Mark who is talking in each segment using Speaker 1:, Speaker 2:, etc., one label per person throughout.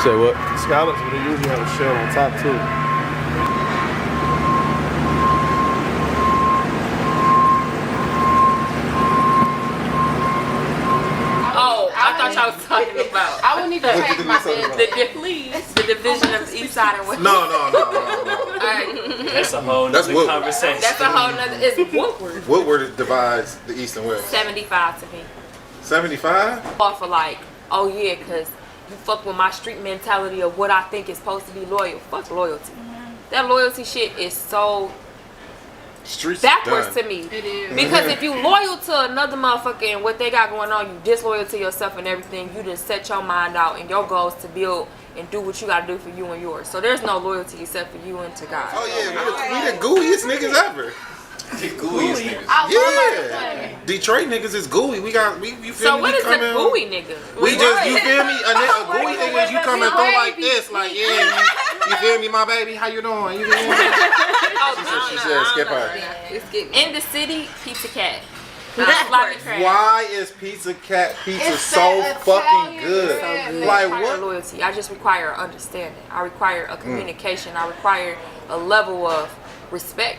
Speaker 1: Say what?
Speaker 2: Scallops, but they usually have a shell on top too.
Speaker 3: Oh, I thought y'all was talking about.
Speaker 4: I would need to change my
Speaker 3: The division of East Side and West.
Speaker 2: No.
Speaker 3: Alright.
Speaker 5: That's a whole
Speaker 2: That's
Speaker 5: nother conversation.
Speaker 3: That's a whole nother. It's Woodward.
Speaker 2: Woodward divides the East and West.
Speaker 3: 75 to me.
Speaker 2: 75?
Speaker 3: Off of like, oh yeah, cause you fuck with my street mentality of what I think is supposed to be loyal. Fuck loyalty. That loyalty shit is so
Speaker 2: Streets
Speaker 3: backwards
Speaker 2: done.
Speaker 3: to me.
Speaker 4: It is.
Speaker 3: Because if you loyal to another motherfucker and what they got going on, you disloyal to yourself and everything, you just set your mind out and your goals to build and do what you gotta do for you and yours. So there's no loyalty except for you and to God.
Speaker 2: Oh yeah, we the gooeyest niggas ever.
Speaker 5: The gooeyest niggas.
Speaker 2: Yeah. Detroit niggas is gooey. You feel
Speaker 3: So
Speaker 2: me?
Speaker 3: what
Speaker 2: We
Speaker 3: is a
Speaker 2: come in-
Speaker 3: gooey nigga?
Speaker 2: We just, you feel me? A gooey nigga is you coming through like this, like yeah. You feel me, my baby? How you doing? You feel me? She said, skip her.
Speaker 3: In the city, Pizza Cat. Sloppy crab.
Speaker 2: Why is Pizza Cat pizza
Speaker 4: It's
Speaker 2: so
Speaker 4: that
Speaker 2: fucking
Speaker 4: Italian
Speaker 2: good?
Speaker 4: bread.
Speaker 2: Like
Speaker 3: I require
Speaker 2: what?
Speaker 3: loyalty. I just require understanding. I require a communication. I require a level of respect.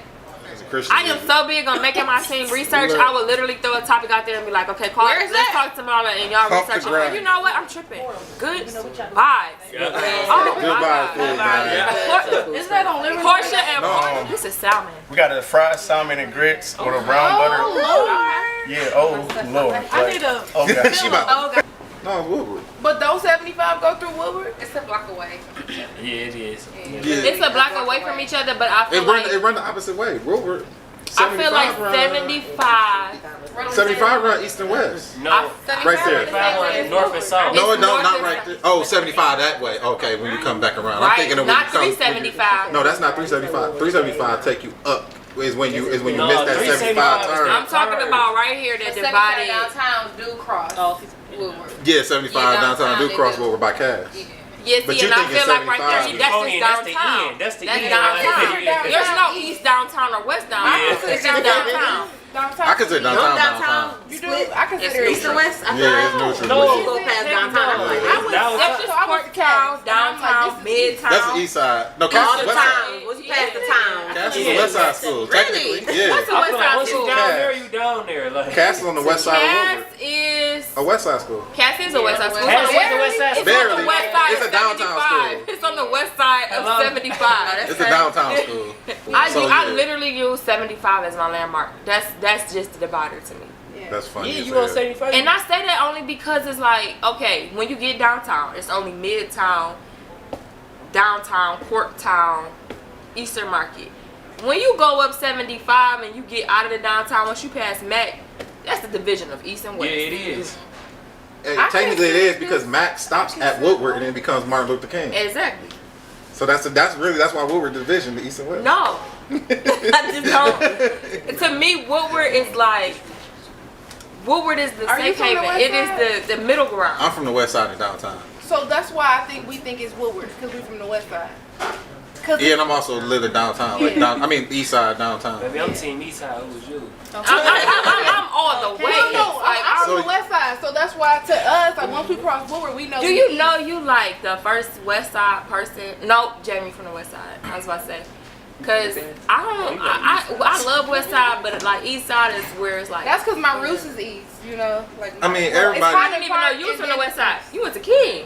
Speaker 2: As a Christian
Speaker 3: I am
Speaker 2: nigga.
Speaker 3: so big on making my team research. I would literally throw a topic out there and be like, okay, call. Let's talk tomorrow, and y'all
Speaker 2: Pump the
Speaker 3: research.
Speaker 2: grind.
Speaker 3: You know what? I'm tripping. Good vibes.
Speaker 5: Yeah.
Speaker 3: Oh,
Speaker 2: Goodbye, food, man.
Speaker 4: Is that on Liberty?
Speaker 3: Portia and
Speaker 1: No.
Speaker 3: this is salmon.
Speaker 1: We got a fried salmon and grits with a brown butter. Yeah, oh Lord.
Speaker 4: I need a.
Speaker 1: Oh, God.
Speaker 2: She about.
Speaker 4: Oh, God.
Speaker 2: No, it's Woodward.
Speaker 4: But don't 75 go through Woodward?
Speaker 3: It's a block away.
Speaker 5: Yeah, it is.
Speaker 2: Yeah.
Speaker 3: It's a block away from each other, but I feel
Speaker 2: It run the opposite way. Woodward.
Speaker 3: I feel like
Speaker 2: 75
Speaker 3: 75.
Speaker 2: 75 run east and west.
Speaker 5: No.
Speaker 2: Right there.
Speaker 5: North and south.
Speaker 2: No,
Speaker 3: It's
Speaker 2: no,
Speaker 3: north
Speaker 2: not
Speaker 3: and
Speaker 2: right
Speaker 3: south.
Speaker 2: there. Oh, 75 that way. Okay, when you come back around. I'm
Speaker 3: Right,
Speaker 2: thinking of when
Speaker 3: not
Speaker 2: you come.
Speaker 3: 375.
Speaker 2: No, that's not 375. 375 take you up. Is when you miss
Speaker 5: No,
Speaker 2: that 75
Speaker 5: 375
Speaker 2: turn.
Speaker 3: I'm talking about right here that divided.
Speaker 4: downtown do cross. Woodward.
Speaker 2: Yeah, 75
Speaker 4: Yeah,
Speaker 2: downtown do
Speaker 4: downtown,
Speaker 2: cross
Speaker 4: they do.
Speaker 2: over by Cass.
Speaker 3: Yeah,
Speaker 2: But
Speaker 3: see,
Speaker 2: you
Speaker 3: and I
Speaker 2: thinking
Speaker 3: feel like right there,
Speaker 2: 75.
Speaker 3: that's just
Speaker 5: That's the
Speaker 3: downtown.
Speaker 5: end. That's the
Speaker 3: That's
Speaker 5: end.
Speaker 3: downtown.
Speaker 5: Yeah.
Speaker 3: There's no east downtown or west downtown.
Speaker 5: Yeah.
Speaker 3: It's just downtown.
Speaker 4: Downtown.
Speaker 2: I consider downtown.
Speaker 4: You do? I consider
Speaker 3: It's
Speaker 4: it
Speaker 3: east and west.
Speaker 2: Yeah, it's neutral.
Speaker 5: No.
Speaker 2: Neutral.
Speaker 6: Go past downtown. Like,
Speaker 4: I was,
Speaker 5: That was-
Speaker 3: That's just
Speaker 4: so I was
Speaker 3: Porttown,
Speaker 4: Cass.
Speaker 3: downtown, midtown.
Speaker 2: That's the east side. No,
Speaker 6: all
Speaker 2: Cass is
Speaker 6: the
Speaker 2: west side.
Speaker 6: time. Once you pass the town.
Speaker 2: Cass is
Speaker 5: Yeah.
Speaker 2: the west side school. Technically, yeah.
Speaker 3: What's the
Speaker 5: I
Speaker 3: west
Speaker 5: feel like
Speaker 3: side
Speaker 5: once you
Speaker 3: school?
Speaker 5: down there,
Speaker 2: Cass.
Speaker 5: you down there. Like
Speaker 2: Cass is on the west side of
Speaker 3: Cass
Speaker 2: Woodward.
Speaker 3: is.
Speaker 2: A west side school.
Speaker 3: Cass is a west side school.
Speaker 5: Cass
Speaker 3: It's
Speaker 5: is the west side
Speaker 3: It's
Speaker 5: school.
Speaker 3: on the
Speaker 2: Barely.
Speaker 3: west side
Speaker 2: It's
Speaker 3: of
Speaker 2: a downtown
Speaker 3: 75.
Speaker 2: school.
Speaker 3: It's on the west side of
Speaker 5: Hello?
Speaker 3: 75.
Speaker 2: It's a downtown school.
Speaker 3: I
Speaker 2: So,
Speaker 3: I
Speaker 2: yeah.
Speaker 3: literally use 75 as my landmark. That's just the divider to me.
Speaker 2: That's funny.
Speaker 5: Yeah,
Speaker 2: as
Speaker 5: you on
Speaker 2: hell.
Speaker 5: 75.
Speaker 3: And I say that only because it's like, okay, when you get downtown, it's only Midtown, downtown, Porttown, Eastern Market. When you go up 75 and you get out of the downtown, once you pass Mac, that's the division of East and
Speaker 5: Yeah,
Speaker 3: West.
Speaker 5: it is.
Speaker 2: Technically, it is because Mac stops at Woodward and then becomes Martin Luther King.
Speaker 3: Exactly.
Speaker 2: So that's why Woodward division, the east and west.
Speaker 3: No. I just don't. To me, Woodward is like, Woodward is the
Speaker 4: Are you
Speaker 3: safe
Speaker 4: from the
Speaker 3: haven.
Speaker 4: west
Speaker 3: It is the middle ground.
Speaker 2: I'm from the west side of downtown.
Speaker 4: So that's why I think we think it's Woodward, because we're from the west side. Cause
Speaker 2: Yeah, and I'm also living downtown. Like east side downtown.
Speaker 5: Baby, I'm team East Side. Who's you?
Speaker 3: I'm all the way.
Speaker 4: no, I'm
Speaker 2: So-
Speaker 4: on the west side, so that's why to us, like once we cross Woodward, we know.
Speaker 3: Do
Speaker 4: we
Speaker 3: you
Speaker 4: east.
Speaker 3: know you like the first West Side person? No, Jamie from the West Side. I was about to say, cause I love West Side, but like East Side is where it's like.
Speaker 4: That's because my roots is east, you know. Like
Speaker 2: I mean,
Speaker 3: I
Speaker 2: everybody.
Speaker 3: didn't even know you was from the West Side. You went to King.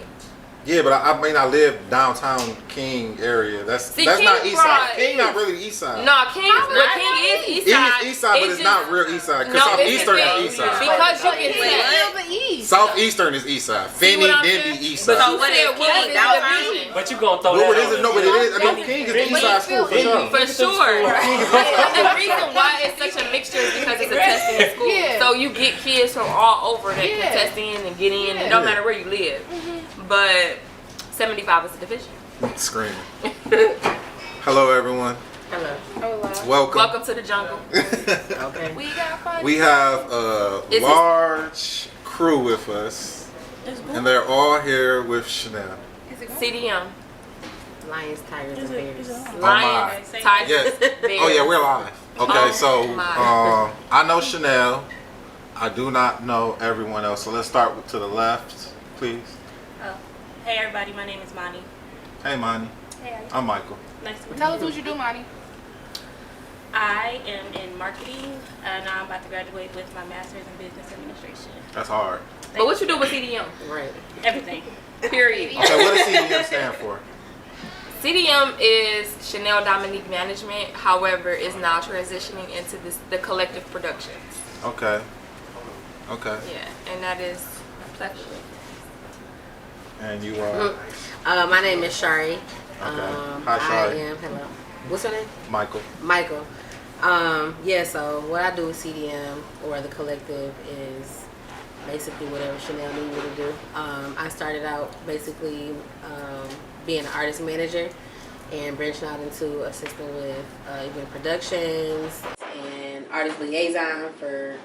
Speaker 2: Yeah, but I mean, I live downtown King area. That's
Speaker 3: See,
Speaker 2: not
Speaker 3: King
Speaker 2: east side.
Speaker 3: brought-
Speaker 2: King not really east side.
Speaker 3: No, King is East
Speaker 2: It
Speaker 3: Side.
Speaker 2: is east side, but it's not real east side. Because
Speaker 3: No,
Speaker 2: southeastern
Speaker 3: it's
Speaker 2: is east side.
Speaker 3: because you can
Speaker 4: It's
Speaker 3: tell.
Speaker 4: still the east.
Speaker 2: Southeastern is east side.
Speaker 3: See
Speaker 2: Finney,
Speaker 3: what I'm
Speaker 2: then
Speaker 3: saying?
Speaker 2: be east
Speaker 3: But
Speaker 2: side.
Speaker 3: you said Woodward is the division.
Speaker 5: But you gonna throw
Speaker 2: Woodward
Speaker 5: that
Speaker 2: isn't.
Speaker 5: on
Speaker 2: No, but it is. No,
Speaker 4: But
Speaker 2: King is the east side school for sure.
Speaker 3: For sure. The reason why it's such a mixture is because it's a testing school.
Speaker 4: Yeah.
Speaker 3: So you get kids from all over that
Speaker 4: Yeah.
Speaker 3: can test in and get in, and
Speaker 4: Yeah.
Speaker 3: no matter where you live. But 75 is a division.
Speaker 2: Screaming. Hello, everyone.
Speaker 6: Hello.
Speaker 2: Welcome.
Speaker 3: Welcome to the jungle.
Speaker 6: Okay.
Speaker 4: We got fun.
Speaker 2: We have a
Speaker 3: Is this-
Speaker 2: large crew with us, and they're all here with Chanel.
Speaker 3: CDM.
Speaker 6: Lions, tigers, and bears.
Speaker 3: Lions, tigers,
Speaker 2: Yes.
Speaker 3: bears.
Speaker 2: Oh yeah, we're live. Okay,
Speaker 3: Oh,
Speaker 2: so
Speaker 3: my.
Speaker 2: I know Chanel. I do not know everyone else. So let's start to the left, please.
Speaker 7: Hey everybody, my name is Monty.
Speaker 2: Hey, Monty.
Speaker 7: Hey,
Speaker 2: I'm Michael.
Speaker 7: nice to meet
Speaker 4: Tell
Speaker 7: you.
Speaker 4: us what you do, Monty.
Speaker 7: I am in marketing and I'm about to graduate with my master's in business administration.
Speaker 2: That's hard.
Speaker 3: But what you do with CDM?
Speaker 6: Right.
Speaker 7: Everything.
Speaker 3: Period.
Speaker 2: Okay, what does CDM stand for?
Speaker 3: CDM is Chanel Dominique Management. However, is now transitioning into the Collective Productions.
Speaker 2: Okay. Okay.
Speaker 3: Yeah, and that is plethora.
Speaker 2: And you are
Speaker 6: My name is Shari.
Speaker 2: Hi, Shari.
Speaker 6: Hello. What's her name?
Speaker 2: Michael.
Speaker 6: Michael. Yeah, so what I do with CDM or the Collective is basically whatever Chanel needed me to do. I started out basically being an artist manager and branching out into assisting with event productions and artist liaison for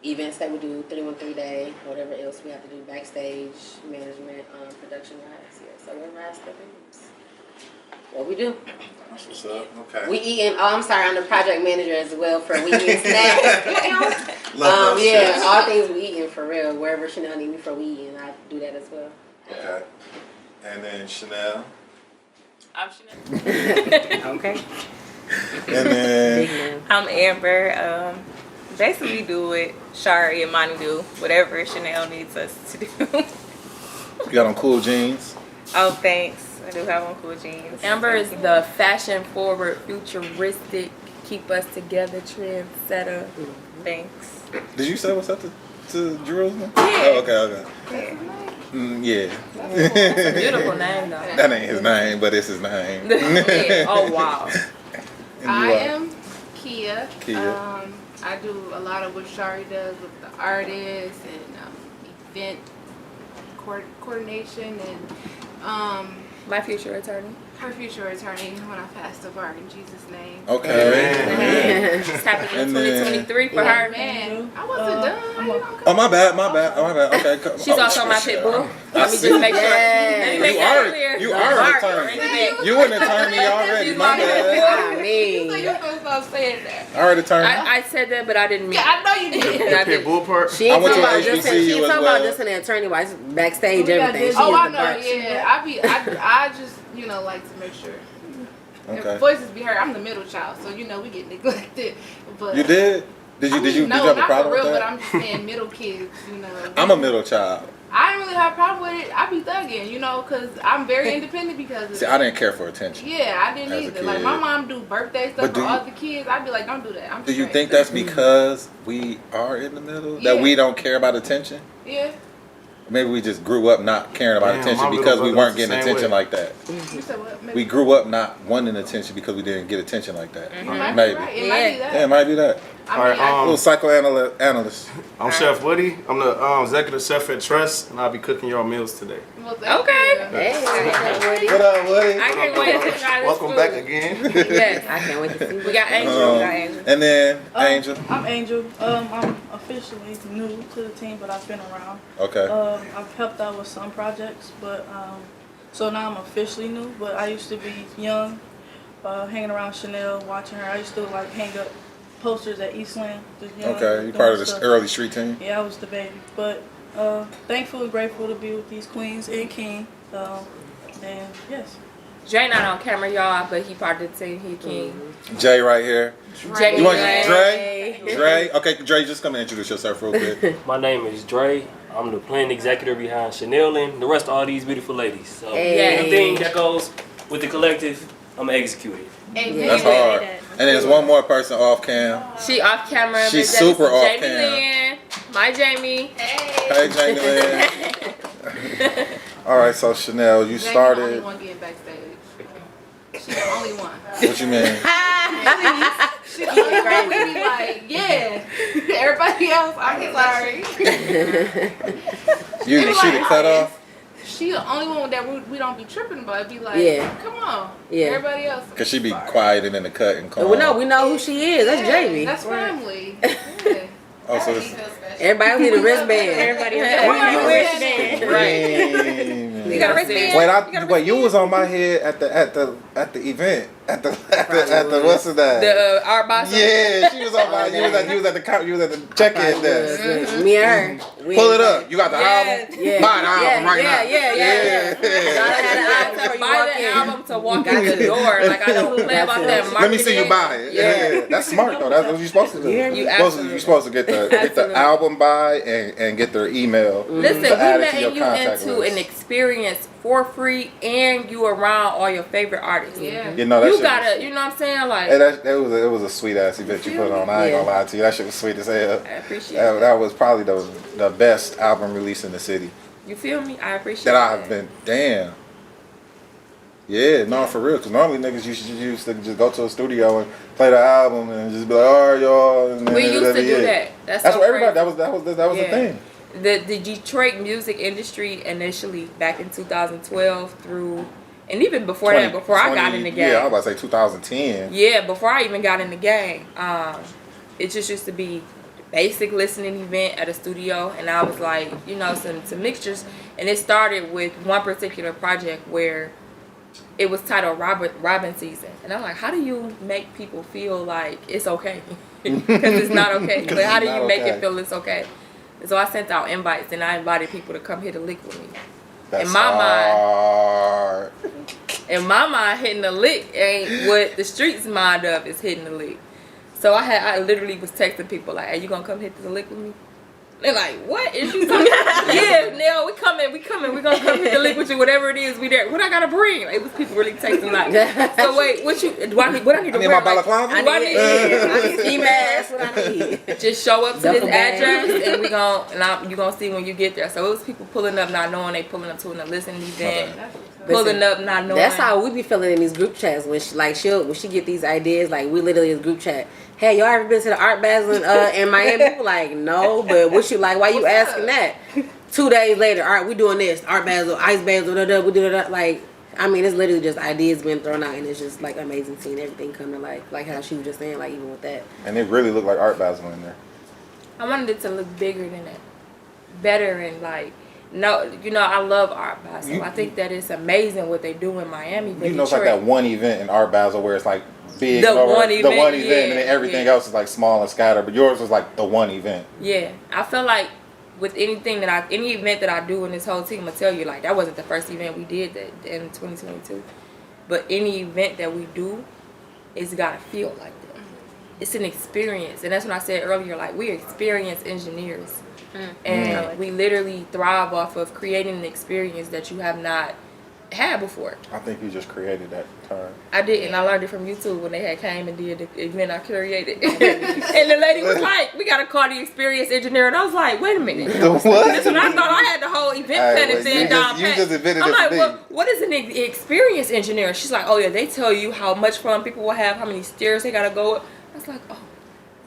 Speaker 6: events that we do, 313 Day, whatever else we have to do, backstage management, production wise. Yeah, so whatever I step in, it's what we do.
Speaker 2: That's what's up. Okay.
Speaker 6: We eating. Oh, I'm sorry. I'm the project manager as well for We Eating Snacks.
Speaker 2: Love those
Speaker 6: yeah,
Speaker 2: shits.
Speaker 6: all things we eating for real. Wherever Chanel need me for, we eating. I do that as well.
Speaker 2: Okay. And then Chanel.
Speaker 3: I'm Chanel.
Speaker 6: Okay.
Speaker 2: And then
Speaker 6: Big man.
Speaker 8: I'm Amber. Basically do what Shari and Monty do, whatever Chanel needs us to do.
Speaker 2: you got on cool jeans.
Speaker 8: Oh, thanks. I do have on cool jeans.
Speaker 3: Amber is the fashion forward, futuristic, keep us together trendsetter.
Speaker 8: Thanks.
Speaker 2: Did you say what's up to Jerusalem?
Speaker 8: Yeah.
Speaker 2: Oh, okay. Yeah.
Speaker 3: It's a beautiful name though.
Speaker 2: That ain't his name, but it's his name.
Speaker 3: Yeah. Oh wow.
Speaker 2: And
Speaker 4: I
Speaker 2: you are
Speaker 4: am Kia.
Speaker 2: Kia.
Speaker 4: I do a lot of what Shari does with the artists and event coordination and
Speaker 3: My future attorney.
Speaker 4: her future attorney when I pass the bar in Jesus' name.
Speaker 2: Okay.
Speaker 3: It's happening in
Speaker 2: And then-
Speaker 3: 2023 for
Speaker 6: Yeah.
Speaker 3: her.
Speaker 4: Man, I wasn't done. You don't come
Speaker 2: Oh, my bad. Okay. Come.
Speaker 3: She's also my pit bull. Let me
Speaker 2: see.
Speaker 3: just make sure.
Speaker 6: Yeah.
Speaker 3: Let me make
Speaker 2: You
Speaker 3: that
Speaker 2: are
Speaker 3: clear.
Speaker 2: you are an attorney. You an attorney already.
Speaker 3: She's
Speaker 2: My
Speaker 3: my
Speaker 2: bad.
Speaker 6: I
Speaker 4: So
Speaker 6: mean,
Speaker 4: you're supposed to stop saying that.
Speaker 2: All right, attorney.
Speaker 3: I said that, but I didn't mean.
Speaker 4: Yeah, I know you did.
Speaker 3: I
Speaker 1: The pit
Speaker 3: didn't.
Speaker 1: bull part.
Speaker 6: she
Speaker 2: I
Speaker 6: ain't
Speaker 2: went
Speaker 6: talking
Speaker 2: to
Speaker 6: about
Speaker 2: a
Speaker 6: just
Speaker 2: HBCU
Speaker 6: she ain't
Speaker 2: as
Speaker 6: talking
Speaker 2: well.
Speaker 6: about just an attorney wise, backstage,
Speaker 4: We got
Speaker 6: everything.
Speaker 4: this.
Speaker 6: She
Speaker 4: Oh,
Speaker 6: is
Speaker 4: I
Speaker 6: the
Speaker 4: know.
Speaker 6: bunch.
Speaker 4: Yeah, I just like to make sure.
Speaker 2: Okay.
Speaker 4: If voices be heard. I'm the middle child, so we get neglected. But
Speaker 2: You did? Did you
Speaker 4: no,
Speaker 2: have a
Speaker 4: not
Speaker 2: problem
Speaker 4: for real,
Speaker 2: with
Speaker 4: but
Speaker 2: that?
Speaker 4: I'm just saying middle kids.
Speaker 2: I'm a middle child.
Speaker 4: I didn't really have a problem with it. I be thugging, because I'm very independent because of
Speaker 2: See,
Speaker 4: it.
Speaker 2: I didn't care for attention.
Speaker 4: Yeah, I didn't
Speaker 2: As a
Speaker 4: either. Like
Speaker 2: kid.
Speaker 4: my mom do birthday stuff
Speaker 2: But
Speaker 4: for
Speaker 2: do you-
Speaker 4: all the kids. I'd be like, don't do that. I'm
Speaker 2: Do you
Speaker 4: straight.
Speaker 2: think that's because we are in the middle?
Speaker 4: Yeah.
Speaker 2: That we don't care about attention?
Speaker 4: Yeah.
Speaker 2: Maybe we just grew up not caring about
Speaker 1: Damn,
Speaker 2: attention
Speaker 1: my
Speaker 2: because we
Speaker 1: little
Speaker 2: weren't
Speaker 1: brother
Speaker 2: getting
Speaker 1: was the same
Speaker 2: attention
Speaker 1: way.
Speaker 2: like that.
Speaker 4: You said what? Maybe.
Speaker 2: We grew up not wanting attention because we didn't get attention like that.
Speaker 4: You might be
Speaker 2: Maybe.
Speaker 4: right. It might be that.
Speaker 2: Yeah, it might be that.
Speaker 4: I
Speaker 1: All right,
Speaker 4: mean,
Speaker 2: A little psychoanalyst.
Speaker 1: I'm Chef Woody. I'm the executive chef at Trust, and I'll be cooking your meals today.
Speaker 4: well, thank
Speaker 3: Okay.
Speaker 4: you.
Speaker 6: Hey, Woody.
Speaker 2: What up, Woody?
Speaker 3: I can't wait to try this
Speaker 1: Welcome
Speaker 3: food.
Speaker 1: back again.
Speaker 3: Yes.
Speaker 6: I can't wait to see.
Speaker 3: We got Angel.
Speaker 2: And then Angel.
Speaker 9: I'm Angel. I'm officially new to the team, but I've been around.
Speaker 2: Okay.
Speaker 9: I've helped out with some projects, but so now I'm officially new. But I used to be young, hanging around Chanel, watching her. I used to like hang up posters at Eastland. Just young,
Speaker 2: Okay. You
Speaker 9: doing
Speaker 2: part of the
Speaker 9: stuff.
Speaker 2: early street team?
Speaker 9: Yeah, I was the baby, but thankful and grateful to be with these queens and king. And yes.
Speaker 3: Dre not on camera, y'all, but he part of the team. He king.
Speaker 2: Jay right here.
Speaker 3: Jay.
Speaker 2: You want Dre? Dre? Okay, Dre, just come and introduce yourself real quick.
Speaker 5: My name is Dre. I'm the plant executive behind Chanel and the rest of all these beautiful ladies. So
Speaker 6: Hey.
Speaker 5: anything that goes with the collective, I'm gonna execute it.
Speaker 2: That's hard. And there's one more person off cam.
Speaker 3: She off camera. but
Speaker 2: She's
Speaker 3: that
Speaker 2: super
Speaker 3: is
Speaker 2: off
Speaker 3: Jamie
Speaker 2: cam.
Speaker 3: Lynn. My Jamie.
Speaker 2: Hey, Jamie Lynn. All right, so Chanel, you
Speaker 4: Jane the only
Speaker 2: started.
Speaker 4: one getting backstage. She's the only one.
Speaker 2: What you mean?
Speaker 4: She's the only one. We be like, yeah. Everybody else, I'm sorry.
Speaker 2: You she the cutoff?
Speaker 4: She the only one that we don't be tripping about. It'd be like,
Speaker 6: Yeah.
Speaker 4: come on.
Speaker 6: Yeah.
Speaker 4: Everybody else.
Speaker 2: Cause she be quiet and in the cut and calm.
Speaker 6: We know who she is. That's
Speaker 4: Yeah,
Speaker 6: Jamie.
Speaker 4: That's family. Yeah.
Speaker 2: Oh, so this
Speaker 6: Everybody else need a wristband.
Speaker 8: Everybody
Speaker 2: Green.
Speaker 3: You got a wristband?
Speaker 2: Wait, you was on my head at the event. At the what's his name?
Speaker 3: The Art Basel.
Speaker 2: Yeah, she was on my. You was at the check-in desk.
Speaker 6: Me and her.
Speaker 2: Pull it up. You got the album.
Speaker 6: Yeah.
Speaker 2: Buy the album right now.
Speaker 6: Yeah.
Speaker 3: Buy the album to walk in the door. Like I don't play about that marketing.
Speaker 2: Let me see you buy it. Yeah. That's smart though. That's what you're supposed to do. You're supposed to get the album buy and get their email.
Speaker 3: Listen, we
Speaker 2: to add it to
Speaker 3: letting
Speaker 2: your
Speaker 3: you
Speaker 2: contact
Speaker 3: into
Speaker 2: list.
Speaker 3: an experience for free, and you around all your favorite artists.
Speaker 4: Yeah.
Speaker 2: You know that
Speaker 3: You
Speaker 2: shit
Speaker 3: gotta, you know what I'm saying? Like,
Speaker 2: Hey, it was a sweet ass event you put on. I ain't gonna lie to you. That shit was sweet as hell.
Speaker 3: I appreciate
Speaker 2: That,
Speaker 3: it.
Speaker 2: that was probably the best album release in the city
Speaker 3: You feel me? I appreciate
Speaker 2: that I have been. Damn. Yeah, no, for real. Cause normally niggas used to just go to a studio and play the album and just be like, all right, y'all. And then
Speaker 3: We used to
Speaker 2: that'd be
Speaker 3: do
Speaker 2: it.
Speaker 3: that. That's
Speaker 2: That's
Speaker 3: so
Speaker 2: what everybody.
Speaker 3: crazy.
Speaker 2: That was the thing.
Speaker 3: The Detroit music industry initially back in 2012 through, and even before that, before I got in the game.
Speaker 2: Yeah, I was about to say 2010.
Speaker 3: Yeah, before I even got in the game, it just used to be basic listening event at a studio, and I was like, you know, some mixtures, and it started with one particular project where it was titled Robin Season, and I'm like, how do you make people feel like it's okay? Because it's not okay. But how do you make it feel it's okay? And so I sent out invites, and I invited people to come hit a lick with me.
Speaker 2: That's
Speaker 3: in my
Speaker 2: hard.
Speaker 3: in my mind, hitting the lick ain't what the streets mind of is hitting the lick. So I literally was texting people like, "Hey, you gonna come hit the lick with me?" They're like, "What is you talking about?" Yeah, Nell, we coming. We gonna come hit the lick with you. Whatever it is, we there. What I gotta bring? Like, it was people really texting like, "So wait, what I need to
Speaker 2: I need
Speaker 3: wear?"
Speaker 2: my balaclava.
Speaker 3: I need
Speaker 6: Ski mask. What I need.
Speaker 3: just show up to
Speaker 6: Duffel
Speaker 3: this
Speaker 6: bag.
Speaker 3: address, and you gonna see when you get there. So it was people pulling up, not knowing they pulling up to an listening event, pulling up, not knowing.
Speaker 6: That's how we be feeling in these group chats when she get these ideas. Like we literally is group chat. Hey, y'all ever been to the Art Basel in Miami? We're like, no, but what you like? Why you asking that? 2 days later, all right, we doing this Art Basel, Ice Basel, we do that. Like, I mean, it's literally just ideas being thrown out, and it's just like amazing seeing everything come to life. Like how she was just saying, like even with that.
Speaker 2: And it really looked like Art Basel in there.
Speaker 3: I wanted it to look bigger than that, better, and like. No, you know, I love Art Basel. I think that it's amazing what they do in Miami. But
Speaker 2: You know, it's like that one event in Art Basel where it's like big,
Speaker 3: The one event,
Speaker 2: and
Speaker 3: yeah,
Speaker 2: then everything else is like small and scattered. But yours was like the one event.
Speaker 3: Yeah, I feel like with any event that I do in this whole team, I'm gonna tell you like that wasn't the first event we did that in 2022. But any event that we do, it's gotta feel like that. It's an experience, and that's when I said earlier, like we're experienced engineers. And we literally thrive off of creating an experience that you have not had before.
Speaker 2: I think you just created that term.
Speaker 3: I did, and I learned it from YouTube when they had came and did the event I created. And the lady was like, "We gotta call the experience engineer," and I was like, "Wait a minute."
Speaker 2: The what?
Speaker 3: That's when I thought I had the whole event planning thing down
Speaker 2: You
Speaker 3: pat.
Speaker 2: just invented
Speaker 3: I'm
Speaker 2: it
Speaker 3: like,
Speaker 2: for me.
Speaker 3: well, what is an experience engineer? She's like, "Oh yeah, they tell you how much fun people will have, how many stairs they gotta go up." I was like, "Oh,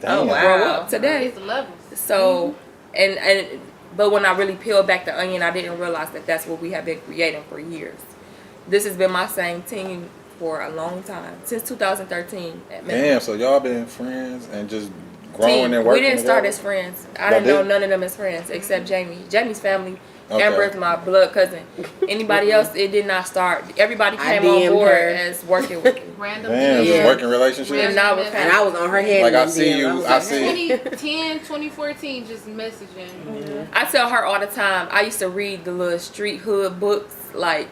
Speaker 2: Damn.
Speaker 3: grow up today."
Speaker 4: It's the levels.
Speaker 3: So, but when I really peeled back the onion, I didn't realize that that's what we have been creating for years. This has been my same team for a long time, since 2013.
Speaker 2: Damn, so y'all been friends and just growing and working
Speaker 3: We didn't start
Speaker 2: together?
Speaker 3: as friends. I
Speaker 2: Y'all
Speaker 3: didn't know
Speaker 2: didn't?
Speaker 3: none of them as friends except Jamie. Jamie's family.
Speaker 2: Okay.
Speaker 3: Amber is my blood cousin. Anybody else, it did not start. Everybody came on
Speaker 6: DM'd
Speaker 3: board
Speaker 6: her.
Speaker 3: as working with me.
Speaker 4: Random.
Speaker 2: Damn,
Speaker 6: Yeah.
Speaker 2: just working relationship.
Speaker 3: And I was
Speaker 6: And I was on her head.
Speaker 2: Like, I
Speaker 6: in
Speaker 2: see
Speaker 6: DM.
Speaker 2: you,
Speaker 6: was
Speaker 2: I
Speaker 6: like,
Speaker 2: see.
Speaker 4: 2014, just messaging.
Speaker 3: I tell her all the time, I used to read the little street hood books like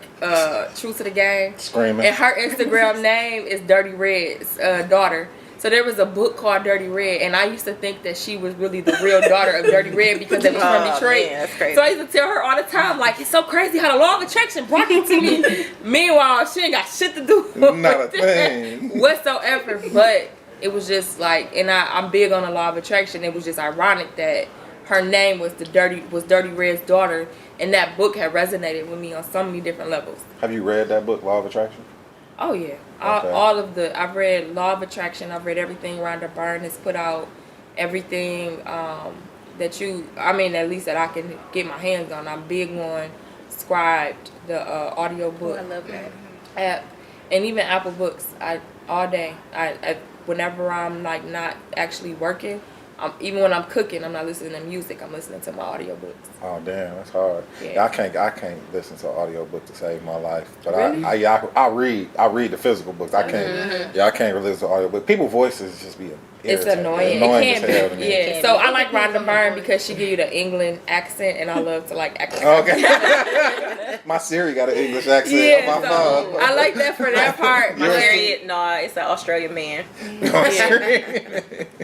Speaker 3: True to the Game.
Speaker 2: Screaming.
Speaker 3: And her Instagram name is Dirty Red's daughter. So there was a book called Dirty Red, and I used to think that she was really the real daughter of Dirty Red because it was from Detroit.
Speaker 8: Man, that's crazy.
Speaker 3: So I used to tell her all the time, like, it's so crazy how the law of attraction brought you to me. Meanwhile, she ain't got shit to do with
Speaker 2: Not a
Speaker 3: that
Speaker 2: thing.
Speaker 3: whatsoever. But it was just like, and I'm big on the law of attraction. It was just ironic that her name was Dirty Red's daughter, and that book had resonated with me on so many different levels.
Speaker 2: Have you read that book, Law of Attraction?
Speaker 3: Oh yeah,
Speaker 2: Okay.
Speaker 3: all of the. I've read Law of Attraction. I've read everything Rhonda Byrne has put out. Everything that at least that I can get my hands on. I'm big on Scribed, the audio book.
Speaker 6: I love that.
Speaker 3: App, and even Apple Books. All day. I whenever I'm like not actually working, even when I'm cooking, I'm not listening to music. I'm listening to my audiobooks.
Speaker 2: Oh damn, that's hard.
Speaker 3: Yeah.
Speaker 2: I can't listen to an audiobook to save my life. But
Speaker 3: Really?
Speaker 2: I read the physical books. I can't. Yeah, I can't really listen to audio. People's voices just be.
Speaker 3: It's
Speaker 2: irritating.
Speaker 3: annoying.
Speaker 2: Annoying
Speaker 3: It
Speaker 2: as hell to
Speaker 3: can
Speaker 2: me.
Speaker 3: be. Yeah. So I like Rhonda Byrne because she give you the England accent, and I love to like act.
Speaker 2: Okay. My Siri got an English accent.
Speaker 3: Yeah,
Speaker 2: on my
Speaker 3: so
Speaker 2: phone.
Speaker 3: I like that for that part.
Speaker 8: My
Speaker 3: but
Speaker 8: Harriet, no, it's an Australian man.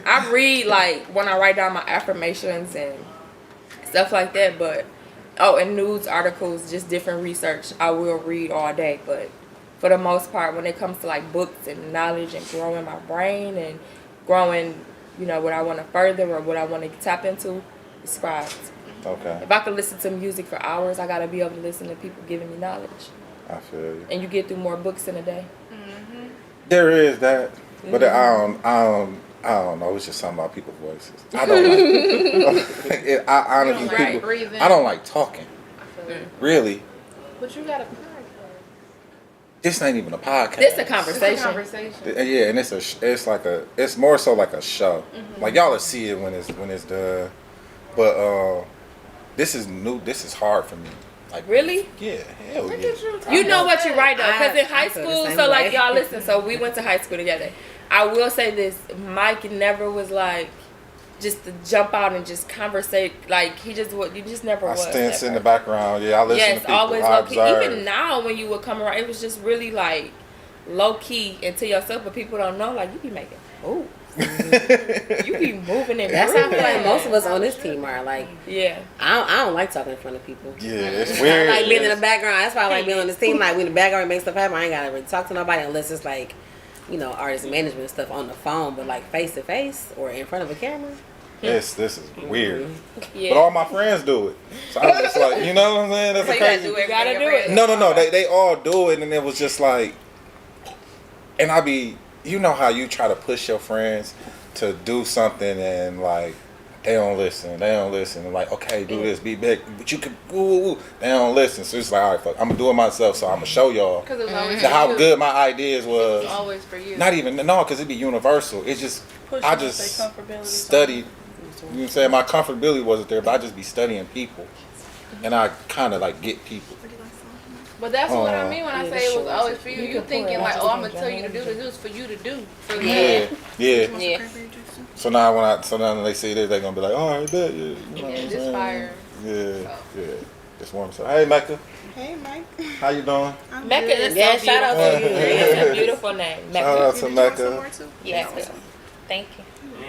Speaker 3: I read like when I write down my affirmations and stuff like that, but and news articles, just different research. I will read all day, but for the most part, when it comes to like books and knowledge and growing my brain and growing, what I want to further or what I want to tap into, it's scribes.
Speaker 2: Okay.
Speaker 3: If I could listen to music for hours, I gotta be able to listen to people giving me knowledge.
Speaker 2: I feel you.
Speaker 3: And you get through more books in a day.
Speaker 2: There is that, but I don't know. It's just something about people's voices. I don't like. I honestly, people. I don't like talking. Really.
Speaker 4: But you got a podcast.
Speaker 2: This ain't even a podcast.
Speaker 3: This a conversation.
Speaker 4: It's a conversation.
Speaker 2: Yeah, and it's more so like a show. Like y'all will see it when it's done. But this is new. This is hard for me. Like
Speaker 3: Really?
Speaker 2: Yeah, hell yeah.
Speaker 3: You know what you're right though, because in high
Speaker 6: I feel the
Speaker 3: school,
Speaker 6: same
Speaker 3: so like
Speaker 6: way.
Speaker 3: y'all listen, so we went to high school together. I will say this, Mike never was like just to jump out and just conversate. Like he just would, you just never
Speaker 2: I
Speaker 3: was.
Speaker 2: stance in the background. Yeah, I listen to people.
Speaker 3: Always
Speaker 2: I
Speaker 3: low key.
Speaker 2: observe.
Speaker 3: Even now, when you would come around, it was just really like low key and to yourself, but people don't know. Like you be making moves. You be moving and
Speaker 6: That's how I feel like
Speaker 3: grooving.
Speaker 6: most of us on this team are. Like,
Speaker 3: Yeah.
Speaker 6: I don't like talking in front of people.
Speaker 2: Yeah, it's
Speaker 6: I
Speaker 2: weird.
Speaker 6: like being in the background. That's why I like being on this team. Like, we in the background and make stuff happen. I ain't got to really talk to nobody unless it's like, artist management stuff on the phone. But like face to face or in front of a camera.
Speaker 2: This is weird.
Speaker 3: Yeah.
Speaker 2: But all my friends do it. So I'm just like, you know what I'm saying? That's
Speaker 8: So
Speaker 2: a
Speaker 8: you gotta
Speaker 2: crazy.
Speaker 8: do it.
Speaker 3: You gotta do it.
Speaker 2: No. They all do it, and it was just like, and I be, you know how you try to push your friends to do something, and like they don't listen. And like, okay, do this, be big, but you can. Ooh. They don't listen. So it's like, all right, fuck, I'm gonna do it myself. So I'm gonna show y'all
Speaker 4: Because it was always
Speaker 2: how
Speaker 4: for you.
Speaker 2: good my ideas was.
Speaker 4: It's always for you.
Speaker 2: Not even because it'd be universal. It's just
Speaker 9: Push
Speaker 2: I
Speaker 9: them to
Speaker 2: just
Speaker 9: say comfortability.
Speaker 2: studied. You know what I'm saying? My comfortability wasn't there, but I just be studying people, and I kind of like get people.
Speaker 4: But that's what I mean when I
Speaker 6: Yeah,
Speaker 4: say it was
Speaker 6: sure.
Speaker 4: always for you. You
Speaker 3: can
Speaker 4: thinking
Speaker 3: pour it
Speaker 4: like,
Speaker 3: out.
Speaker 4: oh, I'm gonna tell you to do this. It was for you to do. For me.
Speaker 2: Yeah.
Speaker 8: Yeah.
Speaker 2: So now when they see this, they're gonna be like, all right, bet. Yeah, you know what I'm
Speaker 4: And
Speaker 2: saying?
Speaker 4: this fire.
Speaker 2: Yeah. Just warm. So hey, Mecca,
Speaker 10: Hey, Mike.
Speaker 2: how you doing?
Speaker 3: Mecca is
Speaker 6: Yeah,
Speaker 3: so
Speaker 6: shout out
Speaker 3: beautiful.
Speaker 6: to you.
Speaker 3: It's a beautiful name.
Speaker 2: Shout
Speaker 3: Mecca.
Speaker 2: out to Mecca.
Speaker 8: Yes. Thank you.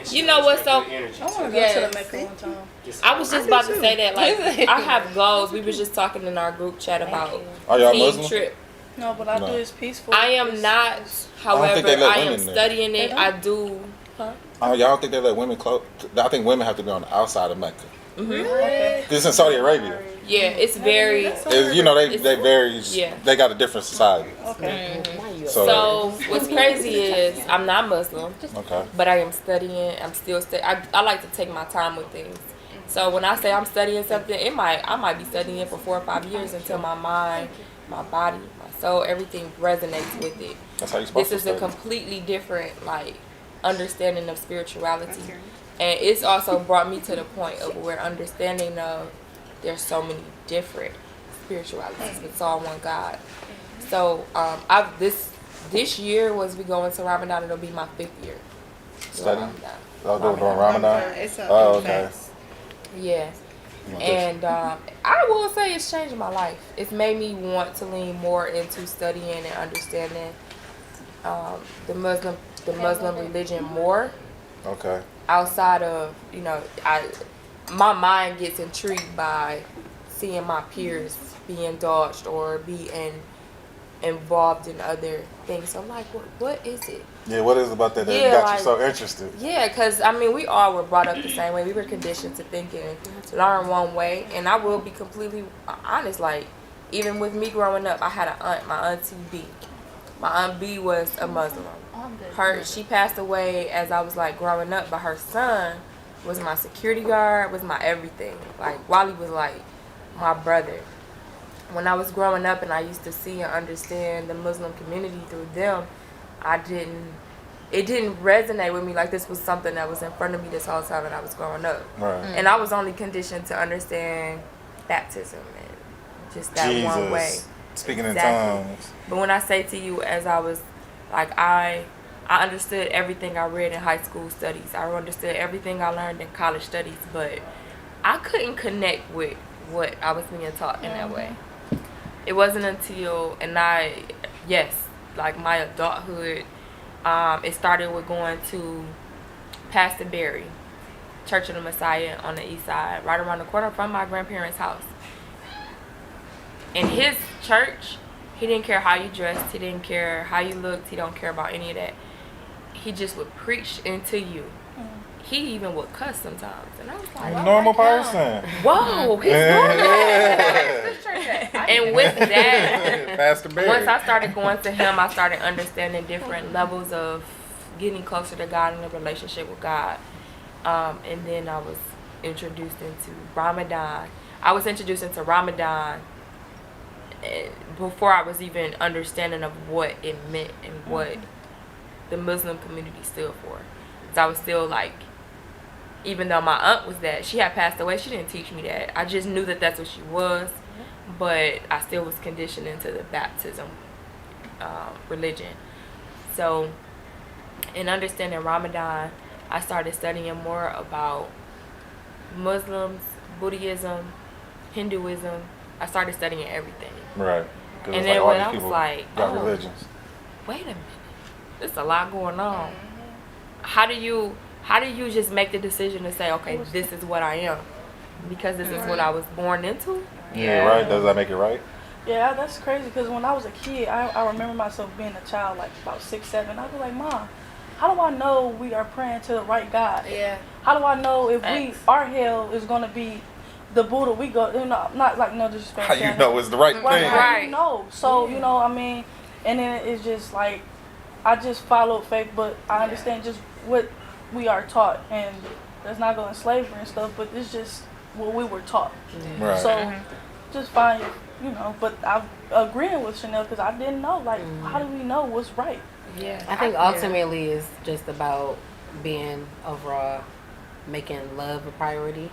Speaker 3: You know what's so-
Speaker 9: I want to go to
Speaker 3: Yes.
Speaker 9: the Mecca one time.
Speaker 3: I was just about to say that. Like I have goals. We was just talking in our group chat about
Speaker 2: Are y'all
Speaker 3: team
Speaker 2: Muslim?
Speaker 3: trip.
Speaker 9: No, but I
Speaker 2: No.
Speaker 9: do it's peaceful.
Speaker 3: I am not. However,
Speaker 2: they let
Speaker 3: I am
Speaker 2: women there.
Speaker 3: studying
Speaker 9: They
Speaker 3: it.
Speaker 9: don't?
Speaker 3: I do.
Speaker 2: Y'all don't think they let women close? I think women have to be on the outside of Mecca.
Speaker 9: Okay.
Speaker 2: Cause it's in Saudi Arabia.
Speaker 3: Yeah, it's very.
Speaker 2: They very.
Speaker 3: Yeah.
Speaker 2: They got a different society.
Speaker 9: Okay.
Speaker 3: So what's crazy is I'm not Muslim,
Speaker 2: Okay.
Speaker 3: but I am studying. I'm still I like to take my time with things. So when I say I'm studying something, I might be studying it for 4 or 5 years until my mind, my body, my soul, everything resonates with it.
Speaker 2: That's how you supposed
Speaker 3: This
Speaker 2: to
Speaker 3: is a
Speaker 2: study.
Speaker 3: completely different understanding of spirituality, and it's also brought me to the point of where understanding of there's so many different spiritualities, but it's all one God. So this year was we going to Ramadan. It'll be my 5th year.
Speaker 2: Studying?
Speaker 3: Ramadan.
Speaker 2: Y'all doing Ramadan?
Speaker 10: It's a
Speaker 2: Oh, okay.
Speaker 3: Yeah.
Speaker 2: You want this?
Speaker 3: And I will say it's changed my life. It's made me want to lean more into studying and understanding the Muslim religion more.
Speaker 2: Okay.
Speaker 3: Outside of, my mind gets intrigued by seeing my peers be indulged or being involved in other things. So I'm like, what is it?
Speaker 2: Yeah, what is it about that
Speaker 3: Yeah,
Speaker 2: got
Speaker 3: like-
Speaker 2: you so interested?
Speaker 3: Yeah, because, we all were brought up the same way. We were conditioned to think and learn one way. And I will be completely honest, like, even with me growing up, I had an aunt, my Auntie B. My Aunt B was a Muslim. She passed away as I was, like, growing up, but her son was my security guard, was my everything. Like, Wally was, like, my brother. When I was growing up and I used to see and understand the Muslim community through them, it didn't resonate with me like this was something that was in front of me this whole time that I was growing up.
Speaker 2: Right.
Speaker 3: And I was only conditioned to understand baptism and just that
Speaker 2: Jesus.
Speaker 3: one way.
Speaker 2: Speaking
Speaker 3: Exactly.
Speaker 2: in tongues.
Speaker 3: But when I say to you, as I was, like, I understood everything I read in high school studies. I understood everything I learned in college studies, but I couldn't connect with what I was being taught in that way. It wasn't until, like my adulthood, it started with going to Pastor Barry, Church of the Messiah on the east side, right around the corner from my grandparents' house. In his church, he didn't care how you dressed, he didn't care how you looked, he don't care about any of that. He just would preach into you. He even would cuss sometimes, and I was like,
Speaker 2: Normal person.
Speaker 3: whoa, he's normal. And with that,
Speaker 2: Pastor Barry.
Speaker 3: once I started going to him, I started understanding different levels of getting closer to God and a relationship with God. And then I was introduced into Ramadan. I was introduced into Ramadan before I was even understanding of what it meant and what the Muslim community stood for. So I was still like, even though my aunt was that, she had passed away, she didn't teach me that. I just knew that that's what she was, but I still was conditioned into the baptism religion. So in understanding Ramadan, I started studying more about Muslims, Buddhism, Hinduism. I started studying everything.
Speaker 2: Right.
Speaker 3: And then when I was like,
Speaker 2: got religions.
Speaker 3: Wait a minute, there's a lot going on. How do you just make the decision to say, okay, this is what I am, because this is what I was born into?
Speaker 2: Yeah, right. Does that make it right?
Speaker 9: Yeah, that's crazy, because when I was a kid, I remember myself being a child, like about 6, 7. I was like, Mom, how do I know we are praying to the right God?
Speaker 6: Yeah.
Speaker 9: How do I know if our hell is going to be the Buddha we go, not like no disrespect.
Speaker 2: How you know it's the right thing?
Speaker 9: How you know? So, I mean, and then it's just like, I just followed faith, but I understand just what we are taught, and that's not going to slavery and stuff, but it's just what we were taught.
Speaker 2: Right.
Speaker 9: So, just find but I'm agreeing with Chanel, because I didn't know, like, how do we know what's right?
Speaker 3: Yeah.
Speaker 6: I think ultimately it's just about being overall making love a priority,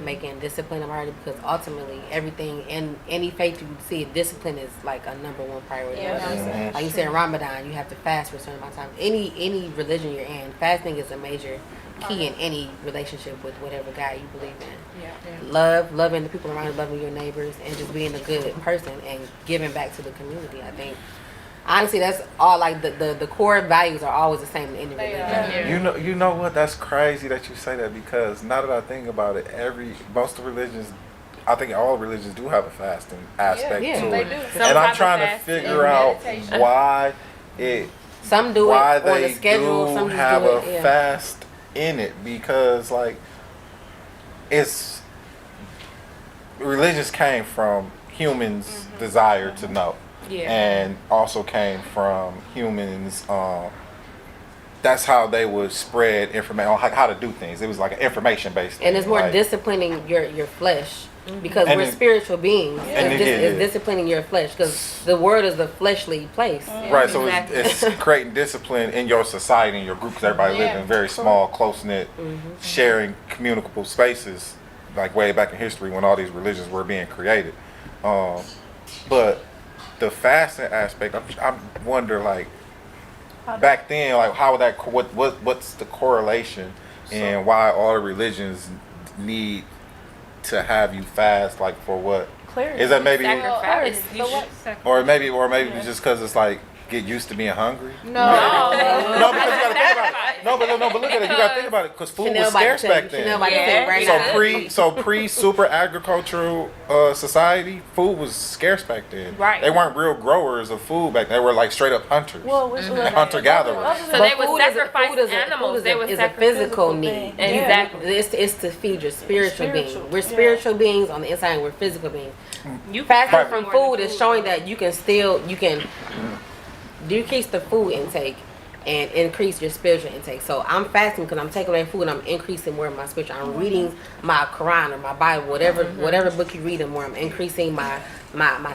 Speaker 6: making discipline a priority, because ultimately everything in any faith you see, discipline is like a number one priority.
Speaker 3: Yeah.
Speaker 6: Like you said, in Ramadan, you have to fast for a certain amount of time. Any religion you're in, fasting is a major key in any relationship with whatever God you believe in.
Speaker 3: Yeah.
Speaker 6: Loving the people around you, loving your neighbors, and just being a good person and giving back to the community. I think honestly that's all, like the core values are always the same in any religion.
Speaker 2: You know what? That's crazy that you say that, because now that I think about it, most of religions, I think all religions do have a fasting aspect to it. And I'm trying to figure out why
Speaker 6: some do
Speaker 2: why
Speaker 6: it on
Speaker 2: they
Speaker 6: a schedule,
Speaker 2: do
Speaker 6: some
Speaker 2: have
Speaker 6: do
Speaker 2: a fast in it, because like religions came from humans' desire to know.
Speaker 3: Yeah.
Speaker 2: And also came from humans. That's how they would spread information on how to do things. It was like an information based thing.
Speaker 6: And it's more
Speaker 2: like,
Speaker 6: disciplining your flesh, because
Speaker 2: And
Speaker 6: we're spiritual beings. It's disciplining your flesh, because the world is a fleshly place.
Speaker 2: Right, so it's creating discipline in your society, in your group, because everybody lives in very small, close-knit, sharing communicable spaces, like way back in history when all these religions were being created. But the fasting aspect, I wonder, like, back then, like, how would that, what's the correlation, and why all the religions need to have you fast, like, for what?
Speaker 9: Clarity.
Speaker 2: Is that maybe, or maybe just because it's like get used to being hungry?
Speaker 3: No,
Speaker 2: because you gotta think about it. No, but look at it. You gotta think about it, because food was scarce back then. So pre super agricultural society, food was scarce back then.
Speaker 3: Right.
Speaker 2: They weren't real growers of food back then. They were like straight up hunters, hunter gatherers.
Speaker 3: So they would sacrifice animals. They would
Speaker 6: sacrifice a physical need.
Speaker 3: Exactly.
Speaker 6: It's to feed your spiritual being. We're spiritual beings on the inside, and we're physical beings. Fasting from food is showing that you can decrease the food intake and increase your spiritual intake. So I'm fasting because I'm taking away food and I'm increasing more of my spiritual. I'm reading my Quran or my Bible, whatever book you read, more I'm increasing my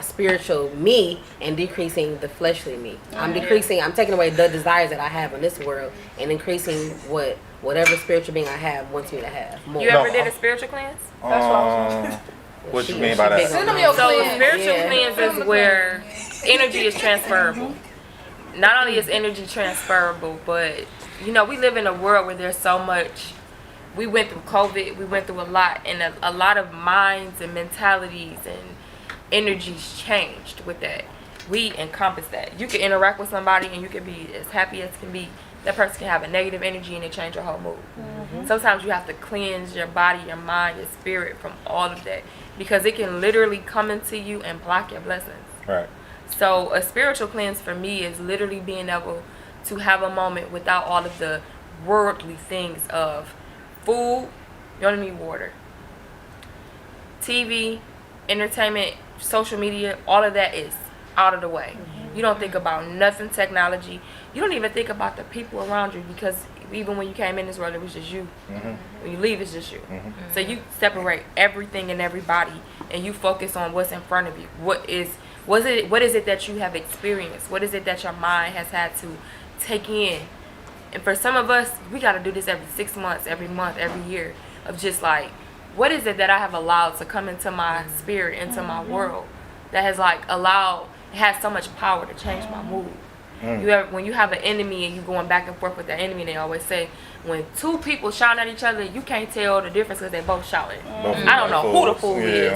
Speaker 6: spiritual me and decreasing the fleshly me. I'm taking away the desires that I have in this world and increasing whatever spiritual being I have wants me to have more.
Speaker 3: You ever did a spiritual cleanse?
Speaker 9: That's what I was
Speaker 2: What you mean by that?
Speaker 4: Send them your
Speaker 3: So
Speaker 4: cleanse.
Speaker 3: spiritual cleanse is where energy is transferable. Not only is energy transferable, but we live in a world where there's so much. We went through COVID, we went through a lot, and a lot of minds and mentalities and energies changed with that. We encompass that. You can interact with somebody and you can be as happy as can be. That person can have a negative energy and it change your whole mood. Sometimes you have to cleanse your body, your mind, your spirit from all of that, because it can literally come into you and block your blessings.
Speaker 2: Right.
Speaker 3: So a spiritual cleanse for me is literally being able to have a moment without all of the worldly things of food. You only need water. TV, entertainment, social media, all of that is out of the way. You don't think about nothing technology. You don't even think about the people around you, because even when you came in this world, it was just you. When you leave, it's just you. So you separate everything and everybody, and you focus on what's in front of you. What is it that you have experienced? What is it that your mind has had to take in? And for some of us, we got to do this every 6 months, every month, every year, of just like, what is it that I have allowed to come into my spirit, into my world, that has it has so much power to change my mood. When you have an enemy and you going back and forth with the enemy, they always say, when two people shouting at each other, you can't tell the difference because they both shouting. I don't know who the fool is.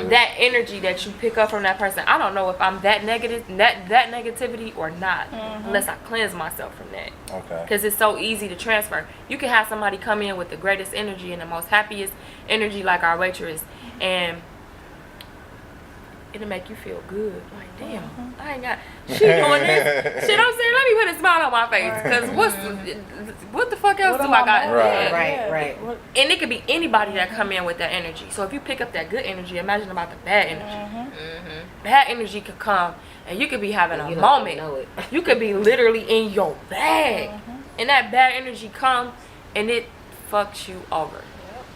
Speaker 3: That energy that you pick up from that person, I don't know if I'm that negative, that negativity or not, unless I cleanse myself from that.
Speaker 2: Okay.
Speaker 3: Because it's so easy to transfer. You can have somebody come in with the greatest energy and the most happiest energy, like our waitress, and it'll make you feel good. Like, damn, I ain't got she doing this shit. I'm saying, let me put a smile on my face, because what the fuck else do I got?
Speaker 6: Right.
Speaker 3: And it could be anybody that come in with that energy. So if you pick up that good energy, imagine about the bad energy. Bad energy could come, and you could be having a moment. You could be literally in your bag, and that bad energy come, and it fucks you over.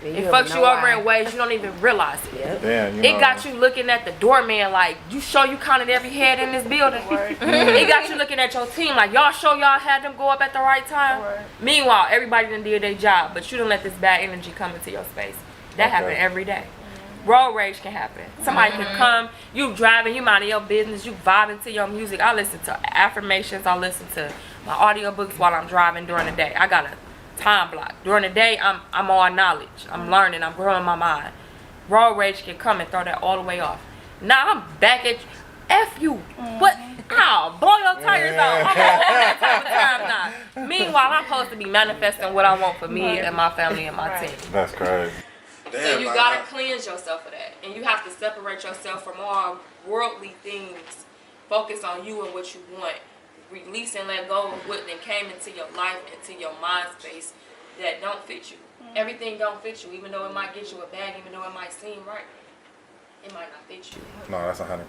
Speaker 3: It fucks you over in ways you don't even realize it.
Speaker 2: Damn,
Speaker 3: It got you looking at the doorman like, you sure you counted every head in this building? It got you looking at your team like, y'all sure y'all had them go up at the right time? Meanwhile, everybody done did their job, but you done let this bad energy come into your space. That happen every day. Road rage can happen. Somebody can come, you driving, you minding your business, you vibing to your music. I listen to affirmations, I listen to my audiobooks while I'm driving during the day. I got a time block. During the day, I'm all knowledge. I'm learning. I'm growing my mind. Road rage can come and throw that all the way off. Now I'm back at you. F you. What? I'll blow your tires out. I'm on that type of time now. Meanwhile, I'm supposed to be manifesting what I want for me and my family and my team.
Speaker 2: That's crazy.
Speaker 3: So you gotta cleanse yourself of that, and you have to separate yourself from all worldly things. Focus on you and what you want. Release and let go of what then came into your life, into your mind space that don't fit you. Everything don't fit you, even though it might get you a bag, even though it might seem right. It might not fit you.
Speaker 2: No, that's 100%.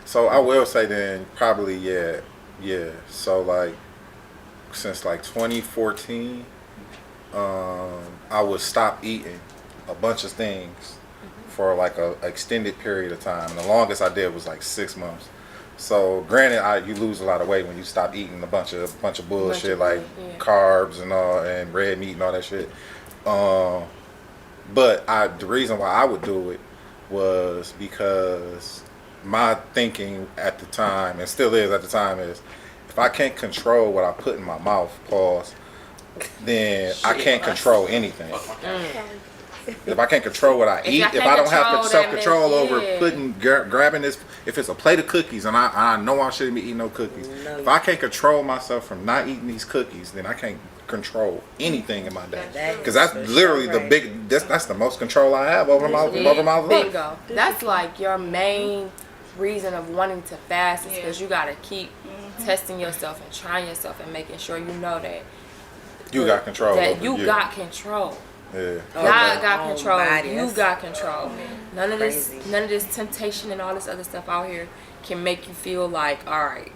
Speaker 2: So I will say then, probably, yeah. So like, since like 2014, I would stop eating a bunch of things for like a extended period of time. And the longest I did was like 6 months. So granted, you lose a lot of weight when you stop eating a bunch of bullshit like carbs and all, and red meat and all that shit. But the reason why I would do it was because my thinking at the time, and still is at the time, is if I can't control what I put in my mouth, then I can't control anything. If I can't control what I eat, if I don't have self-control over grabbing this, if it's a plate of cookies and I know I shouldn't be eating no cookies, if I can't control myself from not eating these cookies, then I can't control anything in my day. Because that's literally that's the most control I have over my life.
Speaker 3: Bingo. That's like your main reason of wanting to fast, is because you gotta keep testing yourself and trying yourself and making sure you know that
Speaker 2: you got control.
Speaker 3: That you got control.
Speaker 2: Yeah.
Speaker 3: God got control. You got control. None of this temptation and all this other stuff out here can make you feel like, all right,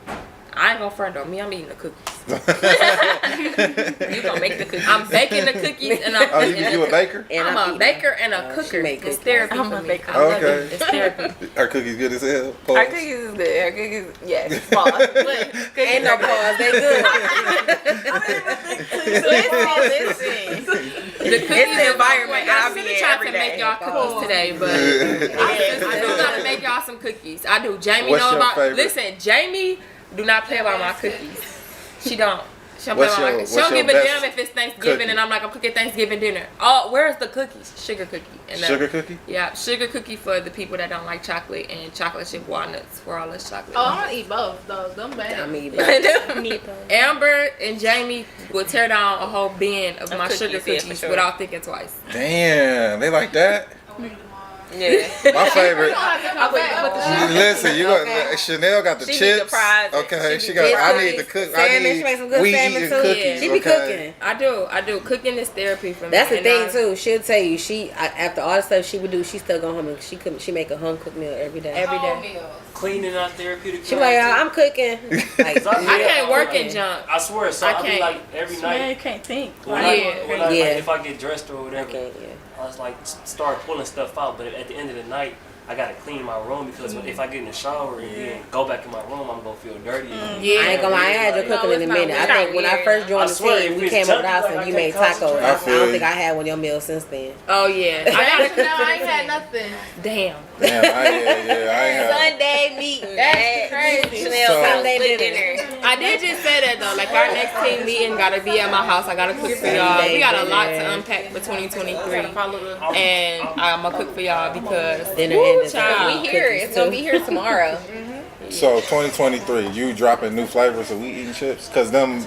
Speaker 3: I ain't gonna front on me. I'm eating the cookies.
Speaker 8: You gonna make the cookies?
Speaker 3: I'm baking the cookies, and I'm.
Speaker 2: Oh, you a baker?
Speaker 6: And
Speaker 3: I'm a baker and a cooker. It's therapy
Speaker 8: I'm
Speaker 3: for
Speaker 8: a
Speaker 3: me.
Speaker 8: baker.
Speaker 3: I love
Speaker 2: Okay.
Speaker 3: it. It's therapy.
Speaker 2: Are cookies good as hell?
Speaker 8: Our
Speaker 2: Pause.
Speaker 8: cookies is good. Our cookies, yes. Pause. But
Speaker 6: ain't no pause. They good.
Speaker 8: listen.
Speaker 3: The cookies
Speaker 8: It's the environment
Speaker 3: I
Speaker 8: I'll be
Speaker 3: should have
Speaker 8: in
Speaker 3: tried
Speaker 8: every
Speaker 3: to make
Speaker 8: day.
Speaker 3: y'all cookies today, but I do gotta make y'all some cookies. I do. Jamie
Speaker 2: What's
Speaker 3: know
Speaker 2: your
Speaker 3: about.
Speaker 2: favorite?
Speaker 3: Listen, Jamie do not play about my cookies. She don't. She don't play
Speaker 2: What's
Speaker 3: about my
Speaker 2: your-
Speaker 3: cookies. She
Speaker 2: what's
Speaker 3: don't
Speaker 2: your
Speaker 3: give a
Speaker 2: best
Speaker 3: damn if it's Thanksgiving
Speaker 2: cookie?
Speaker 3: and I'm like, I'm cooking Thanksgiving dinner. Oh, where's the cookies? Sugar cookie. And
Speaker 2: Sugar cookie?
Speaker 3: Yeah, sugar cookie for the people that don't like chocolate, and chocolate chip walnuts for all us chocolate.
Speaker 4: Oh, I'm gonna eat both those. Them bad.
Speaker 6: I mean,
Speaker 3: Amber and Jamie will tear down a whole bin of my
Speaker 8: cookies,
Speaker 3: sugar
Speaker 8: yeah, for
Speaker 3: cookies
Speaker 8: sure.
Speaker 3: without thinking twice.
Speaker 2: Damn, they like that?
Speaker 8: Yeah.
Speaker 2: My favorite.
Speaker 4: I wait, but the
Speaker 2: Listen, you got Chanel got the
Speaker 8: She be
Speaker 2: chips.
Speaker 8: the prize.
Speaker 2: Okay,
Speaker 8: She
Speaker 2: she
Speaker 8: be
Speaker 2: got.
Speaker 8: the
Speaker 2: I
Speaker 8: prize.
Speaker 2: need the cook.
Speaker 6: Salmon,
Speaker 2: I
Speaker 6: she make some
Speaker 2: need
Speaker 6: good
Speaker 2: we
Speaker 6: salmon
Speaker 2: eating
Speaker 6: too.
Speaker 2: cookies.
Speaker 6: She be
Speaker 2: okay.
Speaker 6: cooking.
Speaker 3: I do. Cooking is therapy for me.
Speaker 6: That's the
Speaker 3: and
Speaker 6: thing
Speaker 3: I-
Speaker 6: too. She'll tell you after all the stuff she would do, she still go home and she make a home cooked meal every day.
Speaker 3: Every day.
Speaker 5: Cleaning out therapeutic.
Speaker 6: She be like, I'm cooking. Like,
Speaker 3: I can't work in junk.
Speaker 5: I swear, so
Speaker 3: I
Speaker 5: I be
Speaker 3: can't.
Speaker 5: like every
Speaker 9: Man,
Speaker 5: night
Speaker 9: you can't think.
Speaker 5: when
Speaker 3: Yeah.
Speaker 5: I,
Speaker 6: Yeah.
Speaker 5: like, if I get dressed or whatever,
Speaker 6: Okay, yeah.
Speaker 5: I was like start pulling stuff out. But at the end of the night, I gotta clean my room because if I get in the shower and then go back in my room, I'm gonna feel dirty.
Speaker 3: Yeah.
Speaker 6: I ain't gonna lie, I had you cooking in a
Speaker 3: it's not
Speaker 6: minute. I
Speaker 3: weird.
Speaker 6: think when I first
Speaker 5: I
Speaker 6: joined the
Speaker 5: swear,
Speaker 6: team,
Speaker 5: if
Speaker 6: we
Speaker 5: it's
Speaker 6: came over the
Speaker 5: junky,
Speaker 6: house
Speaker 5: like,
Speaker 6: and
Speaker 5: I
Speaker 6: you
Speaker 5: can't
Speaker 6: made tacos.
Speaker 5: concentrate.
Speaker 6: I
Speaker 2: feel
Speaker 6: don't
Speaker 2: you.
Speaker 6: think I had one of your meals since then.
Speaker 3: Oh yeah. I gotta cook.
Speaker 4: I ain't had nothing.
Speaker 3: Damn.
Speaker 2: Damn, I ain't have.
Speaker 8: Sunday meeting.
Speaker 4: That's crazy.
Speaker 8: Chanel
Speaker 2: So-
Speaker 8: Sunday
Speaker 6: Sunday
Speaker 8: dinner.
Speaker 3: I did just say that though. Like our next team meeting gotta be at my house. I gotta cook for y'all. We got a lot to unpack for 2023, and I'm gonna cook for y'all because
Speaker 6: Dinner and dessert.
Speaker 3: child.
Speaker 8: We here. It's gonna be here tomorrow.
Speaker 2: So 2023, you dropping new flavors of we eating chips? Cause them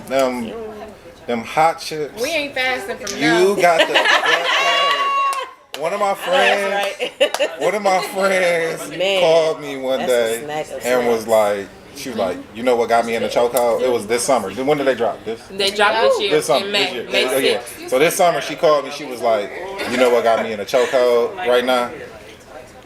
Speaker 2: hot chips.
Speaker 3: We ain't fasting from
Speaker 2: You
Speaker 3: now.
Speaker 2: got the. Hey, one of my friends. One of my friends
Speaker 6: Man,
Speaker 2: called me one
Speaker 6: that's a
Speaker 2: day
Speaker 6: snack of
Speaker 2: and
Speaker 6: snacks.
Speaker 2: was like, she was like, you know what got me in the chokehold? It was this summer. When did they drop this?
Speaker 3: They dropped this year
Speaker 2: This summer.
Speaker 3: in
Speaker 2: This
Speaker 3: May.
Speaker 2: year.
Speaker 3: May
Speaker 2: Oh, yeah.
Speaker 3: 6th.
Speaker 2: So this summer she called me. She was like, you know what got me in a chokehold right now?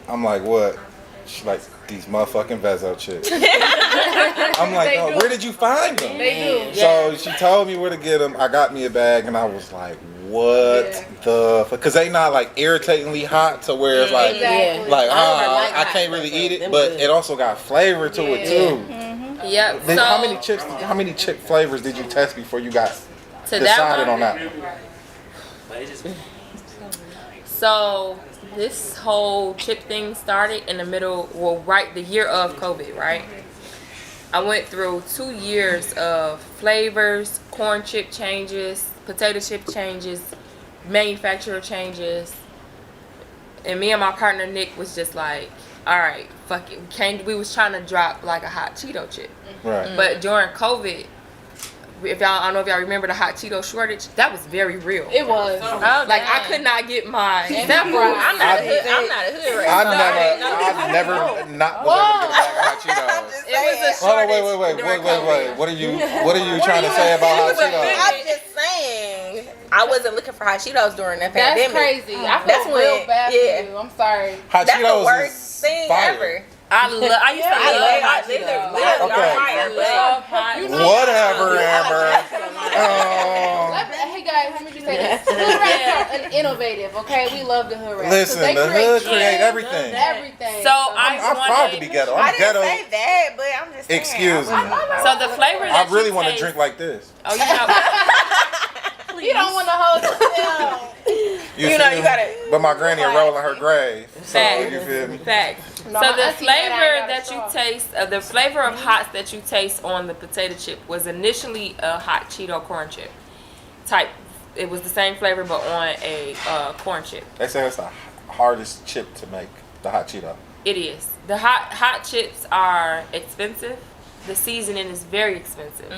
Speaker 2: I'm like, what? She's like, these motherfucking Vezo chips. I'm like, oh, where did you find them?
Speaker 4: They do.
Speaker 2: So she told me where to get them. I got me a bag and I was like, what the fuck? Because they not like irritatingly hot to where it's like,
Speaker 4: Exactly.
Speaker 2: like,
Speaker 6: like
Speaker 2: I
Speaker 6: hot
Speaker 2: can't really eat it,
Speaker 6: Them
Speaker 2: but
Speaker 6: good.
Speaker 2: it also got flavor to it too.
Speaker 3: Yep.
Speaker 2: Then
Speaker 3: So
Speaker 2: how many chip flavors did you test before you got
Speaker 3: to
Speaker 2: decided
Speaker 3: that
Speaker 2: on
Speaker 3: one.
Speaker 2: that one?
Speaker 5: But it just
Speaker 3: So this whole chip thing started in the middle, well, right the year of COVID, right? I went through 2 years of flavors, corn chip changes, potato chip changes, manufacturer changes, and me and my partner Nick was just like, all right, fuck it. We was trying to drop like a hot Cheeto chip,
Speaker 2: Right.
Speaker 3: but during COVID, if y'all, I don't know if y'all remember the hot Cheeto shortage, that was very real.
Speaker 4: It was.
Speaker 3: Like I could not get my sample.
Speaker 8: I'm not a hood right
Speaker 2: I've never not was able to get a bag of hot Cheetos.
Speaker 3: It was a
Speaker 2: Hold on,
Speaker 3: shortage.
Speaker 2: wait. What are you trying to say about hot Cheetos?
Speaker 8: I'm just saying. I wasn't looking for hot Cheetos during that
Speaker 4: That's
Speaker 8: pandemic.
Speaker 4: crazy. I feel
Speaker 8: That's
Speaker 4: real
Speaker 8: when-
Speaker 4: bad
Speaker 8: yeah.
Speaker 4: for you. I'm sorry.
Speaker 2: Hot
Speaker 8: That's the
Speaker 2: Cheetos
Speaker 8: worst
Speaker 2: is
Speaker 8: thing
Speaker 2: fire.
Speaker 8: ever.
Speaker 3: I used to
Speaker 8: I
Speaker 3: love
Speaker 8: love
Speaker 3: hot
Speaker 8: hot
Speaker 3: Cheetos.
Speaker 8: Cheetos.
Speaker 2: Okay.
Speaker 8: Fire, but
Speaker 3: Hot
Speaker 2: Whatever, Amber.
Speaker 4: Hey guys, let me just say this. Hood rats are innovative, okay? We love the hood rats. 'Cause
Speaker 2: Listen,
Speaker 4: they
Speaker 2: the hood create
Speaker 4: trends,
Speaker 2: everything.
Speaker 4: everything.
Speaker 3: So I
Speaker 2: I'm proud to be
Speaker 3: wanted.
Speaker 2: ghetto.
Speaker 8: I
Speaker 2: I'm
Speaker 8: didn't
Speaker 2: ghetto.
Speaker 8: say that, but I'm just saying.
Speaker 2: Excuse me.
Speaker 3: So the flavor that
Speaker 2: I really
Speaker 3: you
Speaker 2: want to
Speaker 3: taste-
Speaker 2: drink like this.
Speaker 3: Oh, you know.
Speaker 4: You don't want to hold yourself.
Speaker 8: You know, you gotta.
Speaker 2: But my granny is rolling her grave. So
Speaker 3: Facts.
Speaker 2: you feel me?
Speaker 3: Facts.
Speaker 4: No,
Speaker 3: So
Speaker 4: my
Speaker 3: the
Speaker 4: auntie said I
Speaker 3: flavor
Speaker 4: ain't
Speaker 3: that
Speaker 4: got
Speaker 3: you
Speaker 4: a straw.
Speaker 3: taste, the flavor of hots that you taste on the potato chip was initially a hot Cheeto corn chip type. It was the same flavor but on a corn chip.
Speaker 2: They say it's the hardest chip to make, the hot Cheeto.
Speaker 3: It is. The hot chips are expensive. The seasoning is very expensive.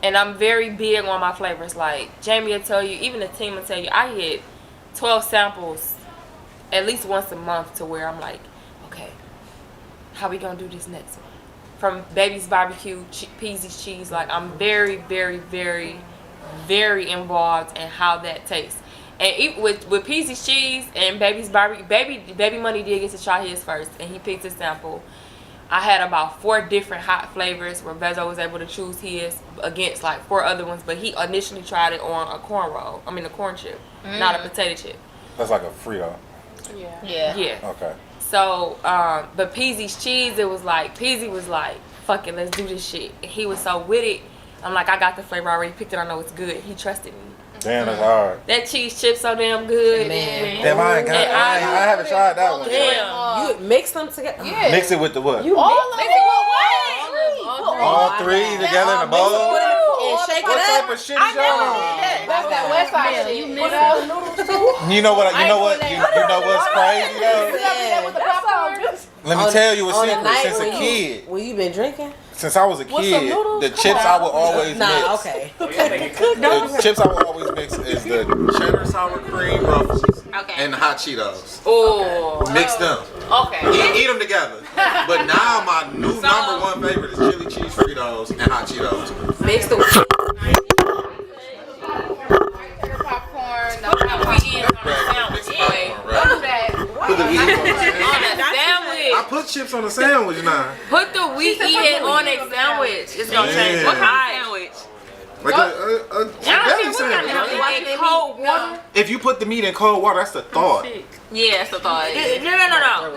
Speaker 3: And I'm very big on my flavors. Like Jamie will tell you, even the team will tell you, I hit 12 samples at least once a month to where I'm like, okay, how we gonna do this next one? From Baby's Barbecue, Peasy's Cheese, like I'm very, very, very, very involved in how that tastes. And even with Peasy's Cheese and Baby's Barbecue, Baby Money did get to try his first, and he picked a sample. I had about 4 different hot flavors where Bezo was able to choose his against like 4 other ones, but he initially tried it on a a corn chip, not a potato chip.
Speaker 2: That's like a Frito.
Speaker 3: Yeah.
Speaker 2: Okay.
Speaker 3: So, but Peasy's cheese, Peasy was like, fuck it, let's do this shit. And he was so with it. I'm like, I got the flavor, I already picked it, I know it's good. He trusted me.
Speaker 2: Damn, that's hard.
Speaker 3: That cheese chip so damn good.
Speaker 6: Man.
Speaker 2: Damn, I haven't tried that one.
Speaker 3: Damn.
Speaker 6: You mix them together.
Speaker 4: Yeah.
Speaker 2: Mix it with the what?
Speaker 4: You mix it with what?
Speaker 2: All 3 together in a bowl?
Speaker 6: And shake
Speaker 2: What
Speaker 6: it
Speaker 2: type
Speaker 6: up.
Speaker 2: of shit is y'all on?
Speaker 4: That's that West Side shit. You mix those noodles too?
Speaker 2: You know what's crazy though? Let me tell you a
Speaker 6: On the
Speaker 2: secret.
Speaker 6: night
Speaker 2: Since a kid,
Speaker 6: when you been drinking?
Speaker 2: since I was a kid, the chips I would always mix.
Speaker 6: Okay.
Speaker 2: The chips I would always mix is the cheddar sour cream ruffles and the hot Cheetos.
Speaker 3: Oh.
Speaker 2: Mix them.
Speaker 3: Okay.
Speaker 2: Eat them together. But now my new #1 favorite is chili cheese Fritos and hot Cheetos.
Speaker 6: Mix the
Speaker 3: Popcorn.
Speaker 2: Put the wheat on the sandwich.
Speaker 3: On a sandwich.
Speaker 2: I put chips on the sandwich now.
Speaker 3: Put the wheat head on a sandwich. It's gonna change. What kind of sandwich?
Speaker 2: Like a deli sandwich.
Speaker 3: Cold water.
Speaker 2: If you put the meat in cold water, that's the thought.
Speaker 3: Yeah, that's the thought.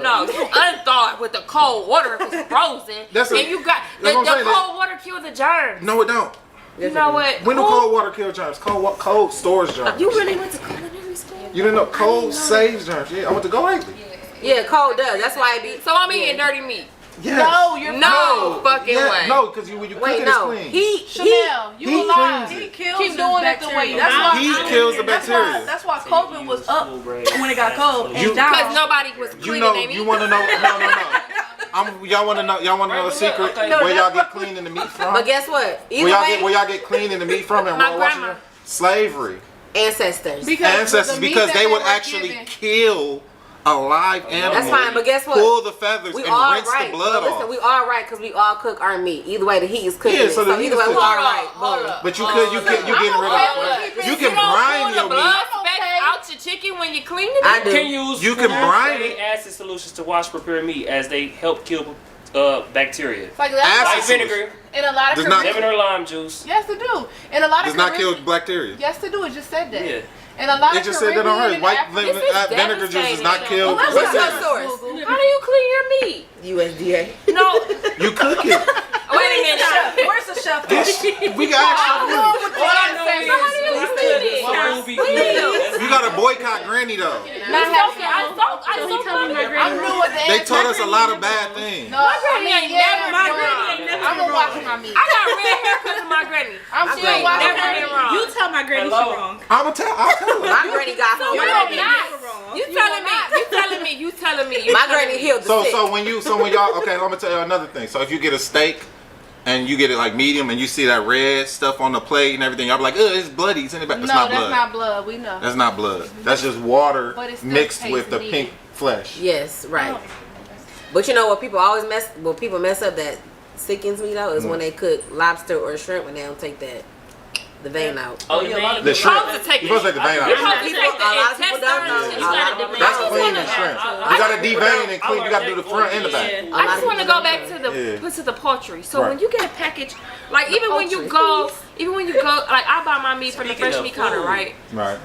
Speaker 3: No. You unthawed with the cold water if it's frozen. And you got the cold water kills the germs.
Speaker 2: No, it don't.
Speaker 3: You know what?
Speaker 2: When do cold water kill germs? Cold stores germs.
Speaker 3: You really went to culinary school?
Speaker 2: You didn't know cold saves germs. Yeah, I went to Go lately.
Speaker 6: Yeah, cold does. That's why it be.
Speaker 3: So I'm eating dirty meat.
Speaker 2: Yes.
Speaker 4: No, you're
Speaker 3: no fucking way.
Speaker 2: No, because when you cook it, it's clean.
Speaker 4: Chanel, you alive.
Speaker 2: He
Speaker 4: kills Keep doing it the way. That's why
Speaker 2: he kills the bacteria.
Speaker 9: That's why COVID was up when it got cold and down.
Speaker 3: Because nobody was cleaning
Speaker 2: You want to know? No. Y'all want to know? Y'all want to know a secret where y'all get clean in the meat from?
Speaker 6: But guess what?
Speaker 2: Where y'all get clean in the meat from? And
Speaker 3: my grandma.
Speaker 2: Slavery.
Speaker 6: Ancestors.
Speaker 2: Because they would actually kill a live animal.
Speaker 6: That's fine, but guess what?
Speaker 2: Pull the feathers and rinse the blood off.
Speaker 6: Listen, we all right because we all cook our meat. Either way, the heat is cooking.
Speaker 2: Yeah, so
Speaker 6: either way, we all right.
Speaker 2: But you getting rid of the flesh. You can brine your meat.
Speaker 3: Out your chicken when you clean it.
Speaker 6: I do.
Speaker 2: You can brine it.
Speaker 5: Acid solutions to wash prepare meat as they help kill bacteria.
Speaker 4: It's like
Speaker 5: vinegar.
Speaker 4: In a lot of
Speaker 5: lemon or lime juice.
Speaker 4: Yes, they do. In a lot of
Speaker 2: does not kill bacteria.
Speaker 4: Yes, they do. It just said that.
Speaker 5: Yeah.
Speaker 4: And a lot
Speaker 2: it just said that on hers. White vinegar juice does not kill bacteria.
Speaker 3: How do you clean your meat?
Speaker 6: USDA.
Speaker 3: No.
Speaker 2: You cook it.
Speaker 3: Wait a minute.
Speaker 9: Where's the chef?
Speaker 2: We got extra
Speaker 3: Please.
Speaker 2: You gotta boycott Granny though. They taught us a lot of bad things.
Speaker 3: No, my granny ain't never.
Speaker 4: I'm gonna wash my meat.
Speaker 3: I got red hair because of my granny.
Speaker 4: I'm still washing my meat.
Speaker 8: You tell my granny she's wrong.
Speaker 2: I'll tell her.
Speaker 6: My granny got home.
Speaker 3: You telling me.
Speaker 6: My granny healed the sick.
Speaker 2: So when y'all, okay, let me tell you another thing. So if you get a steak and you get it like medium and you see that red stuff on the plate and everything, y'all be like, it's bloody. It's in the back. That's not blood.
Speaker 4: That's not blood. We know.
Speaker 2: That's not blood. That's just water mixed with the
Speaker 4: tasty.
Speaker 2: pink flesh.
Speaker 6: Yes, right. But you know what people mess up that sickens me though is when they cook lobster or shrimp when they don't take the vein out.
Speaker 5: Oh, yeah,
Speaker 2: the shrimp. You're supposed to take the vein out.
Speaker 6: A lot of people don't know.
Speaker 2: That's cleaning shrimp. You gotta devein and clean. You gotta do the front and the back.
Speaker 3: I just want to go back to the poultry. So when you get a package, like even when you go, like I buy my meat from the fresh meat counter, right?
Speaker 2: Right.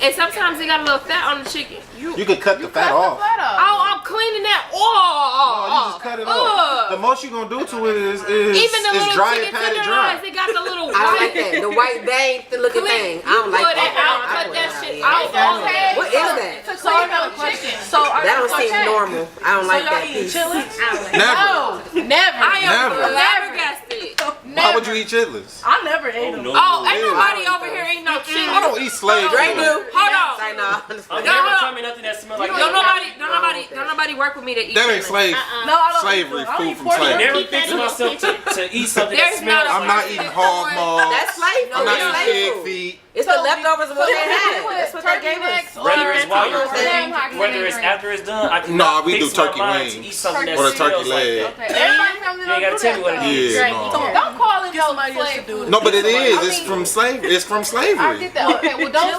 Speaker 3: And sometimes they got a little fat on the chicken.
Speaker 2: You could cut the fat off.
Speaker 3: Oh, I'm cleaning that.
Speaker 2: You just cut it off. The most you gonna do to it is
Speaker 3: even the little
Speaker 2: dry
Speaker 3: chicken
Speaker 2: and pat it dry.
Speaker 3: tenderloins, they got the little
Speaker 6: I don't like that. The white vein looking thing. I don't like that.
Speaker 3: Cut that shit out.
Speaker 6: What is that?
Speaker 4: So I got a question. So
Speaker 6: That don't seem normal. I don't like that piece.
Speaker 2: Never.
Speaker 4: Never.
Speaker 3: I am flabbergasted.
Speaker 2: Why would you eat chitlins?
Speaker 9: I never ate them.
Speaker 3: Oh, ain't nobody over here ain't no chicken.
Speaker 2: I don't eat slave
Speaker 6: Dre
Speaker 2: food.
Speaker 6: do.
Speaker 3: Hold on.
Speaker 6: I know.
Speaker 5: Never tell me nothing that smells like
Speaker 3: Don't nobody work with me to eat
Speaker 2: That ain't slave.
Speaker 9: No, I don't.
Speaker 2: Slavery,
Speaker 9: I don't
Speaker 2: food
Speaker 9: eat
Speaker 2: from
Speaker 9: pork.
Speaker 2: slavery.
Speaker 5: Never think to myself to eat something that smells
Speaker 2: I'm not eating hog maws.
Speaker 6: That's slave.
Speaker 2: I'm not eating
Speaker 6: slave
Speaker 2: pig
Speaker 6: food.
Speaker 2: feet.
Speaker 6: It's the leftovers of what they had. That's what they gave us.
Speaker 5: whether it's while you're
Speaker 4: Sam
Speaker 5: cooking,
Speaker 4: Hockey
Speaker 5: whether it's after it's done. I
Speaker 2: Nah, we do
Speaker 5: fix my
Speaker 2: turkey
Speaker 5: mind to
Speaker 2: wings
Speaker 5: eat something that
Speaker 2: or a turkey
Speaker 5: smells like
Speaker 2: leg.
Speaker 5: that.
Speaker 4: Okay. Everybody comes in
Speaker 5: You ain't gotta tell me what it is.
Speaker 2: Yeah, no.
Speaker 4: Don't call it no
Speaker 9: Somebody else
Speaker 4: slave
Speaker 9: to do
Speaker 4: food.
Speaker 9: it.
Speaker 2: No, but it is. It's from slavery. It's from
Speaker 4: I
Speaker 2: slavery.
Speaker 4: get that. Okay, well don't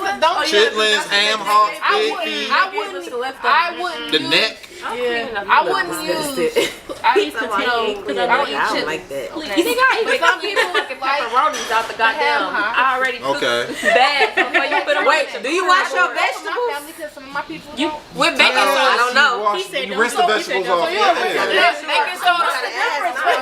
Speaker 2: Chitlins, ham hocks,
Speaker 4: I
Speaker 2: pig
Speaker 4: wouldn't.
Speaker 2: feet,
Speaker 4: I wouldn't
Speaker 9: the leftovers.
Speaker 4: I wouldn't
Speaker 2: the
Speaker 4: use.
Speaker 2: neck.
Speaker 4: I wouldn't use.
Speaker 7: I eat
Speaker 6: So
Speaker 7: potato because I
Speaker 6: I
Speaker 7: don't eat
Speaker 6: don't
Speaker 7: chicken.
Speaker 6: like that.
Speaker 3: You think I eat some people like pepperonis out the goddamn. I already cooked bad before you put them.
Speaker 6: Wait, do you wash your
Speaker 4: My
Speaker 6: vegetables?
Speaker 4: family, because some of my people
Speaker 7: You-
Speaker 4: don't.
Speaker 3: With baking
Speaker 6: I
Speaker 3: soda.
Speaker 6: don't know.
Speaker 7: He said
Speaker 2: You
Speaker 7: don't
Speaker 2: rinse the
Speaker 7: soak, he
Speaker 2: vegetables
Speaker 7: said don't
Speaker 2: off.
Speaker 7: soak.
Speaker 3: Yeah, baking soda.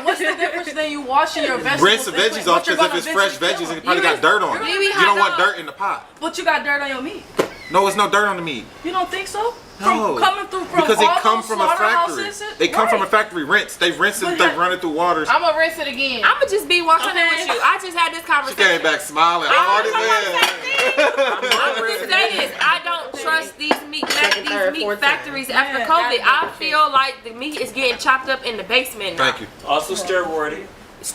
Speaker 9: What's the difference than you washing your vegetables?
Speaker 2: Rinse the veggies off because if it's fresh veggies, it probably got dirt on it. You don't want dirt in the pot.
Speaker 9: But you got dirt on your meat.
Speaker 2: No, it's no dirt on the meat.
Speaker 9: You don't think so?
Speaker 2: No.
Speaker 9: Coming through from
Speaker 2: Because
Speaker 9: all
Speaker 2: it come
Speaker 9: those
Speaker 2: from a factory.
Speaker 9: slaughterhouses?
Speaker 2: They come from a
Speaker 9: Right.
Speaker 2: factory rinse. They rinse it, they run it through waters.
Speaker 4: I'm gonna rinse it again.
Speaker 3: I'ma just be 100 with you. I just had this
Speaker 2: She
Speaker 3: conversation.
Speaker 2: came back smiling hard as hell.
Speaker 3: I'm just say this. I don't trust these meat
Speaker 6: fourth
Speaker 3: factories after COVID. I feel like the meat is getting chopped up in the basement now.
Speaker 2: Thank you.
Speaker 5: Also steroided.
Speaker 2: I can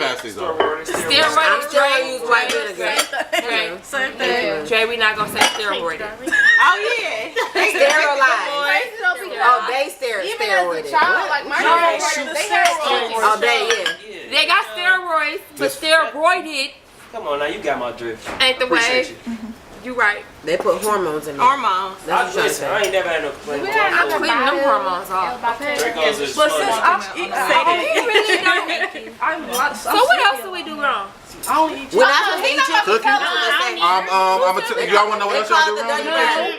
Speaker 2: pass
Speaker 3: Steroided.
Speaker 2: these off.
Speaker 3: Steroided.
Speaker 6: I'm still gonna use white vinegar.
Speaker 3: Dre.
Speaker 9: Same thing.
Speaker 3: Dre, we not gonna say steroided.
Speaker 8: Oh yeah.
Speaker 6: Sterilized. Oh, they
Speaker 4: Even as
Speaker 6: steroided.
Speaker 4: a child, like my parents, they had steroids.
Speaker 6: Oh, they, yeah.
Speaker 5: Yeah.
Speaker 3: They got steroids, but steroided
Speaker 5: Come on now, you got my drift.
Speaker 3: ain't the
Speaker 5: Appreciate
Speaker 3: way.
Speaker 5: you.
Speaker 3: You right.
Speaker 6: They put hormones in there.
Speaker 8: Hormones.
Speaker 6: That's what I'm
Speaker 5: Listen, I
Speaker 6: saying.
Speaker 5: ain't never had no complaint.
Speaker 4: We
Speaker 5: about
Speaker 4: had
Speaker 5: my
Speaker 3: I'm
Speaker 5: food.
Speaker 3: cleaning them hormones off.
Speaker 5: There goes this
Speaker 9: But since
Speaker 5: fun.
Speaker 3: So what else do we do wrong?
Speaker 9: I only eat
Speaker 6: We're
Speaker 9: chicken.
Speaker 6: not supposed to eat chicken.
Speaker 2: Cooking? Y'all want to know what else y'all do
Speaker 6: They
Speaker 2: wrong?
Speaker 6: call it the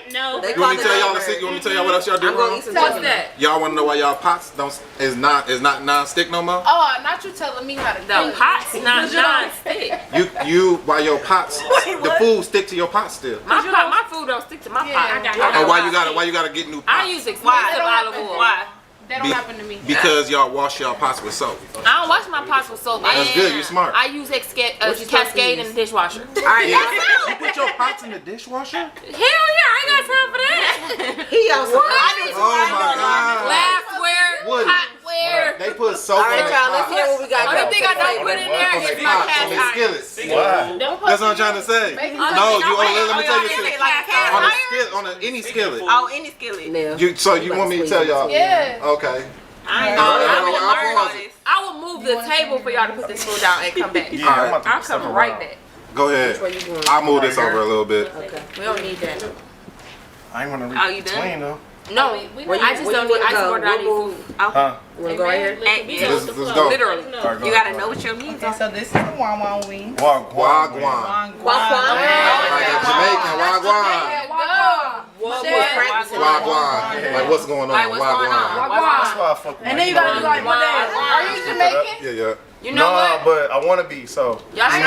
Speaker 6: dirty
Speaker 7: No.
Speaker 6: They
Speaker 2: You want me to tell y'all
Speaker 6: the
Speaker 2: the secret? You want me to tell y'all what else y'all do
Speaker 6: I'm gonna
Speaker 2: wrong?
Speaker 6: eat some
Speaker 3: What's
Speaker 6: chicken.
Speaker 3: that?
Speaker 2: Y'all want to know why y'all pots is not non-stick no more?
Speaker 4: Oh, not you telling me how to
Speaker 3: The
Speaker 4: cook.
Speaker 3: pot's not non-stick.
Speaker 2: Why your pots, the food stick to your pot still?
Speaker 3: My food don't stick to my pot.
Speaker 7: I got
Speaker 2: Oh, why you gotta get new
Speaker 3: I
Speaker 2: pots?
Speaker 3: use expensive
Speaker 8: Why?
Speaker 3: olive oil.
Speaker 8: Why?
Speaker 4: That don't happen to me.
Speaker 2: Because y'all wash y'all pots with soap.
Speaker 3: I don't wash my pots with soap.
Speaker 2: That's good, you're smart.
Speaker 3: I use Cascade in the dishwasher.
Speaker 6: All right,
Speaker 2: You put your pots in the dishwasher?
Speaker 3: Hell yeah, I ain't got time for that.
Speaker 6: he also.
Speaker 2: Oh my God.
Speaker 3: Glassware,
Speaker 2: Woody.
Speaker 3: potware.
Speaker 2: They put soap
Speaker 6: All
Speaker 2: on
Speaker 6: right,
Speaker 2: their
Speaker 6: y'all. Let's
Speaker 2: pots.
Speaker 6: hear what we got.
Speaker 3: Only thing I don't
Speaker 2: On
Speaker 3: put in there
Speaker 2: their
Speaker 3: is my
Speaker 2: pots, on
Speaker 3: cast
Speaker 2: their
Speaker 3: iron.
Speaker 2: skillets.
Speaker 1: Why?
Speaker 2: That's what I'm trying to say. No, let me tell you something.
Speaker 8: Like a cast
Speaker 2: On a
Speaker 8: iron?
Speaker 2: skillet, any skillet.
Speaker 8: Oh, any skillet.
Speaker 2: You want me to tell y'all?
Speaker 4: Yeah.
Speaker 2: Okay.
Speaker 8: I ain't
Speaker 2: All
Speaker 8: know.
Speaker 2: right,
Speaker 8: I'm gonna
Speaker 2: I'll
Speaker 8: learn
Speaker 2: pause
Speaker 8: all
Speaker 2: it.
Speaker 8: this.
Speaker 3: I will move the table for y'all to put this food down and come back.
Speaker 1: Yeah, I'm about to
Speaker 3: I'm
Speaker 1: put stuff
Speaker 3: coming right
Speaker 1: around.
Speaker 3: back.
Speaker 2: Go ahead.
Speaker 6: Where you going?
Speaker 2: I'll move this over a little bit.
Speaker 6: Okay.
Speaker 3: We don't need that.
Speaker 1: I ain't want to
Speaker 8: Oh,
Speaker 1: read
Speaker 8: you
Speaker 1: the
Speaker 8: done?
Speaker 1: twin though.
Speaker 3: No,
Speaker 6: Where
Speaker 3: I just
Speaker 6: where
Speaker 3: don't
Speaker 6: you
Speaker 3: need. I
Speaker 6: wanna
Speaker 3: just
Speaker 6: go?
Speaker 3: ordered I need
Speaker 6: We'll
Speaker 3: food.
Speaker 6: move.
Speaker 2: Huh?
Speaker 6: You wanna go right here?
Speaker 2: Let's go.
Speaker 3: Literally.
Speaker 8: You gotta know what your needs are.
Speaker 10: So this is the Wagwan wing.
Speaker 2: Wagwan.
Speaker 6: Wagwan.
Speaker 2: Like a Jamaican wagwan. Wagwan. Like what's going on?
Speaker 8: Like, what's going on?
Speaker 1: That's why I fuck with
Speaker 9: And then you gotta be like, what day?
Speaker 4: Are you Jamaican?
Speaker 2: Yeah.
Speaker 3: You know what?
Speaker 1: but I want to be, so.
Speaker 3: Y'all should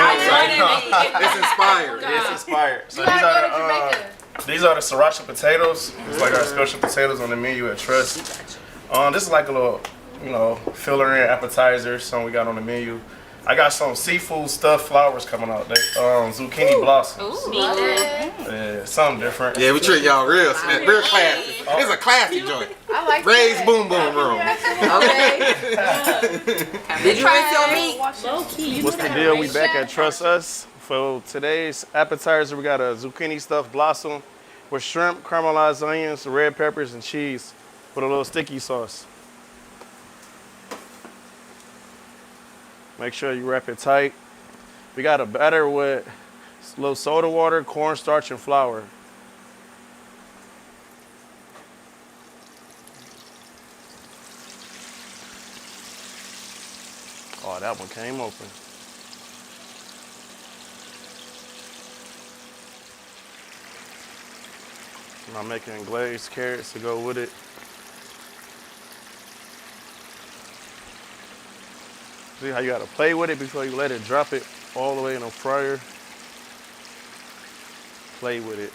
Speaker 2: It's inspired.
Speaker 1: It's inspired. So
Speaker 4: You gotta go to Jamaica.
Speaker 1: these are the sriracha potatoes. It's like our special potatoes on the menu at Trust. This is like a little, filler in appetizer. Something we got on the menu. I got some seafood stuffed flowers coming out. They zucchini blossoms. Yeah, something different.
Speaker 2: Yeah, we treat y'all real classy. It's a classy joint.
Speaker 4: I like
Speaker 2: Raised
Speaker 4: that.
Speaker 2: boom boom room.
Speaker 6: Okay. Did you rinse your meat?
Speaker 7: Low key.
Speaker 1: What's the deal? We back at Trust Us. For today's appetizer, we got a zucchini stuffed blossom with shrimp, caramelized onions, red peppers, and cheese with a little sticky sauce. Make sure you wrap it tight. We got a batter with a little soda water, cornstarch, and flour. Oh, that one came open. And I'm making glazed carrots to go with it. See how you gotta play with it before you let it drop it all the way in the fryer. Play with it.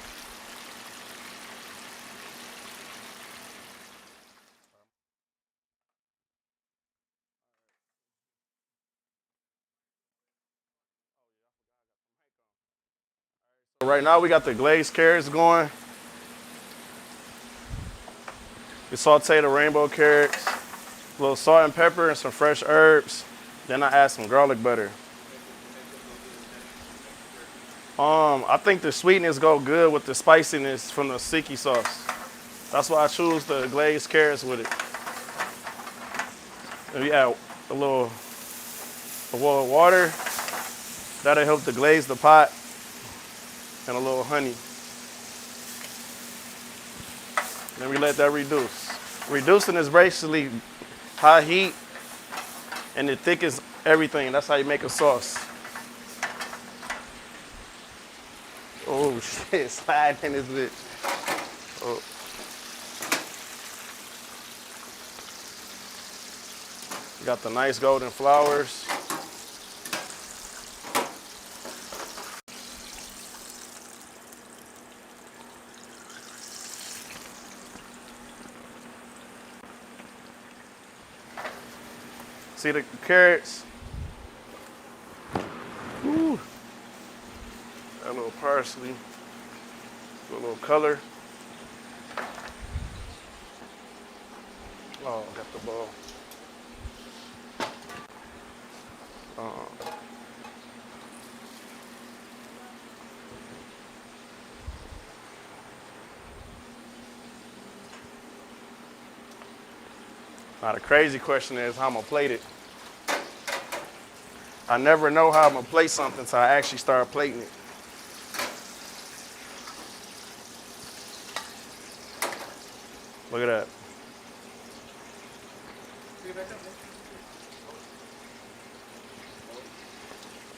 Speaker 1: Right now we got the glazed carrots going. We saute the rainbow carrots, a little salt and pepper and some fresh herbs. Then I add some garlic butter. I think the sweetness go good with the spiciness from the sticky sauce. That's why I choose the glazed carrots with it. And we add a little water. That'll help to glaze the pot. And a little honey. Then we let that reduce. Reducing is basically high heat, and it thickens everything. That's how you make a sauce. Oh shit, slide in this bitch. Oh. Got the nice golden flowers. See the carrots? Ooh. That little parsley, a little color. Oh, got the ball. Now the crazy question is how I'm gonna plate it. I never know how I'm gonna plate something until I actually start plating it. Look at that.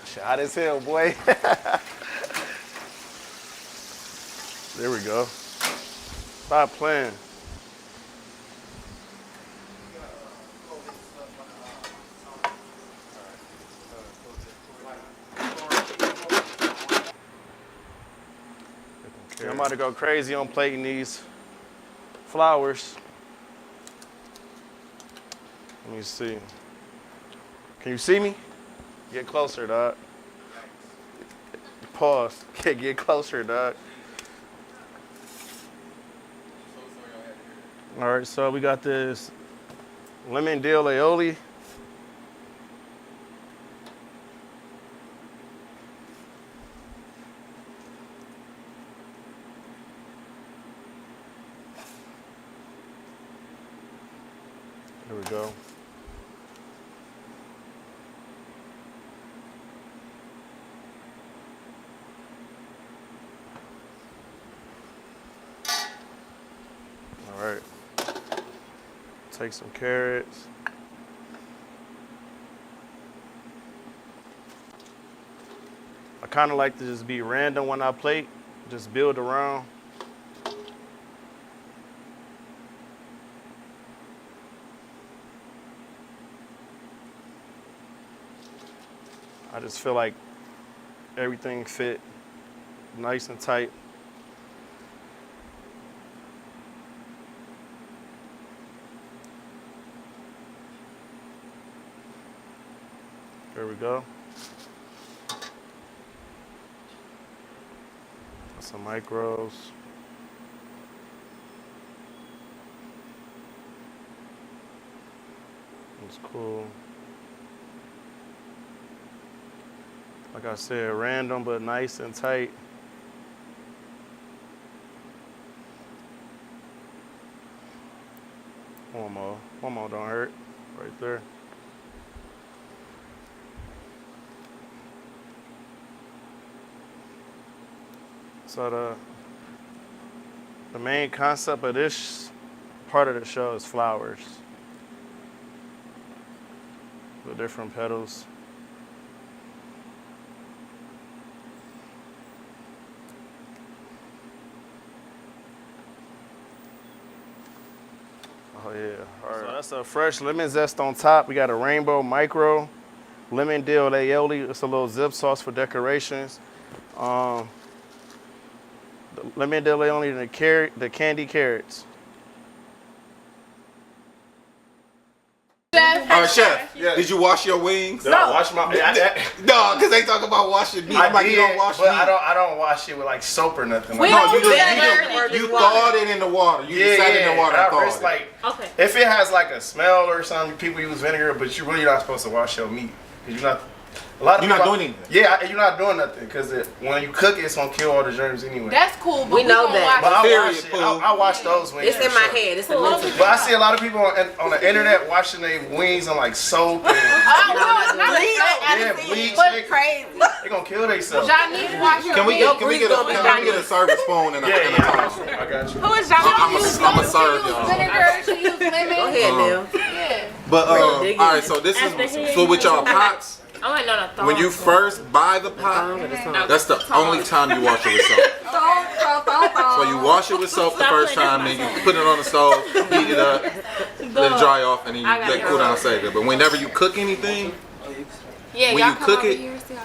Speaker 1: Shot as hell, boy. There we go. Stop playing. I'm about to go crazy on plating these flowers. Let me see. Can you see me? Get closer, dog. Pause. Get closer, dog. All right, so we got this lemon dill aioli. Here we go. All right. Take some carrots. I kind of like to just be random when I plate, just build around. I just feel like everything fit nice and tight. There we go. Some micros. It's cool. Like I said, random but nice and tight. One more don't hurt, right there. So the main concept of this part of the show is flowers. The different petals. Oh yeah, all right. So that's a fresh lemon zest on top. We got a rainbow micro, lemon dill aioli. It's a little zip sauce for decorations. The lemon dill aioli and the candy carrots.
Speaker 2: Chef, did you wash your wings?
Speaker 1: No, wash my.
Speaker 2: No, because they talk about washing meat.
Speaker 1: I
Speaker 2: like
Speaker 1: did,
Speaker 2: you don't wash
Speaker 1: but
Speaker 2: meat.
Speaker 1: I don't wash it with like soap or nothing.
Speaker 6: We
Speaker 1: Like,
Speaker 6: don't
Speaker 2: you
Speaker 6: do that.
Speaker 2: you thawed it in the water. You just sat in the water and thawed
Speaker 1: it's
Speaker 2: it.
Speaker 1: like,
Speaker 7: Okay.
Speaker 1: if it has like a smell or something, people use vinegar, but you're really not supposed to wash your meat because you're not. A lot of
Speaker 2: You're not
Speaker 1: people-
Speaker 2: doing anything.
Speaker 1: Yeah, you're not doing nothing because when you cook it, it's gonna kill all the germs anyway.
Speaker 4: That's cool, but
Speaker 6: We know
Speaker 4: gonna
Speaker 6: that.
Speaker 1: But
Speaker 4: watch
Speaker 1: I
Speaker 2: Period,
Speaker 1: wash it.
Speaker 2: Pooh.
Speaker 1: I wash those wings.
Speaker 6: It's
Speaker 1: for
Speaker 6: in my
Speaker 1: sure.
Speaker 6: head. It's a mental.
Speaker 1: But I see a lot of people on the internet washing their wings on like soap and bleach.
Speaker 6: But crazy.
Speaker 1: They gonna kill themselves.
Speaker 4: Y'all need to watch your
Speaker 2: Can we
Speaker 4: meat.
Speaker 2: get a service spoon and a
Speaker 1: I
Speaker 2: tongs?
Speaker 1: got you.
Speaker 8: Who is y'all?
Speaker 2: I'm a serve
Speaker 4: Use
Speaker 2: y'all.
Speaker 4: vinegar, she use lemon.
Speaker 6: Go ahead, Neil.
Speaker 4: Yeah.
Speaker 2: But all
Speaker 6: dig
Speaker 2: right,
Speaker 6: it.
Speaker 2: so this
Speaker 7: At the
Speaker 2: is
Speaker 7: head,
Speaker 2: so with y'all pots.
Speaker 3: I went on a thong.
Speaker 2: When you first buy the pot, that's the only time you wash it with soap. So you wash it with soap the first time, then you put it on the stove, heat it up, let it dry off, and then you let it cool down, save it. But whenever you cook anything,
Speaker 3: yeah,
Speaker 2: when
Speaker 3: y'all
Speaker 2: you
Speaker 3: come
Speaker 2: cook
Speaker 3: over
Speaker 2: it,
Speaker 3: here and see how-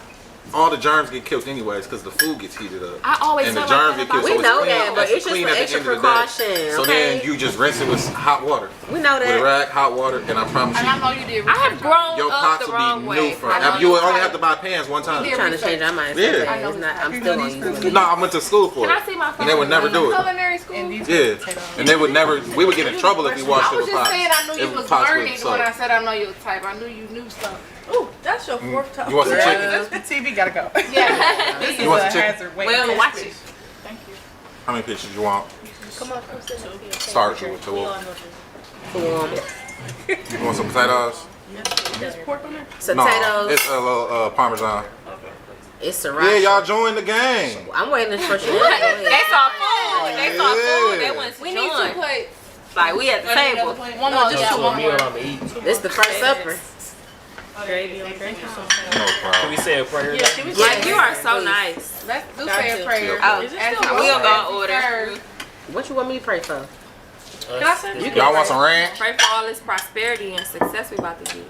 Speaker 2: all the germs get killed anyways because the food gets heated up.
Speaker 3: I always
Speaker 2: and the
Speaker 3: feel
Speaker 2: germs
Speaker 3: like
Speaker 2: get killed.
Speaker 6: We
Speaker 2: So it's
Speaker 6: know
Speaker 2: clean,
Speaker 6: that, but it's just
Speaker 2: clean
Speaker 6: for
Speaker 2: at the
Speaker 6: extra
Speaker 2: end of the day.
Speaker 6: precaution.
Speaker 2: So
Speaker 6: Okay?
Speaker 2: then you just rinse it with hot water.
Speaker 6: We know
Speaker 2: With a
Speaker 6: that.
Speaker 2: rag, hot water, and I promise
Speaker 4: And I
Speaker 2: you,
Speaker 4: know you did.
Speaker 3: I have grown
Speaker 2: your
Speaker 3: up
Speaker 2: pots
Speaker 3: the
Speaker 2: will
Speaker 3: wrong
Speaker 2: be
Speaker 3: way.
Speaker 2: new
Speaker 3: I know
Speaker 2: forever. You
Speaker 3: your
Speaker 2: will only
Speaker 3: type.
Speaker 2: have to buy pans one time.
Speaker 6: I'm trying to change our mindset.
Speaker 2: Yeah.
Speaker 6: It's not, I'm still gonna use it.
Speaker 2: No, I went to school for
Speaker 3: Can I
Speaker 2: it.
Speaker 3: see my phone?
Speaker 2: And they would never do it.
Speaker 4: Culinary school.
Speaker 2: Yeah. And they would never, we would get in trouble if we washed
Speaker 4: I
Speaker 2: it
Speaker 4: was
Speaker 2: with
Speaker 4: just
Speaker 2: pots.
Speaker 4: saying I knew you
Speaker 2: It
Speaker 4: was
Speaker 2: pots with
Speaker 4: learning
Speaker 2: soap.
Speaker 4: when I said I know your type. I knew you knew stuff.
Speaker 9: Ooh, that's your fourth time.
Speaker 2: You want some chicken?
Speaker 10: This the TV gotta go.
Speaker 4: Yeah.
Speaker 10: This
Speaker 2: You want
Speaker 10: is
Speaker 2: some
Speaker 10: a
Speaker 2: chicken?
Speaker 10: hazard. Wait,
Speaker 3: Well, watch it.
Speaker 9: Thank you.
Speaker 2: How many pictures you want?
Speaker 3: Come on, come sit up here.
Speaker 2: Start with two. You want some potatoes?
Speaker 9: There's pork on there?
Speaker 2: No,
Speaker 6: Potatoes.
Speaker 2: it's a little Parmesan.
Speaker 6: It's sriracha.
Speaker 2: Yeah, y'all join the game.
Speaker 6: I'm waiting for you.
Speaker 8: They saw food. They saw food. They went to
Speaker 4: We need
Speaker 8: join.
Speaker 4: to put
Speaker 8: Like we at the table.
Speaker 4: one more.
Speaker 5: Just
Speaker 4: Yeah,
Speaker 5: to a
Speaker 4: one
Speaker 5: meal
Speaker 4: more.
Speaker 5: I'ma eat.
Speaker 6: This the first supper.
Speaker 9: Gravy on there.
Speaker 2: No
Speaker 5: Can
Speaker 2: problem.
Speaker 5: we say a prayer?
Speaker 9: Yeah, can we
Speaker 3: Like, you are so
Speaker 6: Please.
Speaker 3: nice.
Speaker 4: Let's do say a prayer.
Speaker 8: Oh,
Speaker 9: Is it
Speaker 4: As
Speaker 9: still
Speaker 4: the
Speaker 8: we
Speaker 4: Lord
Speaker 8: gonna
Speaker 4: has
Speaker 8: order.
Speaker 4: served.
Speaker 6: What you want me to pray for?
Speaker 9: Can I say it?
Speaker 2: Y'all want some ranch?
Speaker 3: Pray for all this prosperity and success we about to get.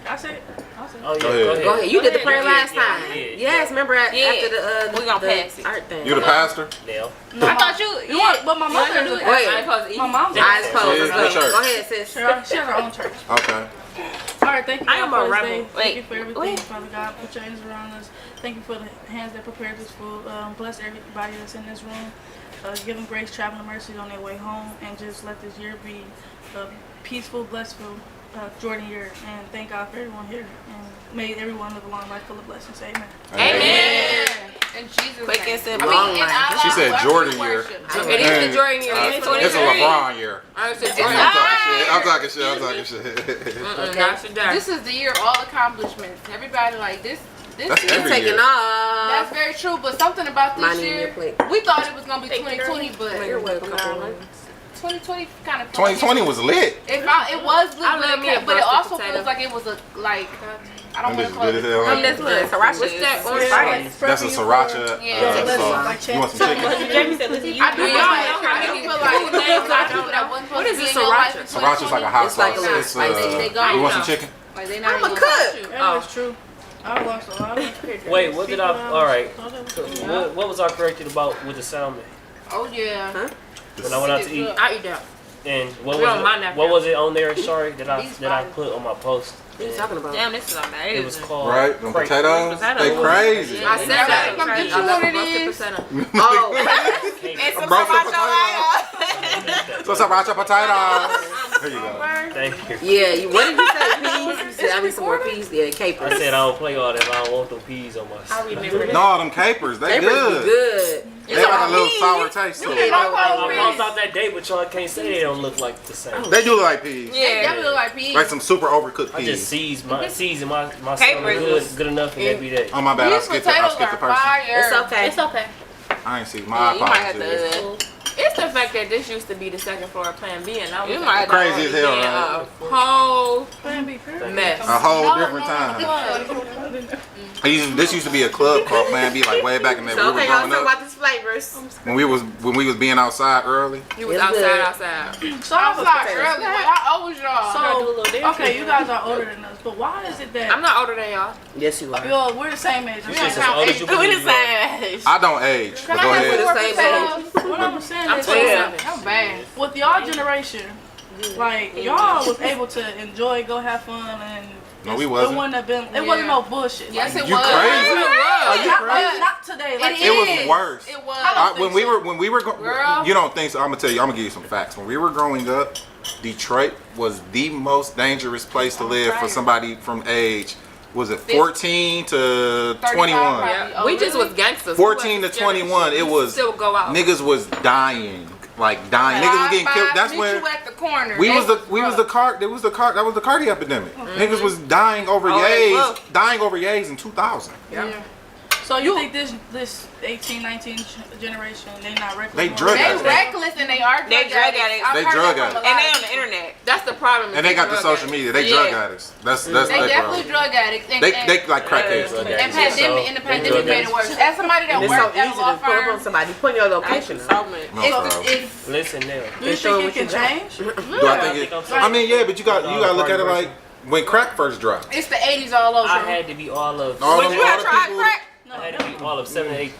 Speaker 9: Can I say it? I'll say it.
Speaker 5: Oh yeah,
Speaker 2: Go ahead.
Speaker 6: Go ahead. You did the prayer
Speaker 5: Yeah,
Speaker 6: last
Speaker 5: yeah,
Speaker 6: time.
Speaker 5: yeah,
Speaker 6: Yes, remember after the
Speaker 8: We gonna
Speaker 6: the
Speaker 8: pass it.
Speaker 6: art thing.
Speaker 2: You the pastor?
Speaker 5: Nell.
Speaker 4: I thought you.
Speaker 9: You want, but my mother
Speaker 3: do
Speaker 9: is
Speaker 3: it.
Speaker 9: a
Speaker 6: Wait.
Speaker 3: I ain't supposed to eat.
Speaker 9: My mom's
Speaker 6: Eyes
Speaker 9: a
Speaker 6: closed.
Speaker 2: Yeah,
Speaker 6: Let's
Speaker 2: the
Speaker 6: go.
Speaker 2: church.
Speaker 6: Go ahead, sis.
Speaker 9: She has her own church.
Speaker 2: Okay.
Speaker 9: All right, thank you
Speaker 3: I
Speaker 9: God
Speaker 3: am
Speaker 9: for
Speaker 3: a
Speaker 9: this
Speaker 3: rebel.
Speaker 9: day.
Speaker 8: Wait.
Speaker 9: Thank you for everything,
Speaker 3: Wait.
Speaker 9: Father God. Put your angels around us. Thank you for the hands that prepared this food. Bless everybody that's in this room. Give them grace, traveling mercy on their way home, and just let this year be a peaceful, blissful Jordan year. And thank God for everyone here. And may everyone live a long life full of blessings. Amen.
Speaker 3: Amen.
Speaker 4: In Jesus'
Speaker 8: Quick
Speaker 4: name.
Speaker 8: and simple.
Speaker 6: Long
Speaker 4: in
Speaker 6: life.
Speaker 4: our
Speaker 2: She said
Speaker 4: lives,
Speaker 2: Jordan
Speaker 4: we
Speaker 2: year.
Speaker 4: worship.
Speaker 3: It is the Jordan year. It's
Speaker 2: It's a
Speaker 3: 23.
Speaker 2: LeBron year.
Speaker 3: I said
Speaker 2: I'm
Speaker 3: Jordan.
Speaker 2: talking shit. I'm talking shit.
Speaker 3: Now she done.
Speaker 4: This is the year of all accomplishments. Everybody like this. This
Speaker 2: That's
Speaker 4: year.
Speaker 2: every
Speaker 6: Taking
Speaker 2: year.
Speaker 6: off.
Speaker 4: That's very true, but something about this
Speaker 6: Money in
Speaker 4: year,
Speaker 6: your plate.
Speaker 4: we thought it was gonna be
Speaker 3: Thank you,
Speaker 4: 2020, but
Speaker 6: You're welcome.
Speaker 4: 2020 kind of.
Speaker 2: 2020 was lit.
Speaker 4: It was lit,
Speaker 3: I love me a
Speaker 4: but it
Speaker 3: roasted
Speaker 4: also
Speaker 3: potato.
Speaker 4: feels like it was a like. I don't
Speaker 2: Them
Speaker 4: want to
Speaker 2: bitches
Speaker 4: call
Speaker 2: good as hell.
Speaker 4: it.
Speaker 8: This look, sriracha.
Speaker 3: What's that
Speaker 8: is-
Speaker 3: orange
Speaker 9: Right.
Speaker 3: spice?
Speaker 2: That's a sriracha.
Speaker 4: Yeah.
Speaker 2: Sauce. You want some chicken?
Speaker 8: Jamie said, "Listen, you
Speaker 4: I do
Speaker 3: Y'all
Speaker 4: feel
Speaker 3: know
Speaker 4: like
Speaker 3: how
Speaker 4: I do
Speaker 3: many
Speaker 4: feel like
Speaker 3: food names
Speaker 4: a lot
Speaker 3: I
Speaker 4: of people
Speaker 3: don't
Speaker 4: that
Speaker 3: know.
Speaker 4: wasn't
Speaker 3: What
Speaker 4: supposed
Speaker 3: is
Speaker 4: to
Speaker 3: a
Speaker 4: be in your life in
Speaker 3: sriracha?
Speaker 2: Sriracha's like a hot
Speaker 6: It's like a
Speaker 2: sauce.
Speaker 6: little
Speaker 2: It's
Speaker 6: spicy.
Speaker 4: They gone
Speaker 2: you want
Speaker 4: now.
Speaker 2: some chicken?
Speaker 4: Like they not
Speaker 6: I'm a
Speaker 4: even
Speaker 6: cook.
Speaker 4: want you.
Speaker 9: That is true. I lost a lot of
Speaker 5: Wait, what did I? All right.
Speaker 9: Yeah.
Speaker 5: What was I corrected about with the salmon?
Speaker 4: Oh yeah.
Speaker 6: Huh?
Speaker 5: When I went out to eat,
Speaker 3: I eat that.
Speaker 5: and what
Speaker 3: We don't mind
Speaker 5: was
Speaker 3: that
Speaker 5: it? What
Speaker 3: now.
Speaker 5: was it on there? Sorry, that I
Speaker 4: These
Speaker 5: that I
Speaker 4: fine.
Speaker 5: put on my post.
Speaker 6: What are you talking about?
Speaker 8: Damn, this is amazing.
Speaker 5: It was called
Speaker 2: Right? Them
Speaker 5: Crazy.
Speaker 2: potatoes? They crazy.
Speaker 3: I said that.
Speaker 4: Come get you
Speaker 3: I love
Speaker 4: what it
Speaker 3: a roasted
Speaker 4: is.
Speaker 3: potato.
Speaker 6: Oh,
Speaker 8: And some
Speaker 2: Roasted
Speaker 8: sriracha.
Speaker 2: So sriracha potatoes. There you go.
Speaker 5: Thank you.
Speaker 6: yeah. What did you say? Peas? You said I need some more peas. Yeah, capers.
Speaker 5: I said I don't play all that. I don't want them peas on my.
Speaker 8: I remember that.
Speaker 2: No, them capers, they
Speaker 6: Capers
Speaker 2: good.
Speaker 6: be good.
Speaker 2: They like a little sour taste to
Speaker 4: You
Speaker 2: it.
Speaker 4: need all
Speaker 5: I
Speaker 4: colors.
Speaker 5: lost out that day, but y'all can't say they don't look like the same.
Speaker 2: They do look like peas.
Speaker 4: They
Speaker 8: Yeah.
Speaker 4: definitely look like peas.
Speaker 2: Like some super overcooked
Speaker 5: I just
Speaker 2: peas.
Speaker 5: season my
Speaker 8: Capers
Speaker 5: good enough and that be that.
Speaker 2: Oh my bad, I
Speaker 4: These
Speaker 2: skipped
Speaker 4: potatoes
Speaker 2: the
Speaker 4: are
Speaker 2: person.
Speaker 4: fire.
Speaker 6: It's okay.
Speaker 8: It's okay.
Speaker 2: I ain't see
Speaker 8: Yeah,
Speaker 2: my
Speaker 8: you might have
Speaker 2: apologies.
Speaker 8: to.
Speaker 3: It's the fact that this used to be the second floor of Plan B, and now
Speaker 8: You
Speaker 3: we
Speaker 8: might have
Speaker 2: Crazy as hell,
Speaker 3: being
Speaker 2: right?
Speaker 3: a whole
Speaker 9: Plan B, period.
Speaker 3: mess.
Speaker 2: A whole different time. This used to be a club called Plan B, like way back in the day.
Speaker 6: So
Speaker 2: When we
Speaker 6: okay,
Speaker 2: were
Speaker 6: y'all
Speaker 2: growing
Speaker 6: talking
Speaker 2: up.
Speaker 6: about these flavors.
Speaker 2: When we was being outside early.
Speaker 3: You was
Speaker 6: It's
Speaker 3: outside.
Speaker 6: good.
Speaker 4: So I was like early. Like, how old was y'all?
Speaker 9: So, okay, you guys are older than us, but why is it that
Speaker 3: I'm not older than y'all.
Speaker 6: Yes, you are.
Speaker 9: we're the same age?
Speaker 5: You just as old as you
Speaker 8: We
Speaker 5: believe
Speaker 8: the
Speaker 5: you are.
Speaker 8: same age.
Speaker 2: I don't age, but go
Speaker 6: We're
Speaker 2: ahead.
Speaker 6: the same age.
Speaker 9: What I'm saying
Speaker 3: I'm
Speaker 9: is
Speaker 3: 27.
Speaker 4: I'm bad.
Speaker 9: with y'all generation, like y'all was able to enjoy, go have fun, and
Speaker 2: No, we
Speaker 9: it
Speaker 2: wasn't.
Speaker 9: wouldn't have been. It wasn't no bullshit.
Speaker 4: Yes,
Speaker 9: like,
Speaker 4: it
Speaker 2: You
Speaker 4: was.
Speaker 2: crazy? Are you crazy?
Speaker 9: not today. Like
Speaker 2: It was worse.
Speaker 4: It was.
Speaker 2: When we were
Speaker 4: Girl.
Speaker 2: you don't think so? I'm gonna tell you. I'm gonna give you some facts. When we were growing up, Detroit was the most dangerous place to live for somebody from age. Was it 14 to 21?
Speaker 3: Yeah.
Speaker 4: Oh,
Speaker 3: We just
Speaker 4: really?
Speaker 3: was gangsters.
Speaker 2: 14 to 21. It was
Speaker 3: still go out.
Speaker 2: niggas was dying, like dying. Niggas was getting killed. That's
Speaker 4: Meet
Speaker 2: when
Speaker 4: you at the corner.
Speaker 2: we
Speaker 4: They
Speaker 2: was the car. That was the Cardi epidemic. Niggas was dying over yays in 2000.
Speaker 9: Yeah. So you think this 18, 19 generation, they not reckless?
Speaker 2: They drug
Speaker 4: They
Speaker 2: addicts.
Speaker 4: reckless and they are
Speaker 8: They drug addicts.
Speaker 4: I've
Speaker 2: They
Speaker 4: heard
Speaker 2: drug
Speaker 4: that from a
Speaker 2: addicts.
Speaker 8: And
Speaker 4: lot
Speaker 8: they
Speaker 4: of
Speaker 8: on the
Speaker 4: people.
Speaker 8: internet.
Speaker 3: That's the problem.
Speaker 2: And they got the social media. They drug addicts. That's
Speaker 4: They
Speaker 2: their
Speaker 4: definitely
Speaker 2: problem.
Speaker 4: drug addicts. And,
Speaker 2: They like crackheads.
Speaker 4: and pandemic, in the pandemic made it worse. As somebody that
Speaker 6: It's so
Speaker 4: worked at
Speaker 6: easy
Speaker 4: a law
Speaker 6: to pull up on
Speaker 4: firm,
Speaker 6: somebody. Put your location.
Speaker 3: So much.
Speaker 2: No problem.
Speaker 4: it's
Speaker 5: Listen now.
Speaker 9: Do you
Speaker 6: show
Speaker 9: think it
Speaker 6: what
Speaker 9: can
Speaker 6: you got.
Speaker 9: change?
Speaker 2: Do I think it? I mean, yeah, but you got to look at it like when crack first dropped.
Speaker 4: it's the 80s all over.
Speaker 5: I had to be all of.
Speaker 2: All
Speaker 3: Would
Speaker 2: them
Speaker 3: you have
Speaker 2: all the
Speaker 3: tried
Speaker 2: people-
Speaker 3: crack?
Speaker 5: I had to be all of 7 and 8.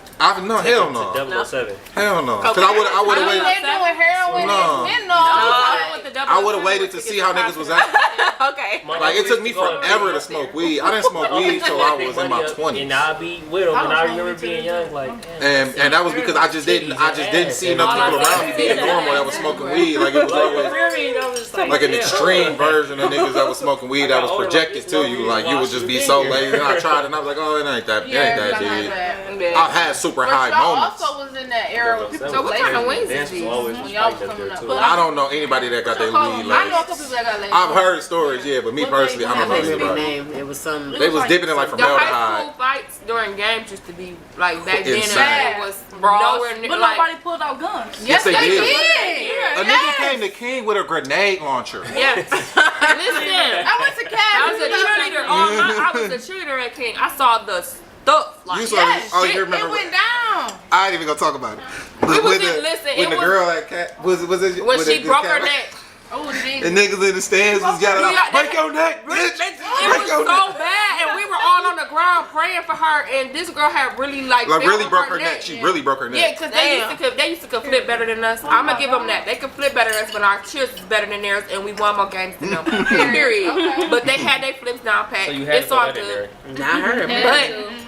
Speaker 2: No, hell no.
Speaker 5: To 007.
Speaker 2: Hell no. Because I would
Speaker 4: I
Speaker 2: have
Speaker 4: mean,
Speaker 2: waited.
Speaker 4: they're doing heroin
Speaker 2: No.
Speaker 4: and fentanyl.
Speaker 2: I would have waited to see how niggas was acting.
Speaker 8: Okay.
Speaker 2: Like it took me forever to smoke weed. I didn't smoke weed till I was in my
Speaker 5: And
Speaker 2: 20s.
Speaker 5: I be with them, and I remember being young, like.
Speaker 2: And that was because I just didn't see enough people around me being normal that was smoking weed. Like it was always like an extreme version of niggas that was smoking weed that was projected to you. Like you would just be so lazy. And I tried it and I was like, oh, it ain't that shit. I've had super high
Speaker 4: Y'all
Speaker 2: moments.
Speaker 4: also was in that era when people
Speaker 3: So what kind of wings is
Speaker 5: Dance
Speaker 3: these?
Speaker 5: was always
Speaker 4: when y'all was
Speaker 5: spiked up
Speaker 4: coming
Speaker 5: there,
Speaker 4: up.
Speaker 5: too.
Speaker 2: I don't know anybody that got their weed
Speaker 4: I know a couple
Speaker 2: laced.
Speaker 4: people that got lazy.
Speaker 2: I've heard stories, yeah, but me personally, I don't know
Speaker 6: I remember the
Speaker 2: anybody.
Speaker 6: name. It was some.
Speaker 2: They was dipping it like
Speaker 3: The high
Speaker 2: formaldehyde.
Speaker 3: school fights during games used to be like back then.
Speaker 2: Insane.
Speaker 3: It was
Speaker 4: Brawls.
Speaker 3: nowhere near
Speaker 9: But
Speaker 3: like.
Speaker 9: nobody pulled out guns.
Speaker 2: Yes, they did.
Speaker 3: Yeah.
Speaker 2: A nigga came to King with a grenade launcher.
Speaker 3: Yes. Listen.
Speaker 4: I went to Cal.
Speaker 3: I was a cheerleader. I was a cheerleader at King. I saw the stuff. Like,
Speaker 2: You saw
Speaker 4: Yes,
Speaker 2: oh,
Speaker 4: shit,
Speaker 2: you remember?
Speaker 4: it went down.
Speaker 2: I ain't even gonna talk about it.
Speaker 3: We was
Speaker 2: When
Speaker 3: in- listen,
Speaker 2: when
Speaker 3: it
Speaker 2: the
Speaker 3: was-
Speaker 2: girl at Cat was it
Speaker 3: when
Speaker 2: was
Speaker 3: she
Speaker 2: it
Speaker 3: broke her
Speaker 2: Cat-
Speaker 3: neck.
Speaker 4: Oh,
Speaker 2: The
Speaker 4: Jesus.
Speaker 2: niggas in the stands was yelling
Speaker 3: Yeah,
Speaker 2: out, break your neck, bitch!
Speaker 3: It
Speaker 2: Break
Speaker 3: was
Speaker 2: your
Speaker 3: so
Speaker 2: neck!
Speaker 3: bad, and we were all on the ground praying for her, and this girl had really
Speaker 2: Like
Speaker 3: fell
Speaker 2: really
Speaker 3: on
Speaker 2: broke her neck. She really broke her
Speaker 3: Yeah,
Speaker 2: neck.
Speaker 3: because they used to flip better than us. I'm gonna give them that. They could flip better than us, but our cheers was better than theirs, and we won more games than them. Period. But they had their flips down pat.
Speaker 5: So you had
Speaker 3: It's
Speaker 5: to
Speaker 3: all
Speaker 5: put that in
Speaker 3: good.
Speaker 5: there.
Speaker 6: Not her.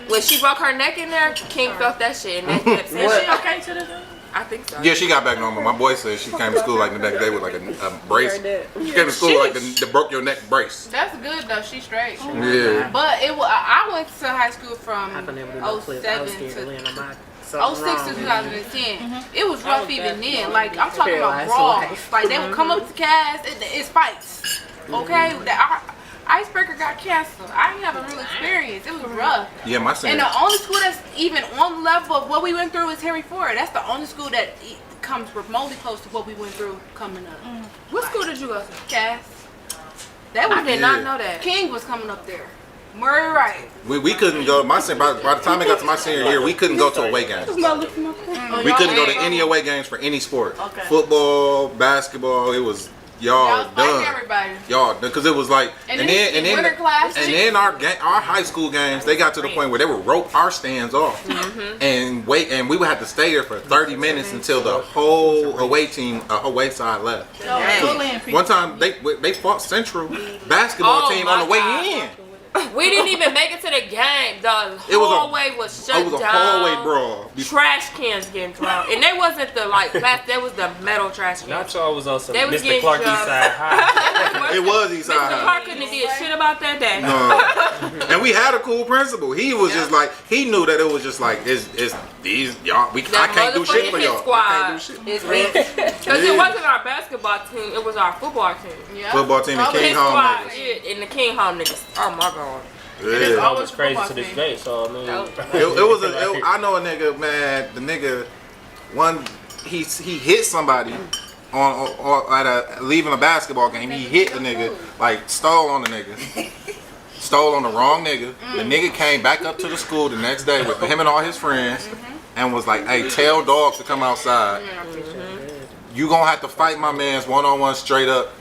Speaker 3: But when she broke her neck in there, King felt that shit, and
Speaker 9: Is she okay to the day?
Speaker 3: I think so.
Speaker 2: Yeah, she got back normal. My boy said she came to school like the next day with like a brace. She came to school like the broke your neck brace.
Speaker 4: That's good though. She's straight.
Speaker 2: Yeah.
Speaker 4: But it was. I went to high school from
Speaker 6: I could never do no flip. I was
Speaker 4: 07
Speaker 6: scared to
Speaker 4: to
Speaker 6: land on my
Speaker 4: 06 to 2010. It was rough even then. Like I'm talking about
Speaker 6: Paralyzed
Speaker 4: brawls.
Speaker 6: life.
Speaker 4: Like they would come up to Cass. It's fights. Okay. Our icebreaker got canceled. I didn't have a real experience. It was rough.
Speaker 2: Yeah, my
Speaker 4: And
Speaker 2: son.
Speaker 4: the only school that's even on the level of what we went through is Henry Ford. That's the only school that comes remotely close to what we went through coming up.
Speaker 3: What school did you go to?
Speaker 4: Cass. That was
Speaker 3: I did not know that.
Speaker 4: King was coming up there. Murray Wright.
Speaker 2: We couldn't go. By the time it got to my senior year, we couldn't go to away games. We couldn't go to any away games for any sport.
Speaker 9: Okay.
Speaker 2: Football, basketball. It was y'all
Speaker 4: Y'all fighting
Speaker 2: done.
Speaker 4: everybody.
Speaker 2: Y'all, because it was like,
Speaker 4: And then winter class.
Speaker 2: and then our high school games, they got to the point where they would rope our stands off and wait, and we would have to stay there for 30 minutes until the whole away side left.
Speaker 9: Bullying people.
Speaker 2: One time they fought Central basketball
Speaker 3: Oh
Speaker 2: team
Speaker 3: my
Speaker 2: on the way
Speaker 3: God.
Speaker 2: in.
Speaker 3: We didn't even make it to the game. The
Speaker 2: It was a-
Speaker 3: hallway was shut
Speaker 2: It was a
Speaker 3: down.
Speaker 2: hallway brawl.
Speaker 3: Trash cans getting thrown, and they wasn't the like plastic. That was the metal trash cans.
Speaker 5: Not y'all was on some
Speaker 3: They was
Speaker 5: Mr.
Speaker 3: getting
Speaker 5: Clark
Speaker 3: shoved.
Speaker 5: Eastside High.
Speaker 2: It was Eastside
Speaker 3: Mr.
Speaker 2: High.
Speaker 3: Clark couldn't have did shit about that day.
Speaker 2: No. And we had a cool principal. He was just like, he knew that it was just like, it's these y'all. I can't do shit for y'all. I can't do shit.
Speaker 3: It's because
Speaker 2: Yeah.
Speaker 3: it wasn't our basketball team. It was our football team.
Speaker 4: Yeah.
Speaker 2: Football team and
Speaker 4: Always
Speaker 2: King
Speaker 3: His
Speaker 2: Home
Speaker 3: squad,
Speaker 2: niggas.
Speaker 3: yeah, and the King Home niggas. Oh my god.
Speaker 2: Yeah.
Speaker 5: I was crazy to this day, so I mean.
Speaker 2: I know a nigga, man. The nigga, he hit somebody on at leaving a basketball game. He hit the nigga, like stole on the nigga, stole on the wrong nigga. The nigga came back up to the school the next day with him and all his friends, and was like, "Hey, tell dogs to come outside. You gonna have to fight my man's one-on-one straight up.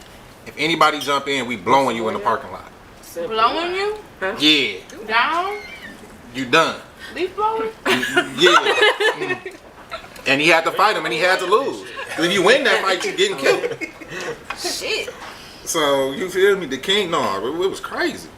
Speaker 2: If anybody jump in, we blowing you in the parking lot.
Speaker 4: Blowing you
Speaker 2: Yeah,
Speaker 4: down.
Speaker 2: you done."
Speaker 4: Leaf blowing.
Speaker 2: Yeah. And he had to fight him and he had to lose. If you win that fight, you getting killed.
Speaker 4: Shit.
Speaker 2: So, you feel me? The King, no, it was crazy.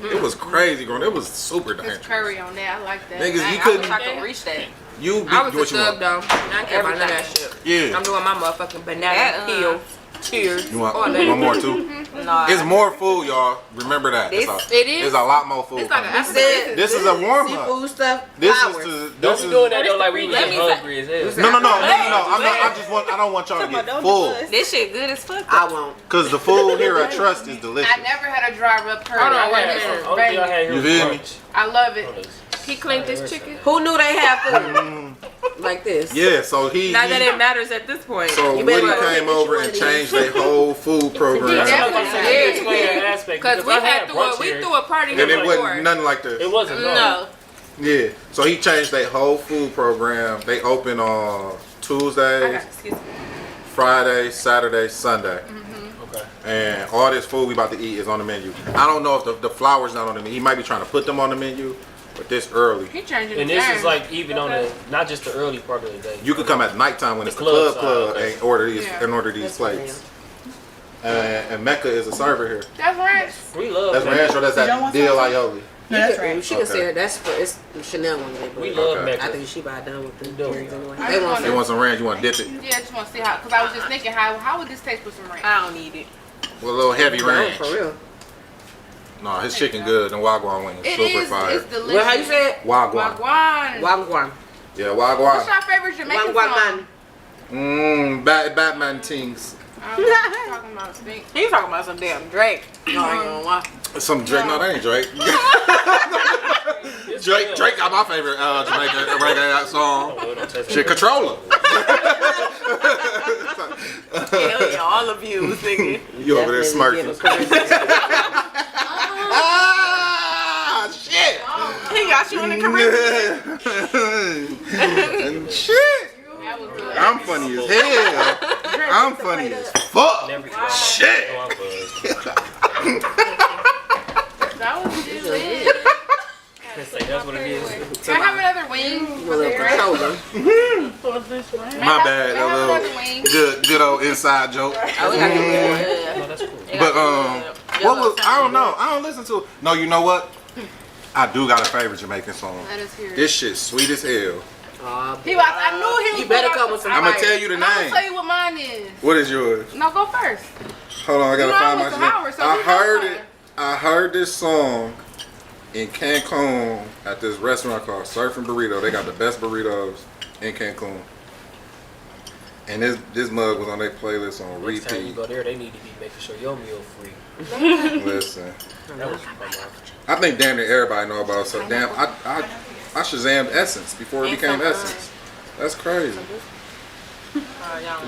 Speaker 2: It was crazy, girl. It was super
Speaker 4: It's
Speaker 2: dangerous.
Speaker 4: curry on that. I like that.
Speaker 2: Niggas, you
Speaker 3: I wish
Speaker 2: couldn't,
Speaker 3: I could reach that.
Speaker 2: you
Speaker 3: I was a
Speaker 2: what you
Speaker 3: thug
Speaker 2: want?
Speaker 3: though. I ain't care about none of that shit.
Speaker 2: Yeah.
Speaker 3: I'm doing my motherfucking banana peel. Cheers.
Speaker 2: You want
Speaker 3: All that.
Speaker 2: one more too?
Speaker 8: No.
Speaker 2: It's more food, y'all. Remember that.
Speaker 3: It is?
Speaker 2: It's a lot more food.
Speaker 3: It's like
Speaker 2: coming.
Speaker 3: a
Speaker 2: This is a warm up.
Speaker 6: Seafood stuff.
Speaker 2: This
Speaker 6: flowers.
Speaker 2: is to
Speaker 5: Don't
Speaker 2: this
Speaker 5: be
Speaker 2: is
Speaker 5: doing that though, like we
Speaker 3: Let
Speaker 5: was
Speaker 3: me
Speaker 5: hungry as hell.
Speaker 2: no. I don't want y'all to get full.
Speaker 8: This shit good as fuck.
Speaker 6: I won't.
Speaker 2: Cause the food here at Trust is delicious.
Speaker 4: I never had a dry rub curry.
Speaker 3: Hold on,
Speaker 4: I
Speaker 3: wait a
Speaker 4: like
Speaker 3: minute.
Speaker 4: this.
Speaker 5: Only thing I had here
Speaker 2: You
Speaker 5: was
Speaker 2: feel me?
Speaker 5: brunch.
Speaker 4: I love it.
Speaker 3: He cleaned his chicken.
Speaker 6: Who knew they had food like this?
Speaker 2: Yeah, so he.
Speaker 3: Not that it matters at this point.
Speaker 2: So
Speaker 6: You
Speaker 2: Woody
Speaker 6: better
Speaker 2: came over and changed their whole food program.
Speaker 3: Because we threw a party
Speaker 2: And
Speaker 3: here
Speaker 2: it
Speaker 3: before.
Speaker 2: wasn't nothing like this.
Speaker 5: It wasn't.
Speaker 3: No.
Speaker 2: Yeah. So he changed their whole food program. They open on Tuesdays, Friday, Saturday, Sunday.
Speaker 5: Okay.
Speaker 2: And all this food we about to eat is on the menu. I don't know if the flour's not on the menu. He might be trying to put them on the menu, but this early.
Speaker 4: He changing
Speaker 5: And this is like even on the not just the early part of the day.
Speaker 2: You could come at nighttime when it's the
Speaker 5: club
Speaker 2: club
Speaker 5: side,
Speaker 2: and order these plates. And Mecca is a server here.
Speaker 4: That's ranch.
Speaker 5: We love
Speaker 2: That's ranch or that's that deal aioli.
Speaker 6: No, that's right. She can say it. That's for it's Chanel one day.
Speaker 5: We love
Speaker 2: Okay.
Speaker 5: Mecca.
Speaker 6: I think she about done with the drinks anyway.
Speaker 4: I
Speaker 6: They
Speaker 4: just
Speaker 6: want
Speaker 4: wanna-
Speaker 2: You want some ranch? You want to dip it?
Speaker 4: Yeah, I just want to see how, because I was just thinking, how would this taste with some ranch?
Speaker 3: I don't need it.
Speaker 2: With a little heavy
Speaker 6: some
Speaker 2: ranch.
Speaker 6: for real.
Speaker 2: No, his chicken good. And Wagwan wings
Speaker 4: It
Speaker 2: super
Speaker 4: is,
Speaker 2: fire.
Speaker 4: it's delicious.
Speaker 6: Well, how you say it?
Speaker 2: Wagwan.
Speaker 4: Wagwan.
Speaker 6: Wagwan.
Speaker 2: Yeah,
Speaker 4: What's
Speaker 2: Wagwan.
Speaker 4: your favorite Jamaican
Speaker 6: Wagwan.
Speaker 4: song?
Speaker 2: Batman things.
Speaker 4: I don't know what you're talking about. Speak.
Speaker 3: He talking about some damn Drake. No, I ain't gonna lie.
Speaker 2: Some Drake. No, that ain't Drake. Drake got my favorite Jamaican reggae song. Shit, Controller.
Speaker 3: Hell yeah, all of you was thinking.
Speaker 2: You over there smirking. Ah, shit.
Speaker 3: He got you in the Caribbean.
Speaker 2: Shit.
Speaker 4: That was good.
Speaker 2: I'm funny as hell. I'm funny as fuck. Shit.
Speaker 4: That was good.
Speaker 5: That's what it is.
Speaker 4: Can I have another wing?
Speaker 6: A little controller.
Speaker 2: My bad.
Speaker 4: Can I have
Speaker 2: A
Speaker 4: another wing?
Speaker 2: little good old inside joke.
Speaker 6: Oh, we got
Speaker 5: No, that's cool.
Speaker 2: But what was I don't know. I don't listen to it. No, you know what? I do got a favorite Jamaican song.
Speaker 4: Let us hear it.
Speaker 2: This shit sweet as hell.
Speaker 4: He was, I knew he was
Speaker 6: You better
Speaker 4: gonna-
Speaker 6: come with some
Speaker 2: I'm gonna
Speaker 6: fire.
Speaker 2: tell you the
Speaker 4: I'm gonna
Speaker 2: name.
Speaker 4: tell you what mine is.
Speaker 2: What is yours?
Speaker 4: No, go first.
Speaker 2: Hold on, I gotta
Speaker 4: You know I
Speaker 2: find
Speaker 4: was
Speaker 2: my
Speaker 4: from Howard, so
Speaker 2: I
Speaker 4: you know
Speaker 2: heard
Speaker 4: mine.
Speaker 2: it. I heard this song in Cancun at this restaurant called Surf and Burrito. They got the best burritos in Cancun. And this mug was on their playlist on
Speaker 5: Next time you
Speaker 2: repeat.
Speaker 5: go there, they need to be making sure your meal free.
Speaker 2: Listen,
Speaker 5: That was my mom.
Speaker 2: I think damn near everybody know about it. So damn, I Shazammed Essence before it became Essence. That's crazy.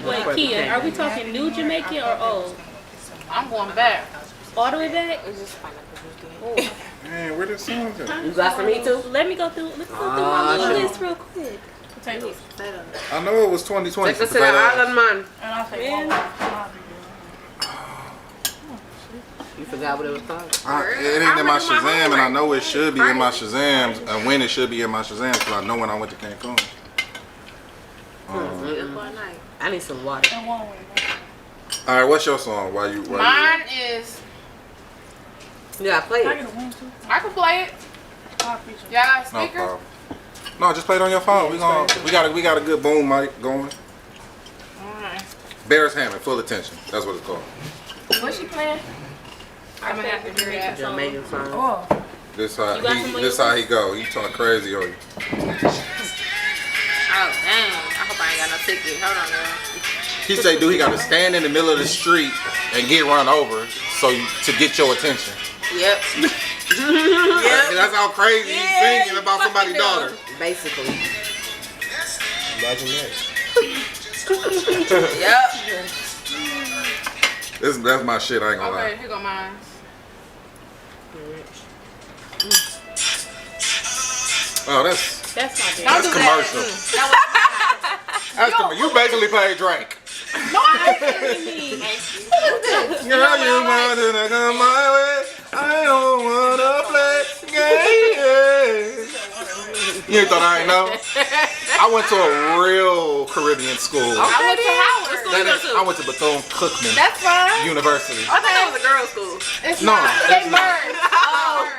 Speaker 7: Wait, Kia, are we talking new Jamaican or old?
Speaker 4: I'm going back.
Speaker 7: All the way back?
Speaker 2: Man, where this song at?
Speaker 6: You got for me too?
Speaker 7: Let me go through my little list real quick.
Speaker 9: Potatoes.
Speaker 2: I know it was 2020.
Speaker 6: Take us to the island, man.
Speaker 9: And I'll take one.
Speaker 6: You forgot what it was called?
Speaker 2: It ain't in my Shazam, and I know it should be in my Shazams, and when it should be in my Shazams, because I know when I went to Cancun.
Speaker 6: I need some water.
Speaker 9: And one way.
Speaker 2: All right, what's your song? Why you?
Speaker 4: Mine is.
Speaker 6: Yeah, I played
Speaker 9: I
Speaker 6: it.
Speaker 9: get a wing too.
Speaker 4: I can play it.
Speaker 9: I'll feature.
Speaker 4: Y'all got
Speaker 2: No
Speaker 4: speakers?
Speaker 2: problem. No, just play it on your phone. We got a good boom mic going.
Speaker 4: Alright.
Speaker 2: Barris Hammond, full attention. That's what it's called.
Speaker 4: What's she playing? I'm gonna have to hear that.
Speaker 6: Jamaican song.
Speaker 9: Oh.
Speaker 2: This
Speaker 7: got
Speaker 2: how he go. He talk crazy on you.
Speaker 3: Oh, dang. I hope I ain't got no ticket. Hold on, girl.
Speaker 2: He say, dude, he got to stand in the middle of the street and get run over to get your attention.
Speaker 6: Yep.
Speaker 2: That's how crazy he's singing about somebody's daughter.
Speaker 6: Basically.
Speaker 5: Imagine that.
Speaker 6: Yep.
Speaker 2: That's my shit. I ain't gonna
Speaker 4: Okay,
Speaker 2: lie.
Speaker 4: here go mine.
Speaker 2: Oh, that's
Speaker 7: That's my thing.
Speaker 4: Don't do
Speaker 2: commercial.
Speaker 4: That
Speaker 2: That's you basically paid Drake.
Speaker 4: was, no, I didn't.
Speaker 2: Girl, you wanna come my way? I don't wanna play games. You thought I ain't know? I went to a real Caribbean school.
Speaker 4: I went to Howard.
Speaker 2: I went to Bethune-Cookman
Speaker 4: That's fine.
Speaker 2: University.
Speaker 3: I thought that was a girls' school.
Speaker 4: It's
Speaker 2: No,
Speaker 4: not. They merged.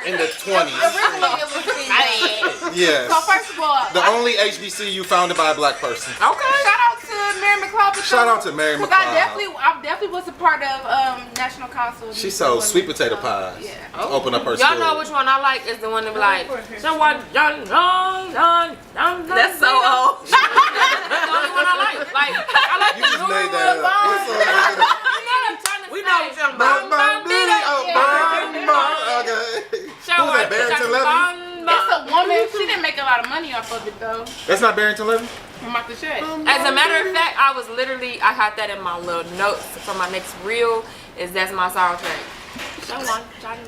Speaker 2: In the 20s.
Speaker 4: Originally it was female.
Speaker 2: Yes.
Speaker 4: So first of all,
Speaker 2: The only HBCU founded by a black person.
Speaker 4: okay. Shout out to Mary McLeod.
Speaker 2: Shout out to Mary
Speaker 4: Because
Speaker 2: McLeod.
Speaker 4: I definitely was a part of National Council.
Speaker 2: She sold sweet potato pies.
Speaker 4: Yeah.
Speaker 2: Open up her
Speaker 3: Y'all
Speaker 2: school.
Speaker 3: know which one I like is the one that be like, someone done. That's
Speaker 6: so old.
Speaker 3: That's the only one I like. Like, I like
Speaker 2: You just made that up. What song is that?
Speaker 3: You know what I'm trying to
Speaker 6: We
Speaker 3: say.
Speaker 6: know what you're talking
Speaker 2: Bum,
Speaker 6: about.
Speaker 2: bum, diddy, oh, bum, bum. Okay.
Speaker 3: Show
Speaker 2: Who's that,
Speaker 3: us.
Speaker 2: Barrington Levy?
Speaker 4: It's a woman. She didn't money off of it though.
Speaker 2: That's not Barrington Levy?
Speaker 4: I'm about to check.
Speaker 3: As a matter of fact, I had that in my little notes for my next reel. That's my soundtrack.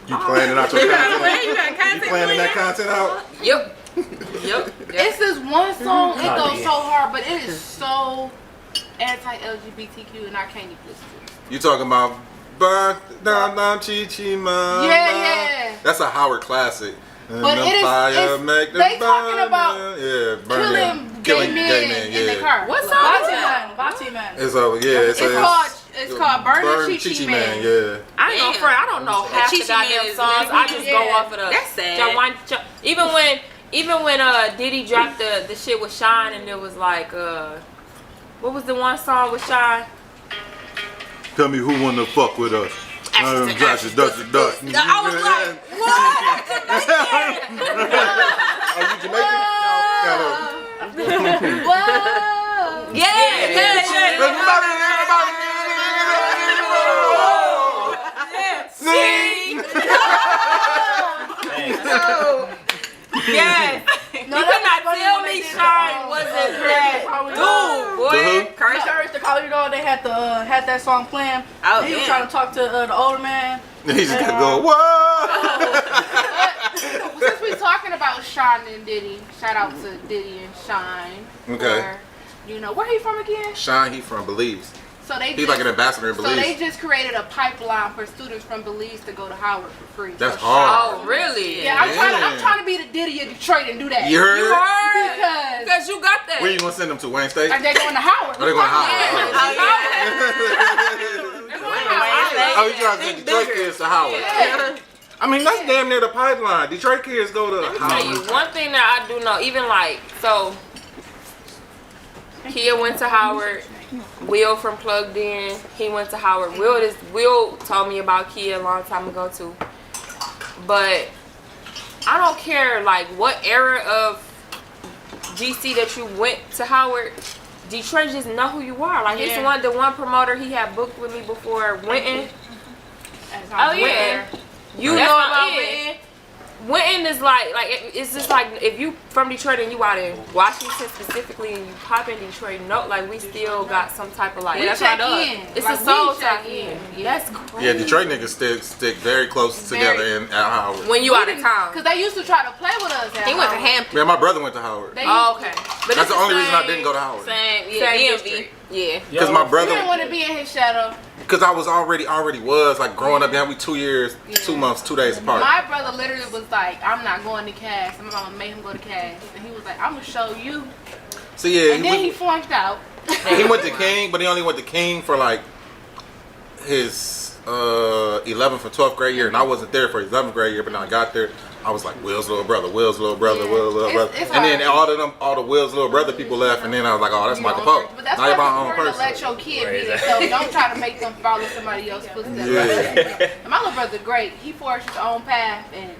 Speaker 2: You planning out your content?
Speaker 8: You got content.
Speaker 2: You planning that content out?
Speaker 3: Yep.
Speaker 4: It's this one song. It goes so hard, but it is so anti-LGBTQ, and I can't even listen to it.
Speaker 2: You talking about Chi-Chi-Ma?
Speaker 4: Yeah.
Speaker 2: That's a Howard classic.
Speaker 4: But it is. They talking about killing gay men in the car.
Speaker 3: What song?
Speaker 9: Bati Man.
Speaker 2: It's
Speaker 4: called Burn the Chi-Chi Man.
Speaker 2: Yeah.
Speaker 3: I don't know half the goddamn songs. I just go off of the.
Speaker 6: That's sad.
Speaker 3: Even when Diddy dropped the shit with Shine, and it was like what was the one song with Shine?
Speaker 2: Tell me who wanna fuck with us.
Speaker 3: Ashton.
Speaker 2: Dust.
Speaker 3: I was like, what?
Speaker 2: Are you Jamaican?
Speaker 4: Whoa.
Speaker 3: Yeah. Yes.
Speaker 4: No,
Speaker 3: you could not tell me Shine wasn't that dude, boy.
Speaker 9: Curtis the College Dog, they had that song playing.
Speaker 6: Oh,
Speaker 9: he was trying to talk to the older man.
Speaker 2: He just gotta go, whoa!
Speaker 4: Since we talking about Shine and Diddy, shout out to Diddy and Shine.
Speaker 2: Okay.
Speaker 4: Where he from again?
Speaker 2: Shine, he from Belize.
Speaker 4: So
Speaker 2: He's like an ambassador in Belize.
Speaker 4: So they just created a pipeline for students from Belize to go to Howard for free.
Speaker 2: That's
Speaker 4: so
Speaker 2: hard.
Speaker 3: Oh, really?
Speaker 4: Yeah, I'm trying to be the Diddy of Detroit and do that.
Speaker 2: You heard?
Speaker 3: Because you got that.
Speaker 2: Where you gonna send them to? Wayne State?
Speaker 4: Are they going to Howard?
Speaker 2: Are they going to Howard?
Speaker 4: They're going to Howard.
Speaker 2: Oh, you trying to send Detroit kids to Howard?
Speaker 4: Yeah.
Speaker 2: I mean, that's damn near the pipeline. Detroit kids go to
Speaker 3: Tell you
Speaker 2: Howard.
Speaker 3: one thing that I do know, even Kia went to Howard. Will from Plugged In, he went to Howard. Will told me about Kia a long time ago too. But I don't care what era of GC that you went to Howard. Detroit just know who you are. He's the one promoter he had booked with me before Winton.
Speaker 4: Oh yeah.
Speaker 3: You know about Winton. Winton is it's just if you from Detroit and you out in Washington specifically and you pop in Detroit, we still got some type of
Speaker 4: that's check in.
Speaker 3: It's a soul check in. That's crazy.
Speaker 2: Yeah, Detroit niggas stick very close together at Howard.
Speaker 3: When you out of town.
Speaker 4: Because they used to try to play with us.
Speaker 6: He went to Hampton.
Speaker 2: Yeah, my brother went to Howard.
Speaker 3: Oh, okay. But
Speaker 2: That's the only reason I didn't go to Howard.
Speaker 6: Same
Speaker 3: district.
Speaker 6: Yeah.
Speaker 2: Because my
Speaker 4: You
Speaker 2: brother.
Speaker 4: didn't want to be in his shadow.
Speaker 2: Because I was already growing up. Then we 2 years, 2 months, 2 days apart.
Speaker 4: My brother literally was like, I'm not going to Cass. My mama made him go to Cass. And he was like, I'm going to show you.
Speaker 2: So yeah.
Speaker 4: And then he flunked out.
Speaker 2: He went to King, but he only went to King for his 11th or 12th grade year. And I wasn't there for his 11th grade year, but when I got there, I was like, Will's little brother. And then all the Will's little brother people left, and then I was like, oh, that's Michael Pope.
Speaker 4: But that's
Speaker 2: now you're my own
Speaker 4: why
Speaker 2: person.
Speaker 4: let your kid be themselves. Don't try to make them follow somebody else's footsteps.
Speaker 2: Yeah.
Speaker 4: And my little brother great. He forged his own path, and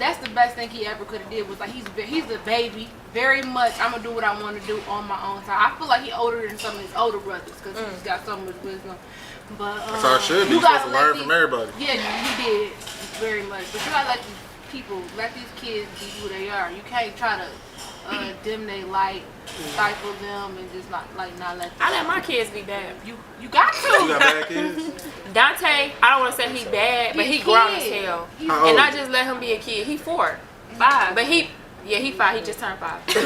Speaker 4: that's the best thing he ever could have did was he's a baby. Very much, I'm gonna do what I want to do on my own time. I feel like he older than some of his older brothers because he's got so much wisdom. But
Speaker 2: that's how it should be.
Speaker 4: You
Speaker 2: supposed to learn from everybody.
Speaker 4: Yeah, he did very much. But you gotta let these kids be who they are. You can't try to dim their light, stifle them, and just not let them.
Speaker 3: I let my kids be bad.
Speaker 4: You got to.
Speaker 2: You got bad kids?
Speaker 3: Dante, I don't want to say he bad, but he grown as hell. And I just let him be a kid. He 4, 5, but he 5. He just turned 5.
Speaker 6: 5.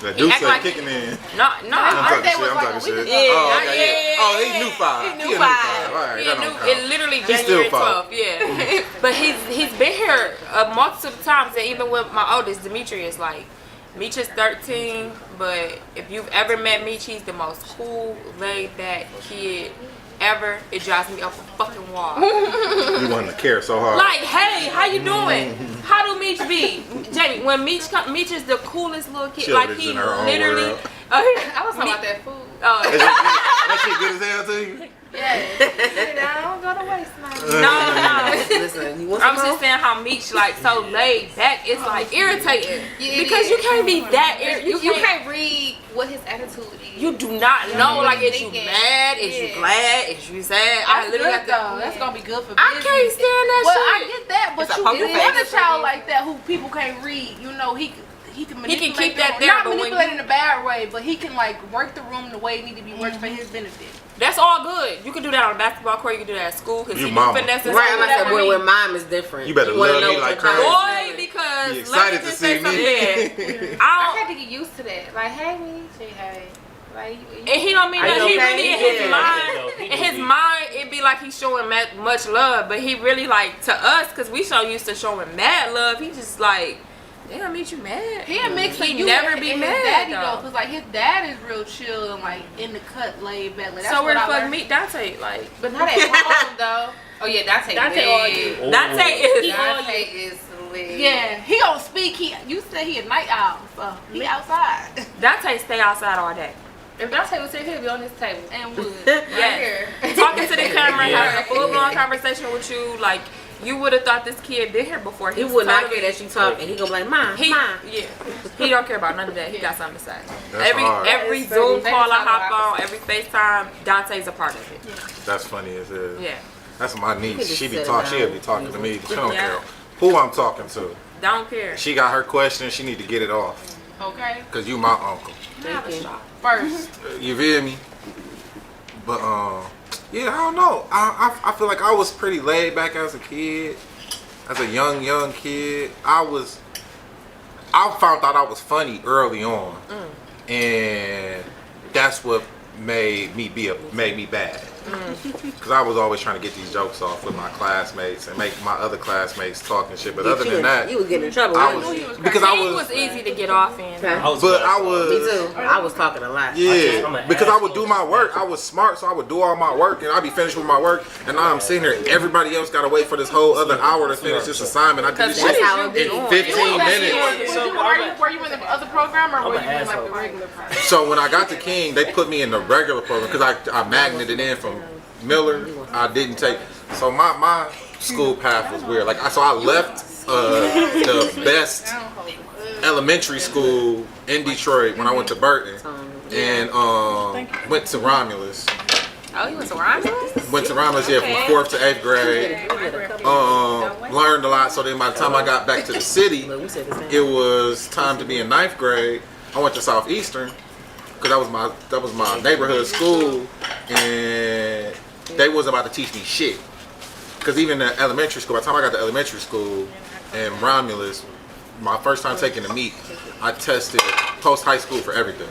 Speaker 2: That dude said kicking in.
Speaker 3: No.
Speaker 2: I'm talking shit.
Speaker 3: Yeah.
Speaker 2: Oh, he knew 5.
Speaker 6: He knew 5.
Speaker 2: All right,
Speaker 3: It literally January 12th. Yeah. But he's been here multiple times, and even with my oldest, Demetrius, Meech is 13, but if you've ever met Meech, he's the most cool, laid-back kid ever. It drives me up a fucking wall.
Speaker 2: You want to care so hard.
Speaker 3: Hey, how you doing? How do Meech be? Jamie, when Meech is the coolest little kid.
Speaker 2: She
Speaker 3: He
Speaker 2: in her own
Speaker 3: literally.
Speaker 2: world.
Speaker 4: I was talking about that food.
Speaker 2: That shit good as hell to you?
Speaker 4: Yeah. I don't go to waste man.
Speaker 3: No.
Speaker 6: Listen, you want
Speaker 3: I'm
Speaker 6: some
Speaker 3: just saying how Meech like so laid back. It's like irritating because you can't be that.
Speaker 4: You can't read what his attitude is.
Speaker 3: You do not know. Like, is you
Speaker 4: thinking.
Speaker 3: mad? Is you glad? Is you sad? I
Speaker 4: That's
Speaker 3: literally
Speaker 4: good though. That's gonna be good for
Speaker 3: I
Speaker 4: business.
Speaker 3: can't stand that
Speaker 4: Well,
Speaker 3: shit.
Speaker 4: I get that, but
Speaker 3: It's a
Speaker 4: you
Speaker 3: poker
Speaker 4: want a
Speaker 3: face.
Speaker 4: child like that who people can't read. You know, he can manipulate
Speaker 3: keep that
Speaker 4: the
Speaker 3: there,
Speaker 4: room.
Speaker 3: but
Speaker 4: Not
Speaker 3: when
Speaker 4: manipulate
Speaker 3: you-
Speaker 4: in a bad way, but he can like work the room the way it need to be worked for his benefit.
Speaker 3: That's all good. You can do that on a basketball court. You can do that at school because
Speaker 2: Your
Speaker 3: he
Speaker 2: mama.
Speaker 3: finesse.
Speaker 6: Right, I'm like, I said, boy, with mom is different.
Speaker 2: You better
Speaker 6: wanna
Speaker 2: love
Speaker 6: know
Speaker 2: me
Speaker 6: what
Speaker 2: like
Speaker 6: your
Speaker 2: crazy.
Speaker 6: child
Speaker 3: Boy, because
Speaker 2: You excited
Speaker 3: let me
Speaker 2: to
Speaker 3: just
Speaker 2: see
Speaker 3: say
Speaker 2: me?
Speaker 3: something.
Speaker 4: I
Speaker 3: I
Speaker 4: had to get used to that. Like, hey, me, say hey. Like,
Speaker 3: and he don't mean
Speaker 6: Are
Speaker 3: that.
Speaker 6: you
Speaker 3: He
Speaker 6: okay?
Speaker 3: really in his
Speaker 6: Yeah.
Speaker 3: mind. In his mind, it be like he's showing much love, but he really like to us because we so used to showing mad love. He just like, damn, meet you mad.
Speaker 4: he a mix of
Speaker 3: He
Speaker 4: you
Speaker 3: never
Speaker 4: and
Speaker 3: be
Speaker 4: his
Speaker 3: mad,
Speaker 4: daddy
Speaker 3: though.
Speaker 4: though, because like his dad is real chill and like in the cut, laid back. Like, that's
Speaker 3: So where the
Speaker 4: what I
Speaker 3: fuck
Speaker 4: learned.
Speaker 3: meet Dante? Like,
Speaker 4: But not at home though.
Speaker 10: Oh yeah, Dante
Speaker 3: all
Speaker 10: lit.
Speaker 3: you. Dante is
Speaker 10: Dante is lit.
Speaker 4: Yeah, he don't speak. You said he a night owl, so he outside
Speaker 3: Dante stay outside all day.
Speaker 10: If Dante was here, he'd be on this table.
Speaker 4: and would.
Speaker 3: Yeah, talking to the camera, having a full blown conversation with you. Like, you would have thought this kid been here before.
Speaker 6: He
Speaker 3: He's
Speaker 6: would not
Speaker 3: totally-
Speaker 6: care that you talk, and he gonna be like, Mom,
Speaker 3: He,
Speaker 6: Mom.
Speaker 3: yeah, he don't care about none of that. He got something to say.
Speaker 2: That's hard.
Speaker 3: Every
Speaker 10: That's
Speaker 3: Zoom
Speaker 10: funny.
Speaker 3: call I
Speaker 10: That's
Speaker 3: hop
Speaker 10: how
Speaker 3: on, every FaceTime, Dante's a part of it.
Speaker 2: That's funny as hell.
Speaker 3: Yeah,
Speaker 2: That's my
Speaker 6: could
Speaker 2: niece.
Speaker 6: just
Speaker 2: She be
Speaker 6: sit
Speaker 2: talking. She'll
Speaker 6: down.
Speaker 2: be talking to me. She don't
Speaker 3: Yeah.
Speaker 2: care who I'm talking to.
Speaker 3: don't care.
Speaker 2: She got her question. She need to get it off.
Speaker 4: Okay,
Speaker 2: Cause you my uncle.
Speaker 6: Thank you.
Speaker 4: first.
Speaker 2: You feel me? But yeah, I don't know. I feel like I was pretty laid back as a kid, as a young kid. I found out I was funny early on, and that's what made me bad. Cause I was always trying to get these jokes off with my classmates and make my other classmates talk and shit. But other than that,
Speaker 6: you was getting in trouble.
Speaker 2: I
Speaker 6: wasn't you?
Speaker 2: was because I
Speaker 3: It
Speaker 2: was
Speaker 3: was easy to get off in.
Speaker 6: Okay.
Speaker 2: but I was
Speaker 6: Me too. I was talking a lot.
Speaker 2: Yeah,
Speaker 5: I'm an
Speaker 2: because I would
Speaker 5: asshole.
Speaker 2: do my work. I was smart, so I would do all my work, and I'd be finished with my work. And now I'm sitting here. Everybody else got to wait for this whole other hour to finish this assignment. I did this
Speaker 3: Because
Speaker 2: shit
Speaker 6: That's how it be.
Speaker 2: in 15 minutes.
Speaker 4: Were you in the other program or were
Speaker 5: an
Speaker 4: you in like
Speaker 5: asshole.
Speaker 4: the regular program?
Speaker 2: So when I got to King, they put me in the regular program because I magneted in from Miller. I didn't take. So my school path was weird. So I left the best elementary school in Detroit when I went to Burton, and went to Romulus.
Speaker 3: Oh, you went to Romulus?
Speaker 2: Went to Romulus, yeah, from 4th to 8th grade. Learned a lot. So then by the time I got back to the city, it was time to be in 9th grade. I went to Southeastern because that was my neighborhood school, and they wasn't about to teach me shit. Because even at elementary school, by the time I got to elementary school in Romulus, my first time taking the meet, I tested post high school for everything.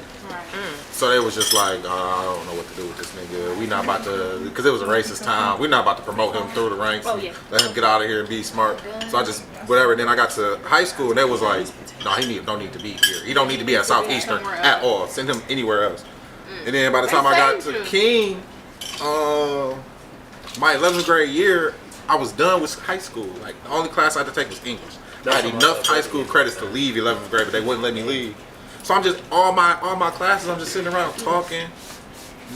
Speaker 2: So they was just like, I don't know what to do with this nigga. We not about to, because it was a racist time. We're not about to promote him through the ranks. And let him get out of here and be smart. So I just, whatever. Then I got to high school and they was like, no, don't need to be here. He don't need to be at Southeastern at all. Send him anywhere else. And then by the time I got to King, my 11th grade year, I was done with high school. Like the only class I had to take was English. I had enough high school credits to leave 11th grade, but they wouldn't let me leave. So I'm just all my classes. I'm just sitting around talking.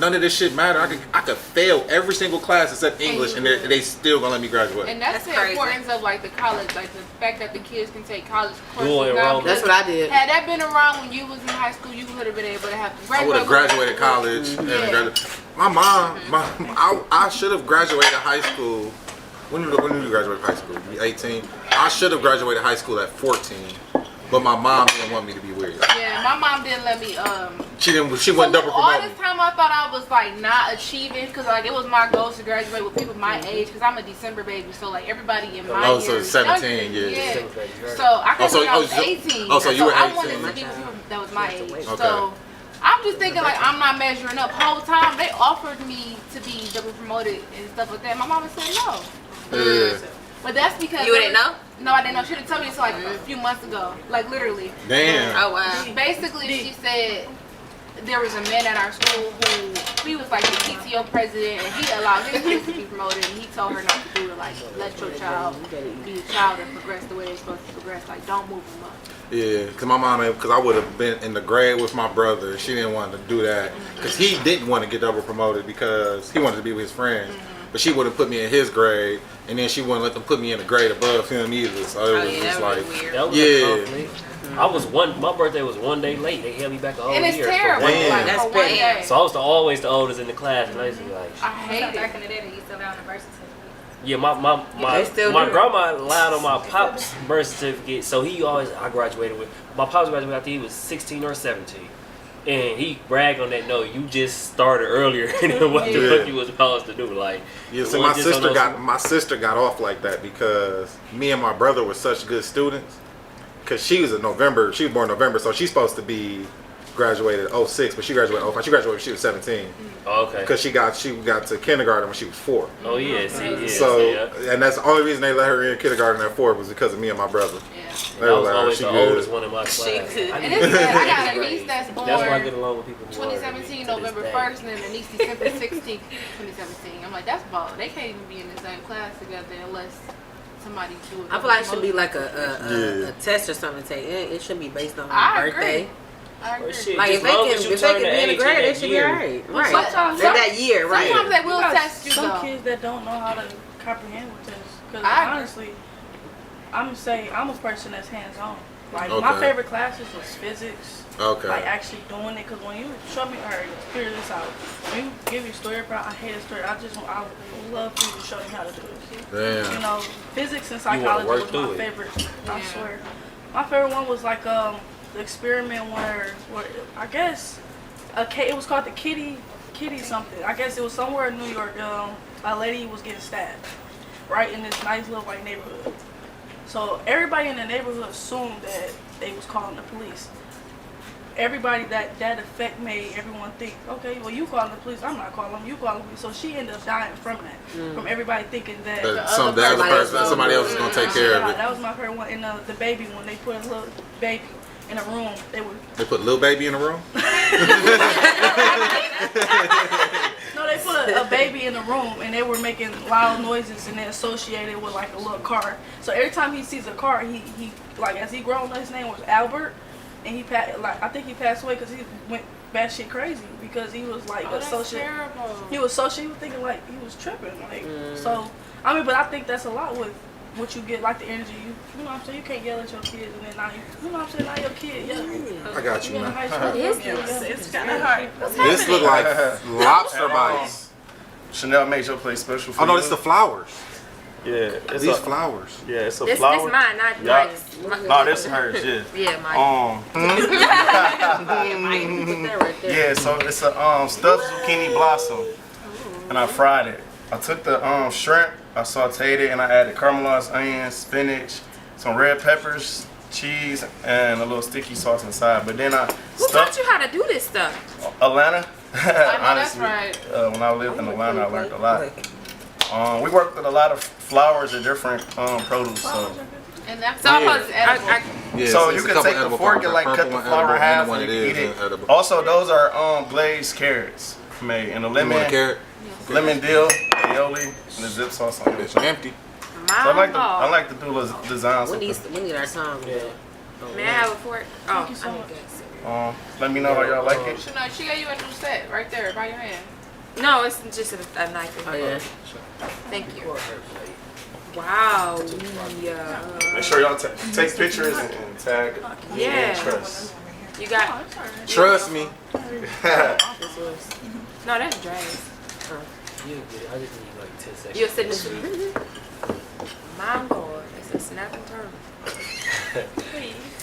Speaker 2: None of this shit matter. I could fail every single class except English, and they still gonna let me graduate.
Speaker 4: And that's the
Speaker 6: crazy.
Speaker 4: importance of like the college, like the fact that the kids can take college courses
Speaker 5: Dual
Speaker 4: now.
Speaker 5: enrollment.
Speaker 6: That's what I did.
Speaker 4: Had that been around when you was in high school, you would have been able to have to
Speaker 2: I would have graduated college. And my mom, I should have graduated high school. When did you graduate high school? 18. I should have graduated high school at 14. But my mom didn't want me to be weird.
Speaker 4: Yeah, my mom didn't let me.
Speaker 2: She wouldn't double
Speaker 4: all
Speaker 2: promote me.
Speaker 4: this time I thought I was like not achieving because like it was my goal to graduate with people my age because I'm a December baby, so like everybody in my
Speaker 2: Oh, so
Speaker 4: years
Speaker 2: 17,
Speaker 4: younger.
Speaker 2: yeah.
Speaker 4: So I graduated when I was
Speaker 2: so-
Speaker 4: 18.
Speaker 2: oh, so you were
Speaker 4: I
Speaker 2: 18.
Speaker 4: wanted to be with people that was my age.
Speaker 2: Okay.
Speaker 4: So I'm just thinking like I'm not measuring up. Whole time they offered me to be double promoted and stuff like that. My mama said no.
Speaker 2: Yeah.
Speaker 4: But that's because
Speaker 3: You didn't know?
Speaker 4: No, I didn't know. She didn't tell me until like a few months ago. Like literally.
Speaker 2: Damn.
Speaker 3: Oh, wow.
Speaker 4: Basically, she said there was a man at our school who he was like the PTO president, and he allowed his kids to be promoted, and he told her not to do it. Like, let your child be a child and progress the way they're supposed to progress. Like, don't move them up.
Speaker 2: Yeah, because my mom, because I would have been in the grade with my brother. She didn't want to do that because he didn't want to get double promoted because he wanted to be with his friends. But she wouldn't put me in his grade, and then she wouldn't let them put me in a grade above him either. So it was just like,
Speaker 5: that was a conflict. I was my birthday was one day late. They held me back a whole year.
Speaker 4: And it's terrible.
Speaker 2: Like,
Speaker 6: that's
Speaker 4: for one
Speaker 6: petty.
Speaker 4: day.
Speaker 5: So I was always the oldest in the class, and I used to be like,
Speaker 4: I hate it.
Speaker 10: Back in the day, they used to allow the birth certificate.
Speaker 5: yeah, my grandma lied on my pop's birth certificate, so I graduated with, my pops graduated after he was 16 or 17. And he bragged on that, no, you just started earlier than what the fuck you was supposed to do. Like,
Speaker 2: yeah, so my sister got off like that because me and my brother were such good students. Because she was born in November, so she's supposed to be graduated 06, but she graduated 05. She graduated when she was 17.
Speaker 5: Oh, okay.
Speaker 2: Because she got to kindergarten when she was 4.
Speaker 5: Oh yeah, see,
Speaker 2: And that's the only reason they let her in kindergarten at 4 was because of me and my brother.
Speaker 4: Yeah.
Speaker 5: I was always the oldest one in my class.
Speaker 4: And it's bad. I got a niece that's born
Speaker 5: That's why I get along with people.
Speaker 4: 2017 November 1st, and then a niece December 16th, 2017. I'm like, that's ball. They can't even be in the same class together unless somebody do it.
Speaker 6: I feel like it should be like a test or something to take. It should be based on
Speaker 4: I
Speaker 6: birthday.
Speaker 4: agree. I agree.
Speaker 5: Shit,
Speaker 6: Like if they can be in the grade, they should be alright. Right.
Speaker 4: Sometimes
Speaker 6: that year, right?
Speaker 4: Sometimes they will
Speaker 9: You got
Speaker 4: test you
Speaker 9: some
Speaker 4: though.
Speaker 9: kids that don't know how to comprehend with this. Because
Speaker 4: I agree.
Speaker 9: honestly, I'm a person that's hands-on. Like
Speaker 2: Okay.
Speaker 9: my favorite classes was physics.
Speaker 2: Okay.
Speaker 9: Like actually doing it, because when you show me, alright, let's figure this out. When you give your story about, I hate a story. I love for you to show me how to do it.
Speaker 2: Damn.
Speaker 9: You know, physics and
Speaker 5: You wanna
Speaker 9: psychology
Speaker 5: work
Speaker 9: was
Speaker 5: through
Speaker 9: my
Speaker 5: it.
Speaker 9: favorite. I swear. My favorite one was like the experiment where I guess it was called the kitty something. I guess it was somewhere in New York. A lady was getting stabbed, right in this nice little white neighborhood. So everybody in the neighborhood assumed that they was calling the police. Everybody that effect made everyone think, okay, well you calling the police, I'm not calling them, you calling the police. So she ended up dying from that, from everybody thinking that
Speaker 2: somebody else is gonna take care of it.
Speaker 9: That was my favorite one. And the baby, when they put a little baby in a room,
Speaker 2: They put little baby in a room.
Speaker 9: No, they put a baby in the room and they were making loud noises and they associated with like a little car. So every time he sees a car, he like as he grown up, his name was Albert, and I think he passed away because he went batshit crazy because he was like associated. He was thinking like he was tripping, like so. I mean, but I think that's a lot with what you get, like the energy. You know what I'm saying? You can't yell at your kids and then now you know what I'm saying? Now your kid,
Speaker 2: I got you, man.
Speaker 9: It's kind of hard.
Speaker 2: This look like lobster bites.
Speaker 1: Chanel made your place special for
Speaker 2: Oh
Speaker 1: you.
Speaker 2: no, it's the flowers.
Speaker 1: Yeah,
Speaker 2: These flowers.
Speaker 1: Yeah, it's a
Speaker 3: This
Speaker 1: flower.
Speaker 3: mine, not
Speaker 1: Yeah.
Speaker 3: mine.
Speaker 1: No, this is hers. Yeah.
Speaker 3: Yeah, mine.
Speaker 1: Yeah, so it's a stuffed zucchini blossom, and I fried it. I took the shrimp, I sauteed it, and I added caramelized onions, spinach, some red peppers, cheese, and a little sticky sauce inside. But then I
Speaker 3: Who taught you how to do this stuff?
Speaker 1: Atlanta.
Speaker 4: I know
Speaker 1: Honestly,
Speaker 4: that's right.
Speaker 1: when I lived in Atlanta, I learned a lot. We worked with a lot of flowers and different produce. So.
Speaker 4: And that's
Speaker 3: So
Speaker 1: Yeah.
Speaker 2: Yeah,
Speaker 1: So
Speaker 2: it's
Speaker 1: you
Speaker 2: a
Speaker 1: can
Speaker 2: couple
Speaker 1: take the
Speaker 2: edible
Speaker 1: fork
Speaker 2: forms,
Speaker 1: and like
Speaker 2: a
Speaker 1: cut the
Speaker 2: purple
Speaker 1: flower in
Speaker 2: edible
Speaker 1: half
Speaker 2: and one
Speaker 1: and
Speaker 2: it
Speaker 1: you eat
Speaker 2: is
Speaker 1: it.
Speaker 2: edible.
Speaker 1: Also, those are glazed carrots made and the
Speaker 2: You want a
Speaker 1: lemon,
Speaker 2: carrot?
Speaker 1: lemon dill, aioli, and the zip sauce on it.
Speaker 2: It's empty.
Speaker 1: So I like to do designs.
Speaker 6: We need our time.
Speaker 3: May I have a fork? Oh,
Speaker 9: you so
Speaker 3: I need
Speaker 9: much.
Speaker 3: that.
Speaker 1: Let me know how y'all like it.
Speaker 4: She gave you a new set right there by your hand.
Speaker 3: No, it's just a knife.
Speaker 6: Oh yeah.
Speaker 3: Thank you. Wow. Yeah.
Speaker 1: Make sure y'all take pictures and tag.
Speaker 3: Yeah.
Speaker 1: Trust.
Speaker 3: You got.
Speaker 2: Trust me.
Speaker 3: No, that's Dre's.
Speaker 5: You get it. I just need like 10 seconds.
Speaker 3: You're sitting there. My lord, it's a snapping turtle.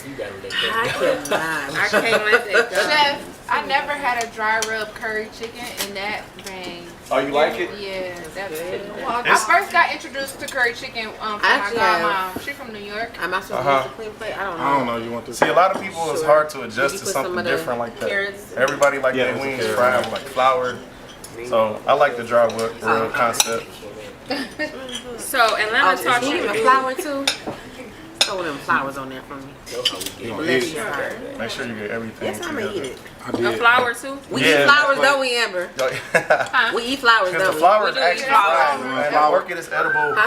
Speaker 5: You gotta let
Speaker 6: I
Speaker 5: that
Speaker 6: cannot.
Speaker 3: I can't let that go.
Speaker 4: Chef, I never had a dry rub curry chicken, and that bang.
Speaker 1: Oh, you like it?
Speaker 4: Yeah, that's good.
Speaker 1: It's-
Speaker 4: I first got introduced to curry chicken from my
Speaker 6: Actually,
Speaker 4: godmom. She's from New York.
Speaker 6: Am I supposed to use a clean plate? I don't know.
Speaker 2: I don't know. You want this?
Speaker 1: See, a lot of people it's hard to adjust
Speaker 6: You
Speaker 1: to
Speaker 6: put some
Speaker 1: something
Speaker 6: of the
Speaker 1: different like that.
Speaker 6: carrots.
Speaker 1: Everybody like
Speaker 2: Yeah,
Speaker 1: their
Speaker 2: it's a
Speaker 1: wings
Speaker 2: carrot.
Speaker 1: fried with like flour. So I like the dry rub concept.
Speaker 3: So Atlanta taught
Speaker 6: He
Speaker 3: you
Speaker 6: give
Speaker 3: to
Speaker 6: me
Speaker 3: do.
Speaker 6: flour too. throw them flowers on there for me.
Speaker 2: You gonna
Speaker 6: Bless
Speaker 2: eat
Speaker 6: your
Speaker 2: it?
Speaker 6: heart.
Speaker 1: Make sure you get everything.
Speaker 6: Yes, I'm gonna eat it.
Speaker 2: I
Speaker 3: A
Speaker 2: did.
Speaker 3: flower too.
Speaker 6: We
Speaker 1: Yeah,
Speaker 6: eat flowers,
Speaker 1: that's
Speaker 6: don't we, Amber?
Speaker 1: Because
Speaker 6: We eat flowers,
Speaker 1: the
Speaker 6: don't we?
Speaker 1: flower is
Speaker 3: We do
Speaker 1: actually
Speaker 3: eat flowers.
Speaker 1: fried, man. That orchid is edible.
Speaker 7: I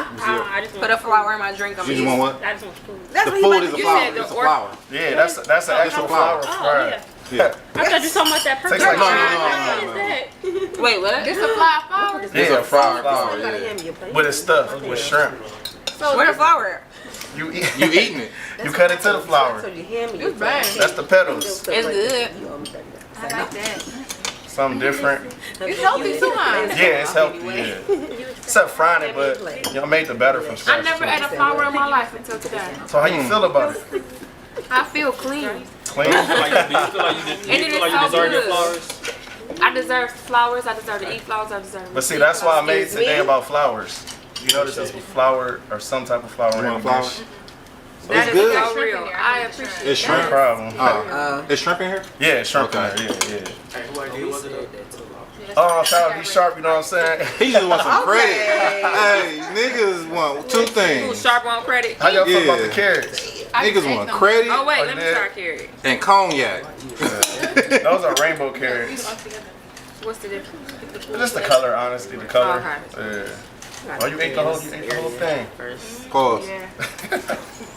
Speaker 7: just
Speaker 10: Put
Speaker 7: want
Speaker 10: a flower in my drink. I'm
Speaker 2: You just want what?
Speaker 7: I just want food.
Speaker 6: That's
Speaker 2: The
Speaker 6: what he
Speaker 2: food
Speaker 6: about
Speaker 2: is
Speaker 6: to
Speaker 2: a
Speaker 6: do.
Speaker 2: flower.
Speaker 3: said the
Speaker 2: It's a flower.
Speaker 1: Yeah, that's an actual flower
Speaker 7: Oh,
Speaker 1: fried.
Speaker 7: yeah.
Speaker 2: Yeah.
Speaker 7: I thought you talking about that purple.
Speaker 1: Tastes like
Speaker 2: No,
Speaker 1: chicken.
Speaker 2: no, no,
Speaker 7: What
Speaker 2: no,
Speaker 7: is
Speaker 2: no.
Speaker 7: that?
Speaker 10: Wait, what?
Speaker 4: This a fly flower?
Speaker 2: It's
Speaker 1: Yeah,
Speaker 2: a fried
Speaker 1: flower.
Speaker 2: flower.
Speaker 6: You gotta
Speaker 2: Yeah.
Speaker 6: hand me your plate.
Speaker 1: But it's stuffed with shrimp.
Speaker 10: Where the flower at?
Speaker 1: You eat.
Speaker 2: You eating it?
Speaker 1: You cut it to the flower.
Speaker 6: So you hand me your
Speaker 4: It's bad.
Speaker 1: That's the petals.
Speaker 10: It's good.
Speaker 6: You owe me $30.
Speaker 4: I like that.
Speaker 1: Something different.
Speaker 4: It's healthy too, huh?
Speaker 1: Yeah, it's healthy. Yeah. Except frying it, but y'all made the batter from
Speaker 3: I
Speaker 1: scratch.
Speaker 3: never
Speaker 1: too.
Speaker 3: ate a flower in my life until today.
Speaker 1: So how you feel about it?
Speaker 3: I feel clean.
Speaker 1: Clean?
Speaker 5: Do you feel like you deserve your
Speaker 3: good.
Speaker 5: flowers?
Speaker 3: I deserve flowers. I deserve to eat flowers. I deserve.
Speaker 1: But see, that's why I made
Speaker 6: Excuse
Speaker 1: today
Speaker 6: me?
Speaker 1: about flowers. You notice it's flour or some type of flour
Speaker 2: You
Speaker 1: in
Speaker 2: want
Speaker 1: the
Speaker 2: flowers?
Speaker 1: dish.
Speaker 3: That
Speaker 2: It's
Speaker 3: is
Speaker 2: good.
Speaker 3: so real. I appreciate
Speaker 2: It's
Speaker 1: No
Speaker 2: shrimp.
Speaker 1: problem.
Speaker 2: Is shrimp in here?
Speaker 1: Yeah, shrimp
Speaker 2: Okay.
Speaker 1: in there. Yeah, yeah.
Speaker 5: Hey, who idea was it?
Speaker 1: Oh, I'm trying to be sharp, you know what I'm saying?
Speaker 2: He just wants some credit.
Speaker 6: Okay.
Speaker 2: Hey, niggas want two
Speaker 3: Who's
Speaker 2: things.
Speaker 3: sharp on credit?
Speaker 1: How y'all feel about
Speaker 2: Yeah.
Speaker 1: the carrots?
Speaker 2: Niggas want credit
Speaker 3: Oh wait,
Speaker 1: Oh,
Speaker 3: let me
Speaker 1: yeah.
Speaker 3: try carrot.
Speaker 2: and cognac.
Speaker 1: Those are rainbow carrots.
Speaker 3: What's the difference?
Speaker 1: Just the color, honestly, the color.
Speaker 3: Okay.
Speaker 1: Yeah. Oh, you ate the whole thing.
Speaker 2: Pause.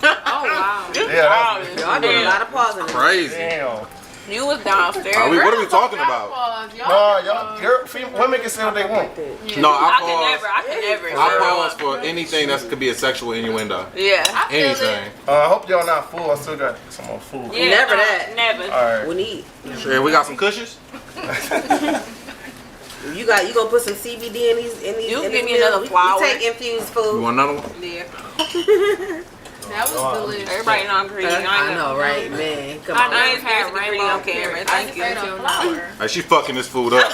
Speaker 3: Oh wow.
Speaker 1: Yeah,
Speaker 6: Y'all doing a lot of pausing.
Speaker 2: Crazy.
Speaker 1: damn.
Speaker 10: You was downstairs.
Speaker 2: What are we talking about?
Speaker 1: No, women can say what they want.
Speaker 2: No,
Speaker 10: I can never.
Speaker 2: I pause for anything that could be a sexual innuendo.
Speaker 10: Yeah.
Speaker 2: Anything.
Speaker 1: I hope y'all not full. I still got some more food.
Speaker 10: Yeah.
Speaker 6: Never that.
Speaker 10: Never.
Speaker 1: All right.
Speaker 6: We need.
Speaker 2: Yeah, we got some cushions.
Speaker 6: You gonna put some CBD in these.
Speaker 10: You
Speaker 6: in
Speaker 10: give me
Speaker 6: this meal?
Speaker 10: another flower.
Speaker 6: We take infused
Speaker 2: You
Speaker 6: food.
Speaker 2: want another one?
Speaker 10: Yeah.
Speaker 4: That was delicious.
Speaker 10: Everybody not greedy.
Speaker 6: I know, right, man? Come
Speaker 10: I
Speaker 6: on.
Speaker 10: ain't had rainbow on camera. Thank you.
Speaker 2: Hey, she fucking this food up.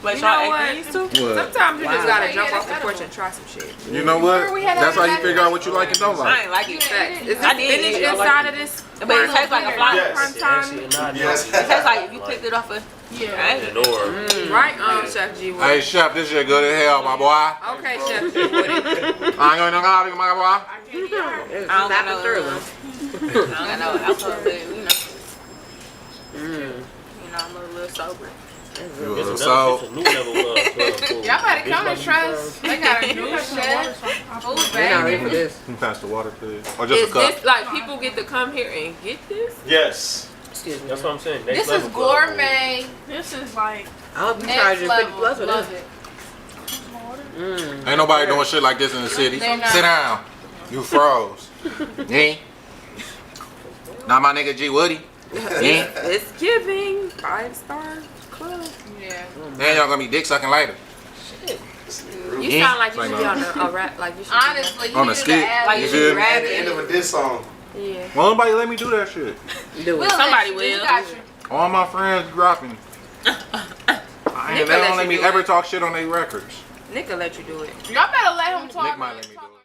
Speaker 10: But
Speaker 3: You
Speaker 10: y'all
Speaker 3: know what?
Speaker 10: ate these too?
Speaker 2: What?
Speaker 3: Sometimes you just
Speaker 6: Wow.
Speaker 3: gotta jump off the porch and try some shit.
Speaker 2: You know what? That's how you figure out what you like and don't
Speaker 10: I
Speaker 2: like.
Speaker 10: ain't like it.
Speaker 3: Is
Speaker 10: I
Speaker 3: this
Speaker 10: did
Speaker 3: spinach
Speaker 10: eat it.
Speaker 3: inside of this?
Speaker 10: But it tastes like a flower.
Speaker 1: Yes.
Speaker 3: Prime time?
Speaker 1: Yes.
Speaker 10: It tastes like if you picked it off a.
Speaker 4: Yeah.
Speaker 3: Right, Chef G. Woody.
Speaker 2: Hey, chef, this shit good as hell, my boy.
Speaker 3: Okay, Chef G. Woody.
Speaker 2: I ain't gonna know how to my boy.
Speaker 10: I don't got no
Speaker 6: through.
Speaker 10: I don't got no alcohol, but you know. I'm a little sober.
Speaker 2: So,
Speaker 5: It's a new level of food.
Speaker 4: Y'all better come to Trust. They got a new chef. Food
Speaker 6: We're not ready for
Speaker 4: baby.
Speaker 6: this.
Speaker 2: can you pass the water, please? Or just
Speaker 3: Is
Speaker 2: a cup?
Speaker 3: this like people get to come here and get this?
Speaker 1: Yes.
Speaker 6: Excuse me.
Speaker 5: That's what I'm saying.
Speaker 4: This
Speaker 5: Next
Speaker 4: is
Speaker 5: level club food.
Speaker 4: gourmet.
Speaker 9: This is like
Speaker 6: I hope you charge
Speaker 4: Next
Speaker 6: your 50
Speaker 4: level.
Speaker 6: plus for
Speaker 4: Love
Speaker 6: this.
Speaker 4: it.
Speaker 2: Ain't nobody doing shit like this in the city.
Speaker 4: They not.
Speaker 2: Sit down. You froze. Yeah. Not my nigga G Woody. Yeah.
Speaker 3: It's giving 5-star club.
Speaker 4: Yeah.
Speaker 2: Then y'all gonna be dick sucking later.
Speaker 3: You sound like you should be on a rap. Like you should.
Speaker 4: Honestly,
Speaker 2: On a
Speaker 4: you need
Speaker 2: skit.
Speaker 4: to add
Speaker 10: Like
Speaker 2: You
Speaker 10: you
Speaker 2: feel
Speaker 10: should
Speaker 2: me?
Speaker 10: grab
Speaker 1: At the end
Speaker 10: it.
Speaker 1: of a diss song.
Speaker 3: Yeah.
Speaker 2: Well, nobody let me do that shit.
Speaker 6: Do it.
Speaker 10: Somebody
Speaker 4: We
Speaker 10: will.
Speaker 4: got you.
Speaker 2: All my friends dropping. They don't let me ever talk shit on their records.
Speaker 3: Nick will let you do it.
Speaker 4: Y'all better let him talk.
Speaker 2: Nick might let me do it.